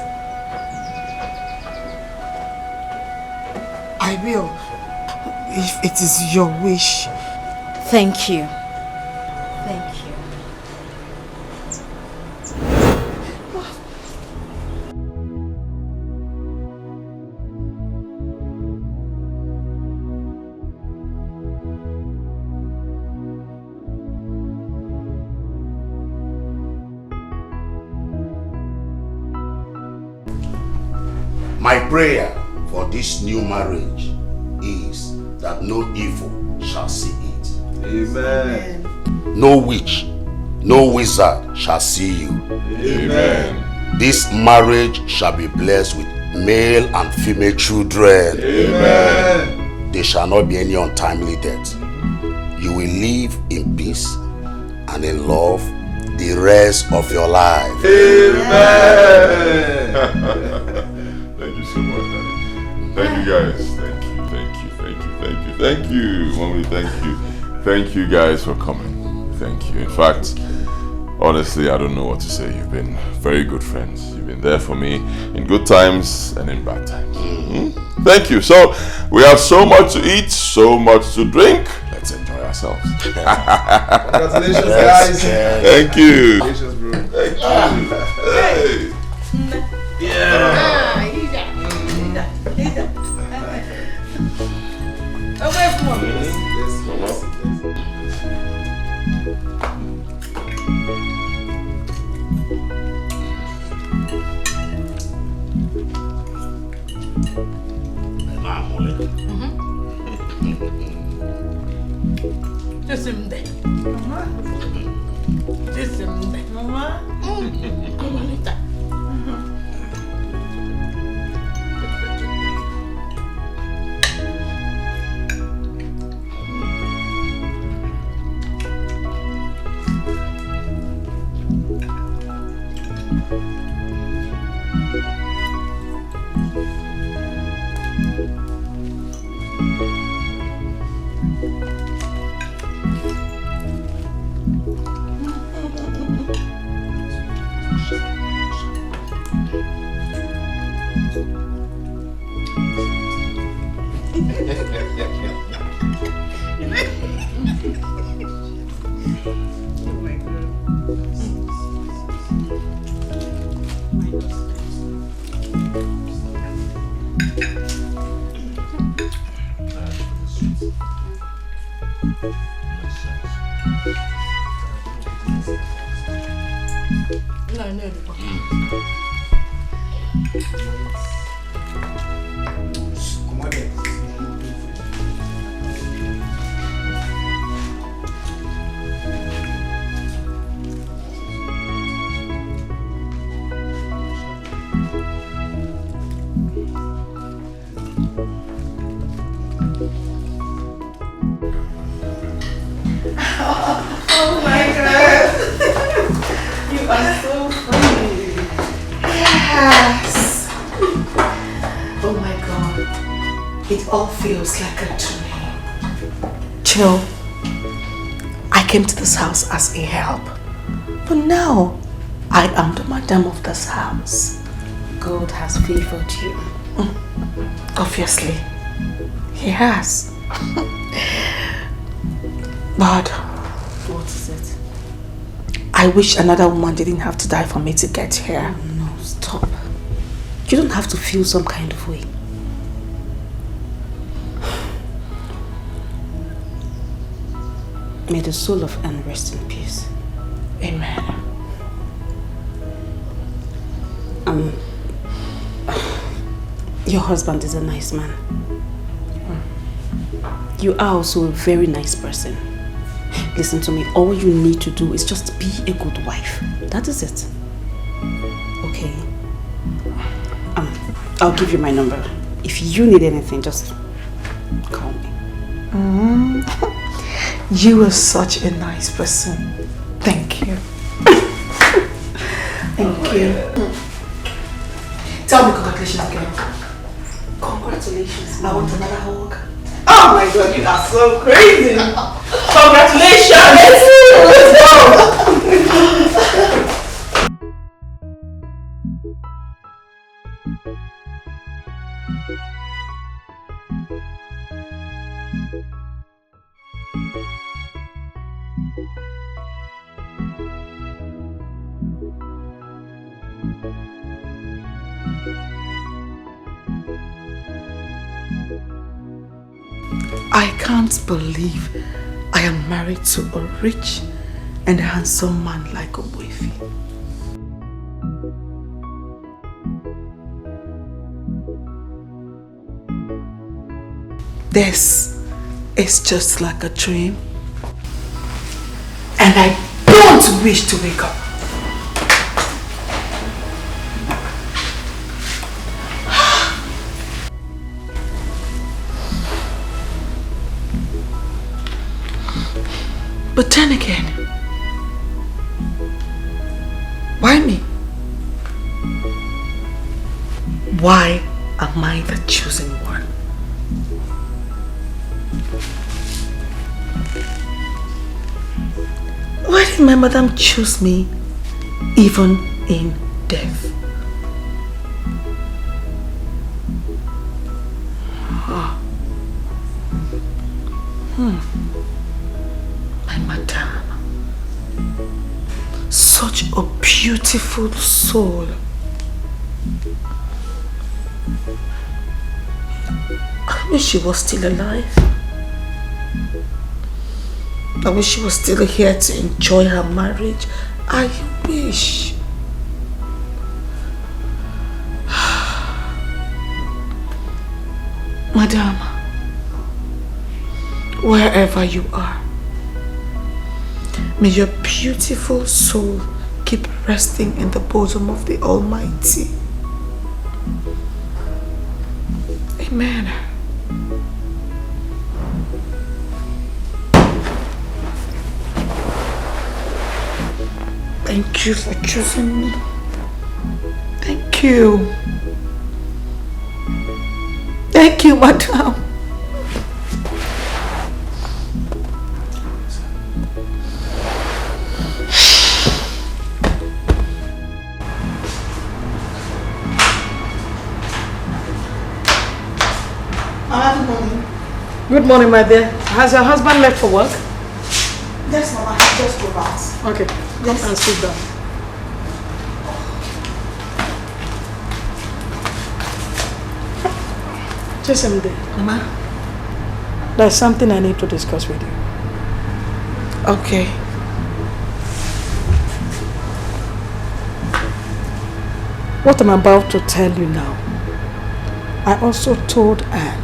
I will, if it is your wish. Thank you. Thank you. My prayer for this new marriage is that no evil shall see it. Amen. No witch, no wizard shall see you. Amen. This marriage shall be blessed with male and female children. Amen. There shall not be any untimely death. You will live in peace and in love the rest of your life. Amen. Thank you so much, Daddy. Thank you guys. Thank you, thank you, thank you, thank you, thank you, Mommy, thank you. Thank you guys for coming. Thank you. In fact, honestly, I don't know what to say. You've been very good friends. You've been there for me in good times and in bad times. Mm-hmm. Thank you. So, we have so much to eat, so much to drink. Let's enjoy ourselves. Congratulations, guys. Thank you. Congratulations, bro. Thank you. Hey. Yeah. Away from me. Yes, Mama. Chisimde. Mama. Chisimde. Mama. Amanita. Oh my God. You are so funny. Yes. Oh my God. It all feels like a dream. Chill. I came to this house as a help. But now, I am the madam of this house. God has favored you. Obviously. He has. But what is it? I wish another woman didn't have to die for me to get here. Oh, no, stop. You don't have to feel some kind of way. May the soul of Anne rest in peace. Amen. Your husband is a nice man. You are also a very nice person. Listen to me, all you need to do is just be a good wife. That is it. Okay? I'll give you my number. If you need anything, just call me. You are such a nice person. Thank you. Thank you. Tell me congratulations again. Congratulations. I want another hug. Oh my God, you are so crazy. Congratulations. Let's go. I can't believe I am married to a rich and handsome man like Obuefi. This is just like a dream, and I don't wish to wake up. But then again, why me? Why am I the chosen one? Why did my madam choose me even in death? My madam, such a beautiful soul. I wish she was still alive. I wish she was still here to enjoy her marriage. I wish. Madam, wherever you are, may your beautiful soul keep resting in the bosom of the Almighty. Amen. Thank you for choosing me. Thank you. Thank you, madam. Good morning. Good morning, my dear. Has your husband left for work? Yes, Mama. He just drove out. Okay, come and sit down. Chisimde. Mama? There's something I need to discuss with you. Okay. What I'm about to tell you now, I also told Anne,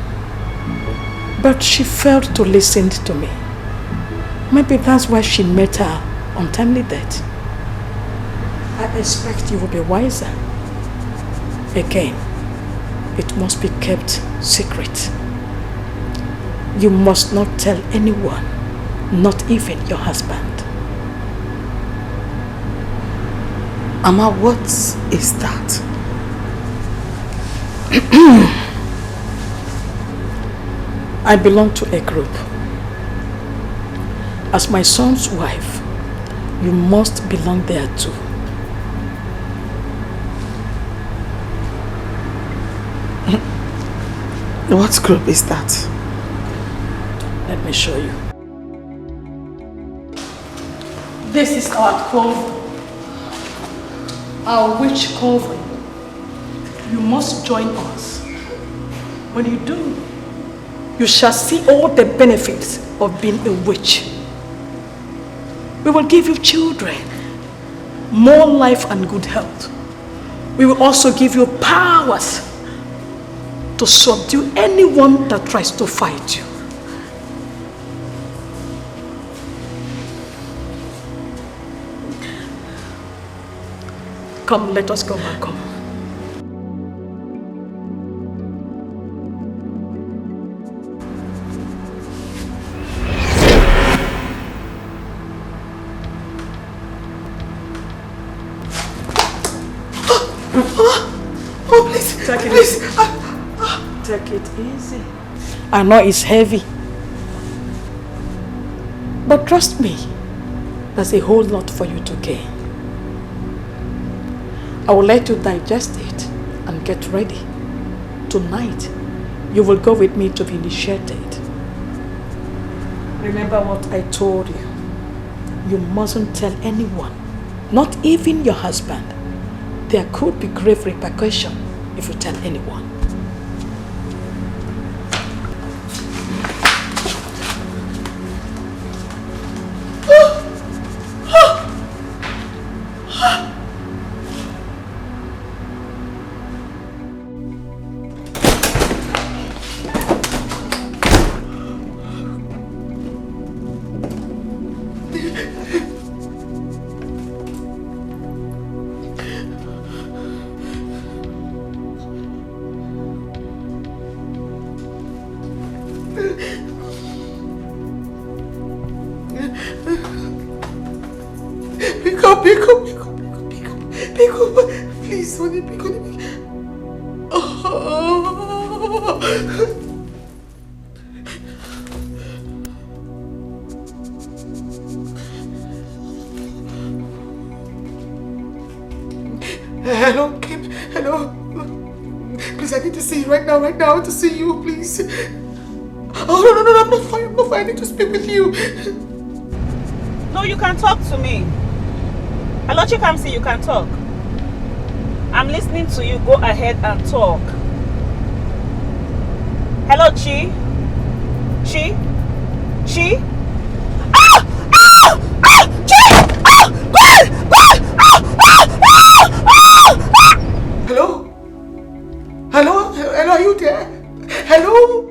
but she failed to listen to me. Maybe that's why she met her untimely death. I expect you will be wiser. Again, it must be kept secret. You must not tell anyone, not even your husband. Ama, what is that? I belong to a group. As my son's wife, you must belong there too. What group is that? Let me show you. This is our Coven. Our witch Coven. You must join us. When you do, you shall see all the benefits of being a witch. We will give you children, more life and good health. We will also give you powers to subdue anyone that tries to fight you. Come, let us go back home. Oh, please, take it please. easy. Take it easy. I know it's heavy. But trust me, there's a whole lot for you to gain. I will let you digest it and get ready. Tonight, you will go with me to be initiated. Remember what I told you. You mustn't tell anyone, not even your husband. There could be grave repercussion if you tell anyone. Bcos, please, honey, Bcos. Hello, Kim. Hello. Please, I need to see you right now. I want to see you, please. Oh, no, I'm not fine. I need to speak with you. No, you can talk to me. Hello, Chikamsi, you can talk. I'm listening to you. Go ahead and talk. Hello, Chi? Chi? Ah! Ah! Ah! Chi! Ah! God! God! Ah! Ah! Ah! Ah! Hello, are you there? Hello?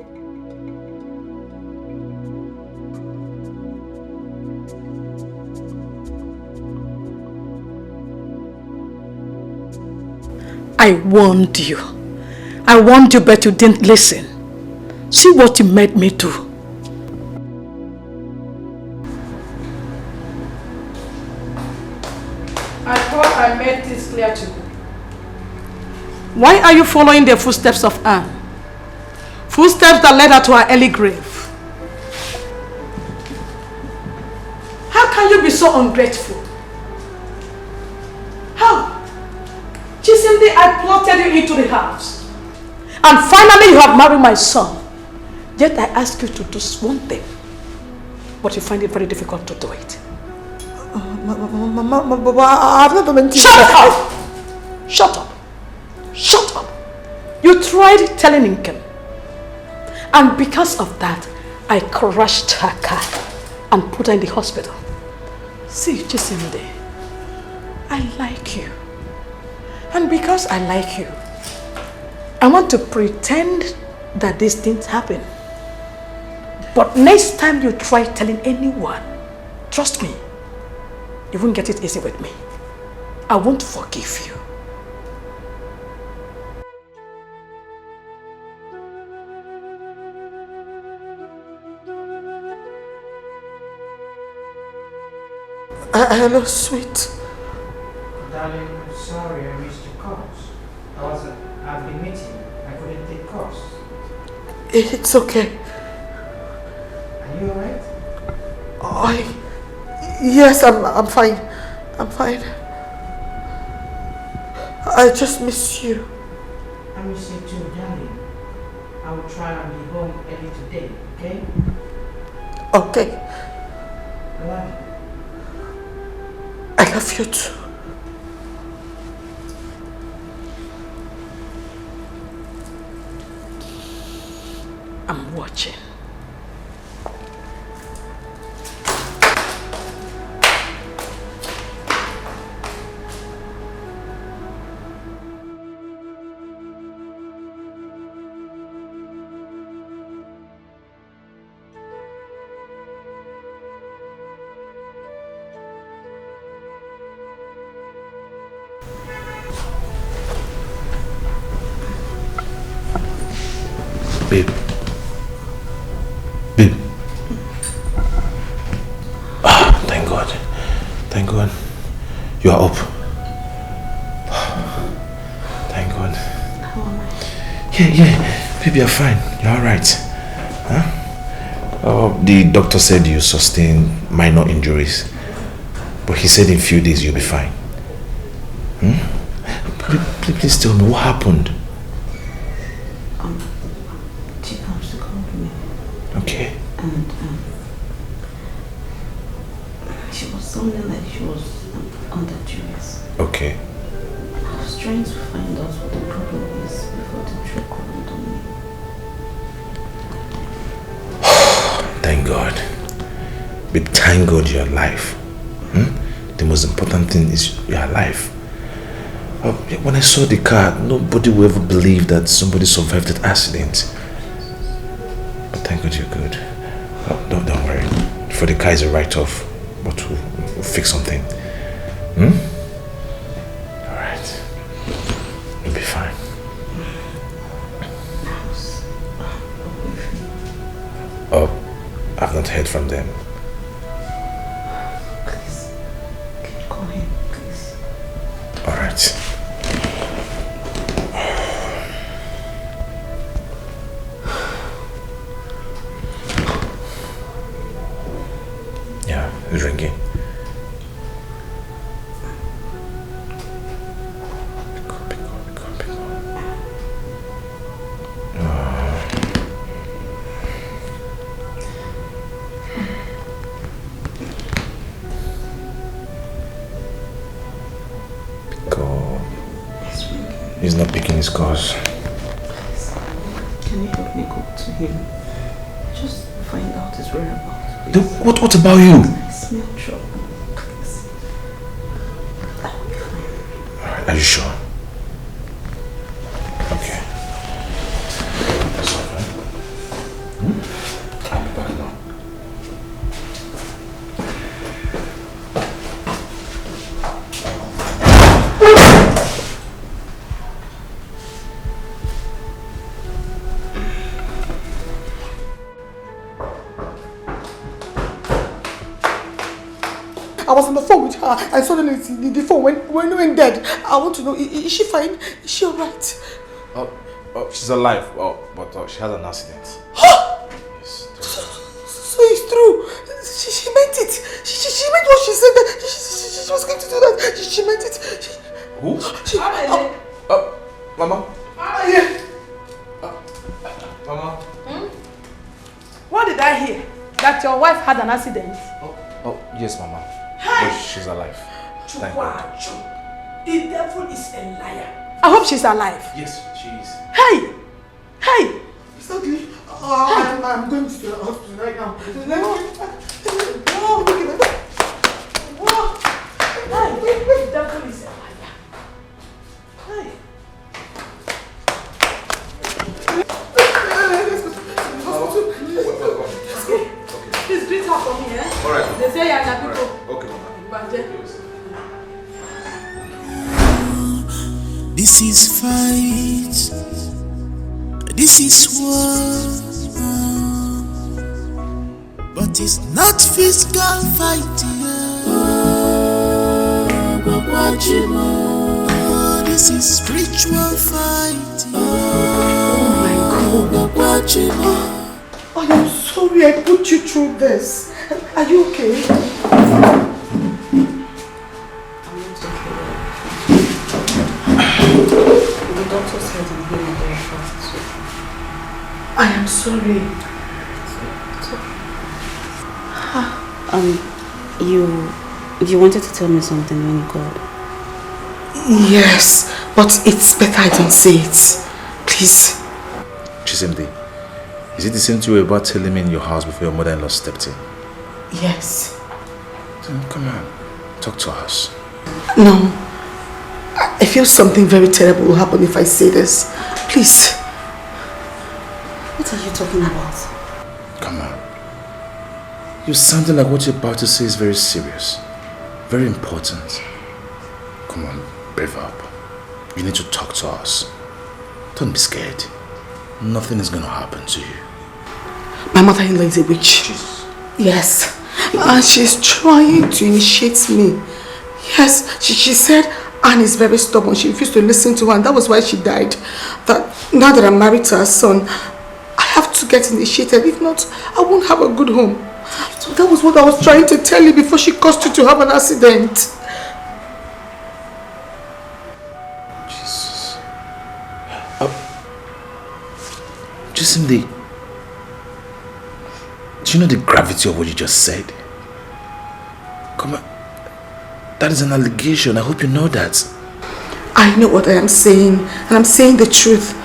I warned you. But you didn't listen. See what you made me do. I thought I made this clear to you. Why are you following the footsteps of Anne? Footsteps that led her to her early grave. How can you be so ungrateful? How? Chisimdi, I plotted you into the house. And finally you have married my son. Yet I ask you to do one thing. But you find it very difficult to do it. I've never been to Shut up! You tried telling Nkem. And because of that, I crushed her car and put her in the hospital. See, Chisimde, I like you. And because I like you, I want to pretend that this didn't happen. But next time you try telling anyone, trust me, you won't get it easy with me. I won't forgive you. Hello, sweet. Darling. I'm sorry I missed your calls. I've been meeting. I couldn't take calls. It's okay. Are you alright? Yes, I'm fine. I'm fine. I just miss you. I miss you too, darling. I will try and be home early today, okay? Okay. I love you. I love you too. I'm watching. Babe. Babe. Ah, thank God. Thank God. You are up. Thank God. How am I? Yeah. Babe, you're fine. You're alright. Huh? The doctor said you sustained minor injuries. But he said in a few days you'll be fine. Please tell me what happened. Okay. And she was sounding like she was under duress. Okay. I was trying to find out what the problem is before the drug went on me. Thank God. But thank God you're alive. The most important thing is you're alive. When I saw the car, nobody would ever believe that somebody survived that accident. But thank God you're good. Don't worry. For the car is a write-off, but we'll fix something. Alright. You'll be fine. Oh, I've not heard from them. Please, can you call him, please? Alright. Yeah, it's ringing. He's not picking his calls. Please, can you help me go to him? Just find out his whereabouts. What about you? I smell trouble. Please. I'll be fine. Alright, are you sure? Okay. That's all right. I'll be back now. I was on the phone with her and suddenly the phone went dead. I want to know, is she fine? Is she alright? Oh, she's alive, but she had an accident. Yes. So it's true. She meant it. She meant what she said. That she was going to do that. She meant it. Who? Mama? Mama? What did I hear? That your wife had an accident? Oh, yes, Mama. But she's alive. Thank God. The devil is a liar. I hope she's alive. Yes, she is. Hey! It's okay. I'm going to the hospital right now. Oh, look at that. The devil is a liar. Please greet her for me, eh? Alright. They say you're happy. Okay, Mama. This is fight. This is war. But it's not physical fight. This is spiritual fighting. Oh my God. Oh, I'm sorry I put you through this. Are you okay? The doctor said I'm healing very fast. I am sorry. You wanted to tell me something when you called. Yes, but it's better I don't say it. Please. Chisimdi, is it the same thing you were about telling me in your house before your mother-in-law stepped in? Yes. Then come on, talk to us. No. I feel something very terrible will happen if I say this. Please. What are you talking about? Come on. You're sounding like what you're about to say is very serious. Very important. Come on, brave up. You need to talk to us. Don't be scared. Nothing is going to happen to you. My mother-in-law is a witch. Jesus. Yes. And she's trying to initiate me. Yes, she said Anne is very stubborn. She refused to listen to her, and that was why she died. That now that I'm married to her son, I have to get initiated. If not, I won't have a good home. So that was what I was trying to tell you before she caused you to have an accident. Jesus. Chisimdi, do you know the gravity of what you just said? Come on. That is an allegation. I hope you know that. I know what I am saying, and I'm saying the truth.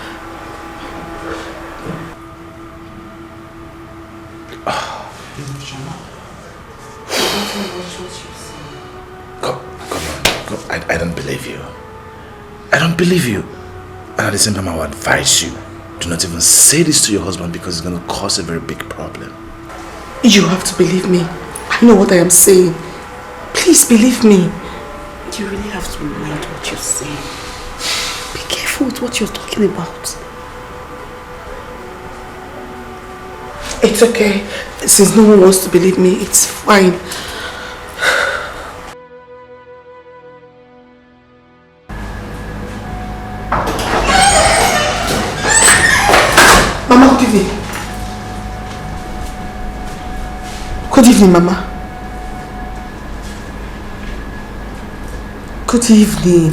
I don't believe you. I don't believe you. And at the same time, I would advise you, do not even say this to your husband because it's going to cause a very big problem. You have to believe me. I know what I am saying. Please believe me. You really have to mind what you're saying. Be careful with what you're talking about. It's okay. Since no one wants to believe me, it's fine. Mama, good evening. Good evening, Mama. Good evening.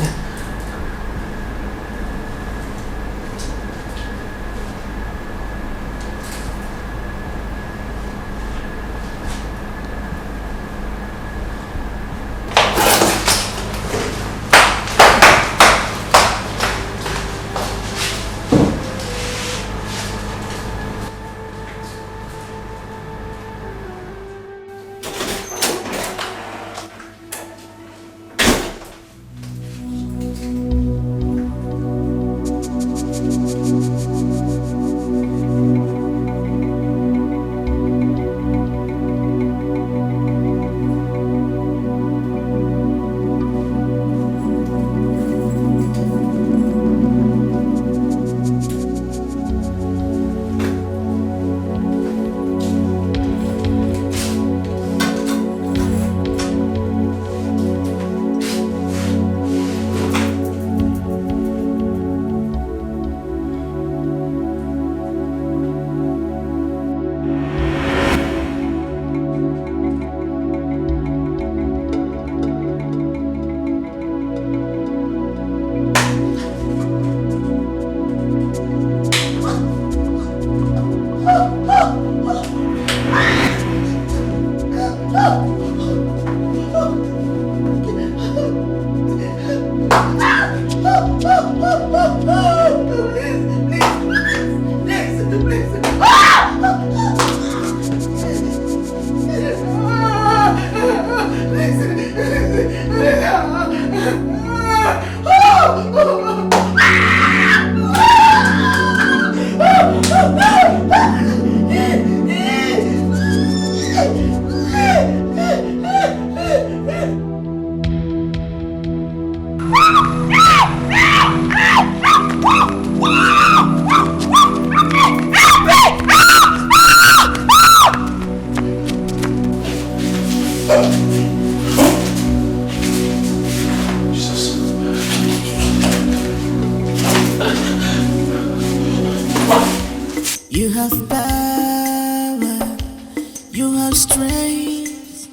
praise,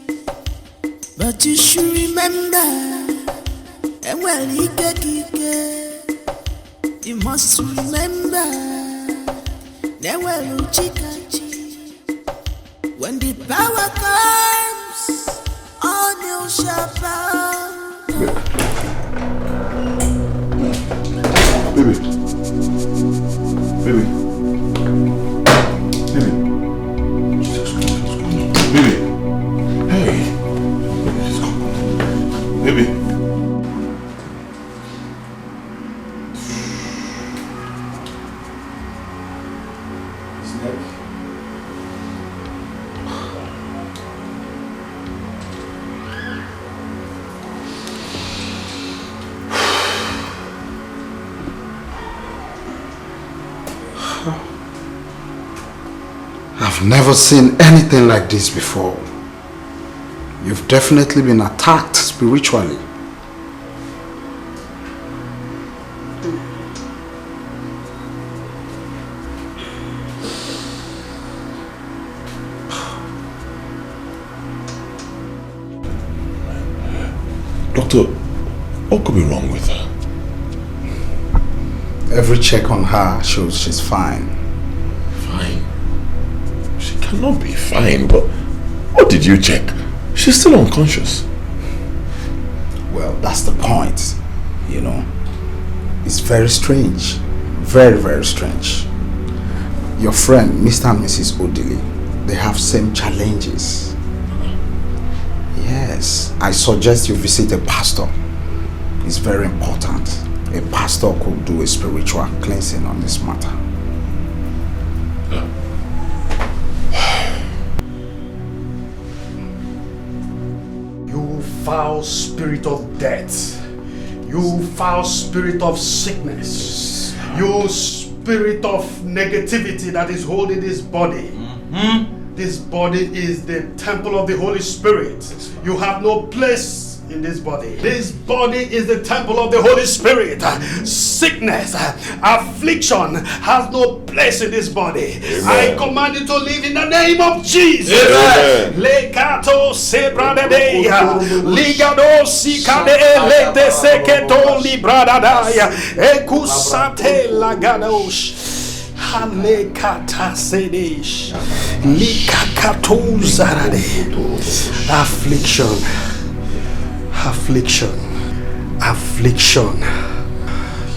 but you should remember, and well, you must remember, when the power comes, all you shall bow. Baby. Baby. Baby. Jesus Christ, what's going on? Baby. Hey. Baby. I've never seen anything like this before. You've definitely been attacked spiritually. Doctor, what could be wrong with her? Every check on her shows she's fine. Fine? She cannot be fine, but what did you check? She's still unconscious. Well, that's the point, you know. It's very strange. Very, very strange. Your friend, Mr. and Mrs. Odili, they have same challenges. Yes, I suggest you visit a pastor. It's very important. A pastor could do a spiritual cleansing on this matter. You foul spirit of death. You foul spirit of sickness. You spirit of negativity that is holding this body. This body is the temple of the Holy Spirit. You have no place in this body. This body is the temple of the Holy Spirit. Sickness, affliction has no place in this body. Amen. I command you to live in the name of Jesus. Lekato sebradeya, ligado sikade lete seketo libradadaya, ekusate lagadosh. Halekata sedesh, likakato zarade. Affliction. Affliction, affliction.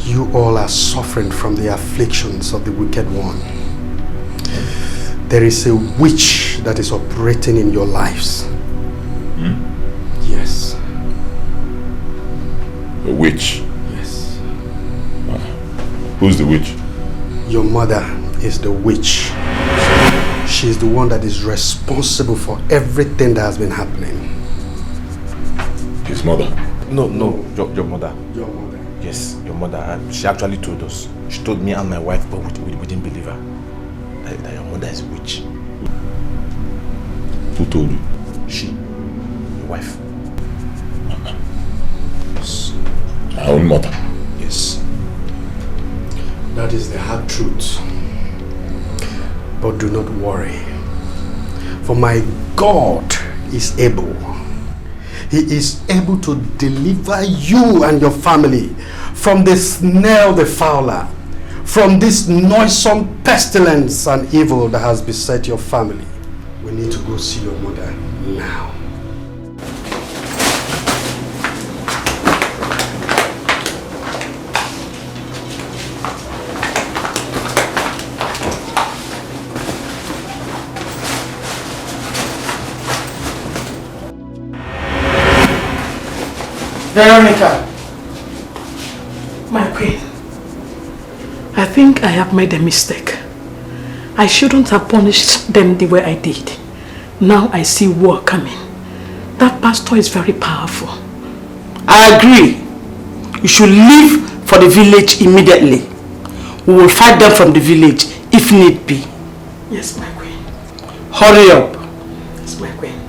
You all are suffering from the afflictions of the wicked one. There is a witch that is operating in your lives. Yes. A witch? Yes. Who's the witch? Your mother is the witch. She is the one that is responsible for everything that has been happening. His mother? No, your mother. Your mother? Yes, your mother. And she actually told us. She told me and my wife, but we didn't believe her. That your mother is a witch. Who told you? She. Your wife. Yes. My own mother? Yes. That is the hard truth. But do not worry. For my God is able. He is able to deliver you and your family from the snare of the fowler, from this noisome pestilence and evil that has beset your family. We need to go see your mother now. Veronica, my queen, I think I have made a mistake. I shouldn't have punished them the way I did. Now I see war coming. That pastor is very powerful. I agree. You should leave for the village immediately. We will fight them from the village if need be. Yes, my queen. Hurry up. Yes, my queen.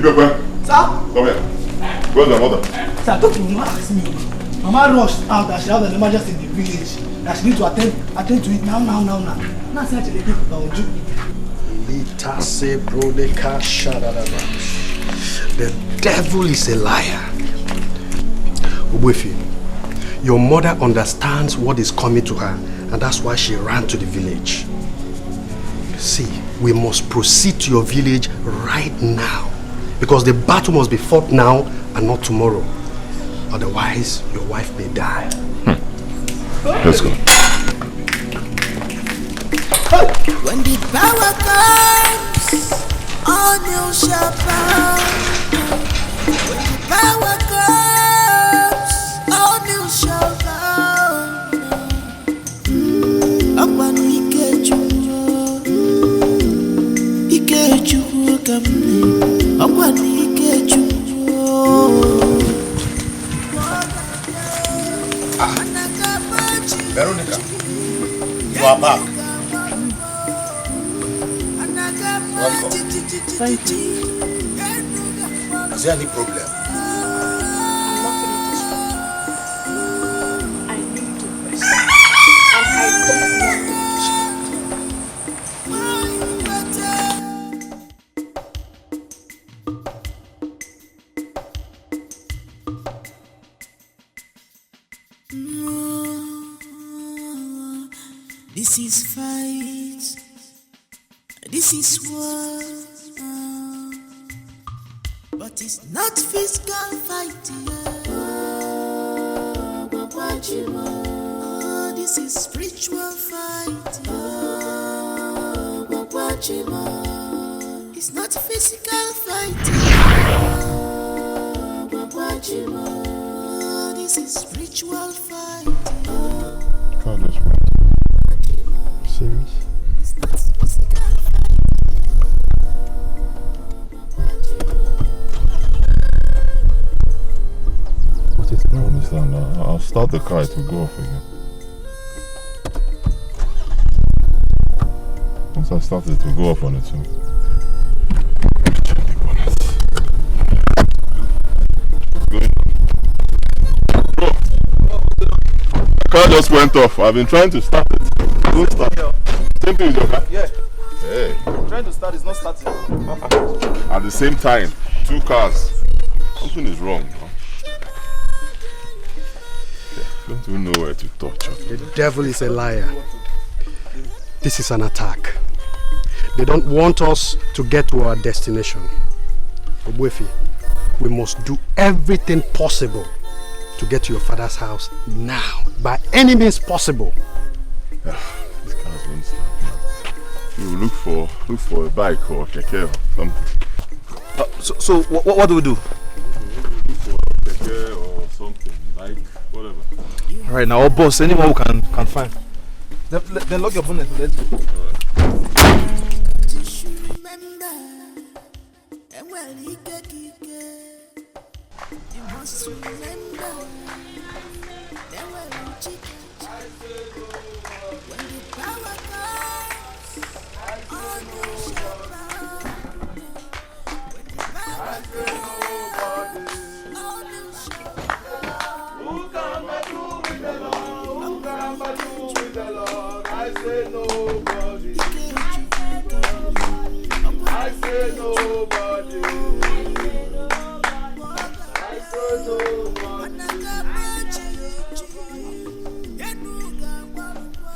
Dikeh, Sir? come here. Where's my mother? Sir, talk to Mama ask me. Mama rushed out that she has an emergency in the village. That she needs to attend to it now. Now say actually people don't do. The devil is a liar. Obuefi, your mother understands what is coming to her, and that's why she ran to the village. See, we must proceed to your village right now, because the battle must be fought now and not tomorrow. Otherwise, your wife may die. Let's go. When the power comes, all you shall bow. When the power comes, all you shall bow. Akwanu Ikechu kamne. Akwanu Ikechu. Veronica, you are back. Welcome. Thank you. Is there any problem? I'm not feeling distracted. I need to rest. And I don't want to This is fight. This is war. But it's not physical fight. This is spiritual fight. It's not physical fight. This is spiritual fight. Serious? What is I don't understand. I'll start the car, it will go off again. Once I start it will go off on its own. Bro, the car just went off. I've been trying to start it. Don't start. Same thing with your car? Yeah. Hey. I'm trying to start, it's not starting. At the same time, two cars. Something is wrong. Huh? Don't even know where to touch. The devil is a liar. This is an attack. They don't want us to get to our destination. Obuefi, we must do everything possible to get to your father's house now, by any means possible. These cars won't start now. You will look for a bike or a keke or something. So what do we do? Look for a keke or something, bike, whatever. Alright, now, boss, anyone who can find. Then lock your bonnet. Let's go.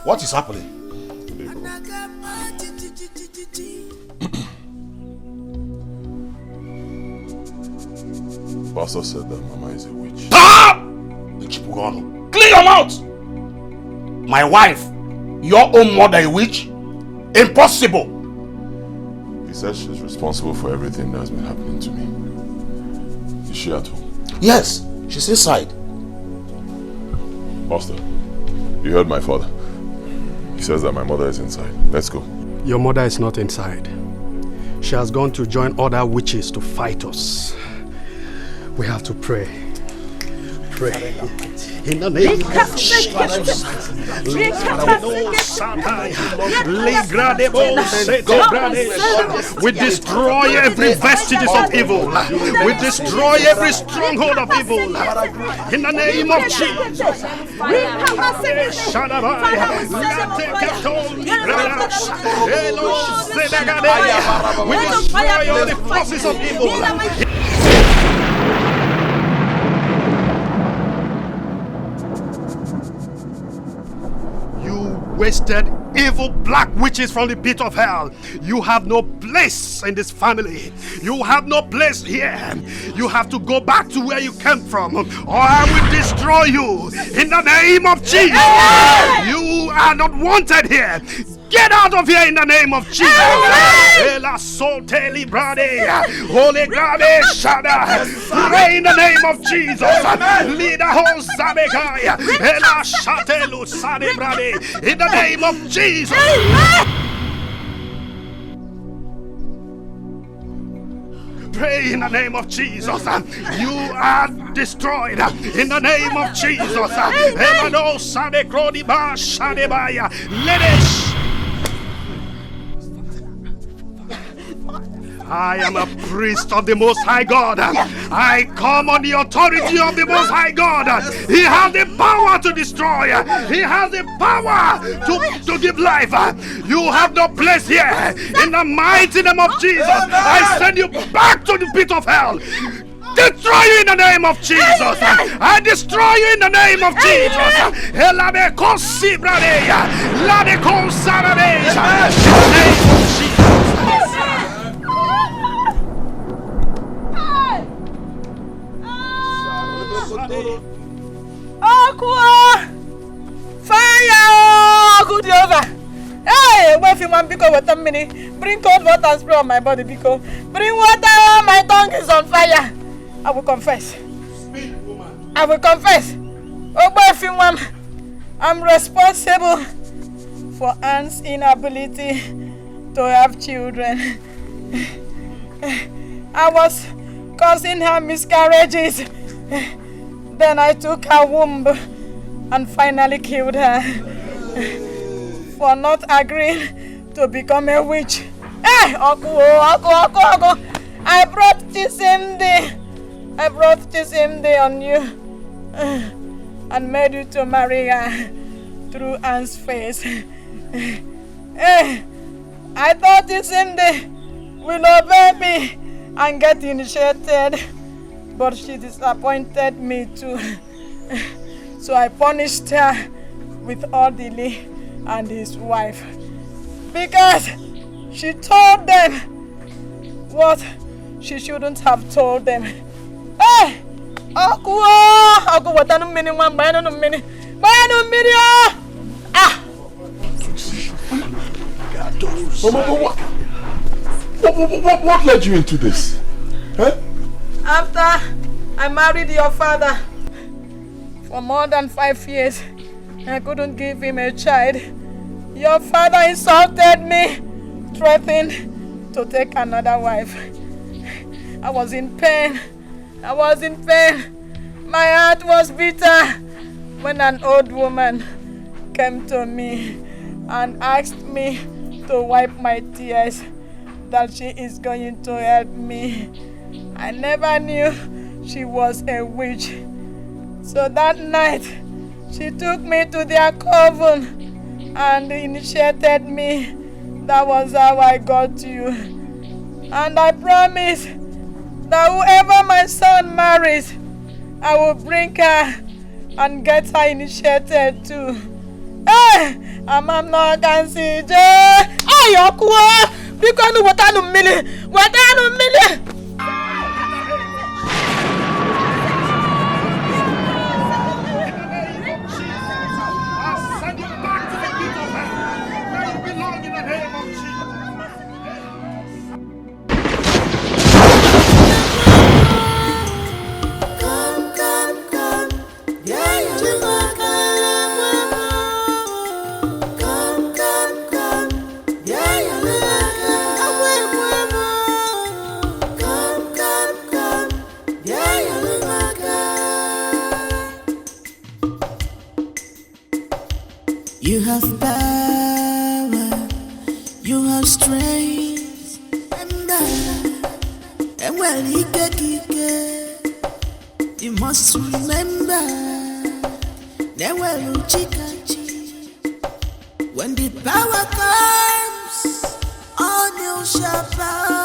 What is happening? Pastor said that Mama is a witch. Clear your mouth! My wife, your own mother, a witch? Impossible! He said she's responsible for everything that's been happening to me. Is she at home? Yes, she's inside. Pastor, you heard my father. He says that my mother is inside. Let's go. Your mother is not inside. She has gone to join other witches to fight us. We have to pray. Pray. In the name of Jesus. We destroy every vestiges of evil. We destroy every stronghold of evil. In the name of Jesus. We destroy all the forces of evil. Wasted evil black witches from the pit of hell. You have no place in this family. You have no place here. You have to go back to where you came from, or I will destroy you in the name of Jesus. You are not wanted here. Get out of here in the name of Jesus. Holy God, pray in the name of Jesus. In the name of Jesus. Pray in the name of Jesus. You are destroyed in the name of Jesus. I am a priest of the Most High God. I come on the authority of the Most High God. He has the power to destroy. He has the power to give life. You have no place here. In the mighty name of Jesus, I send you back to the pit of hell. Destroy you in the name of Jesus. I destroy you in the name of Jesus. In the name of Jesus. Aqua! Fire! Good over. Hey, if you want Bcos water mini, bring cold water and spray on my body, Bcos. Bring water, my tongue is on fire. I will confess. Speak, woman. I will confess. Oh, if you want, I'm responsible for Anne's inability to have children. I was causing her miscarriages. Then I took her womb and finally killed her for not agreeing to become a witch. Hey, Oku! I brought this MD on you and made you to marry her through Anne's face. Hey, I thought this MD will obey me and get initiated. But she disappointed me too. So I punished her with Odili and his wife. Because she told them what she shouldn't have told them. Hey! Aku watanu mini one bayanu mini. Bayanu mini. Ah! What led you into this? Huh? After I married your father, for more than 5 years, I couldn't give him a child. Your father insulted me, threatened to take another wife. I was in pain. My heart was bitter when an old woman came to me and asked me to wipe my tears, that she is going to help me. I never knew she was a witch. So that night, she took me to their coven and initiated me. That was how I got you. And I promise that whoever my son marries, I will bring her and get her initiated too. Hey! I'm not going to see you. Hey, Okwa! Because you want to million. You have passed You have strength and well, you must remember when the power comes, all you shall bow.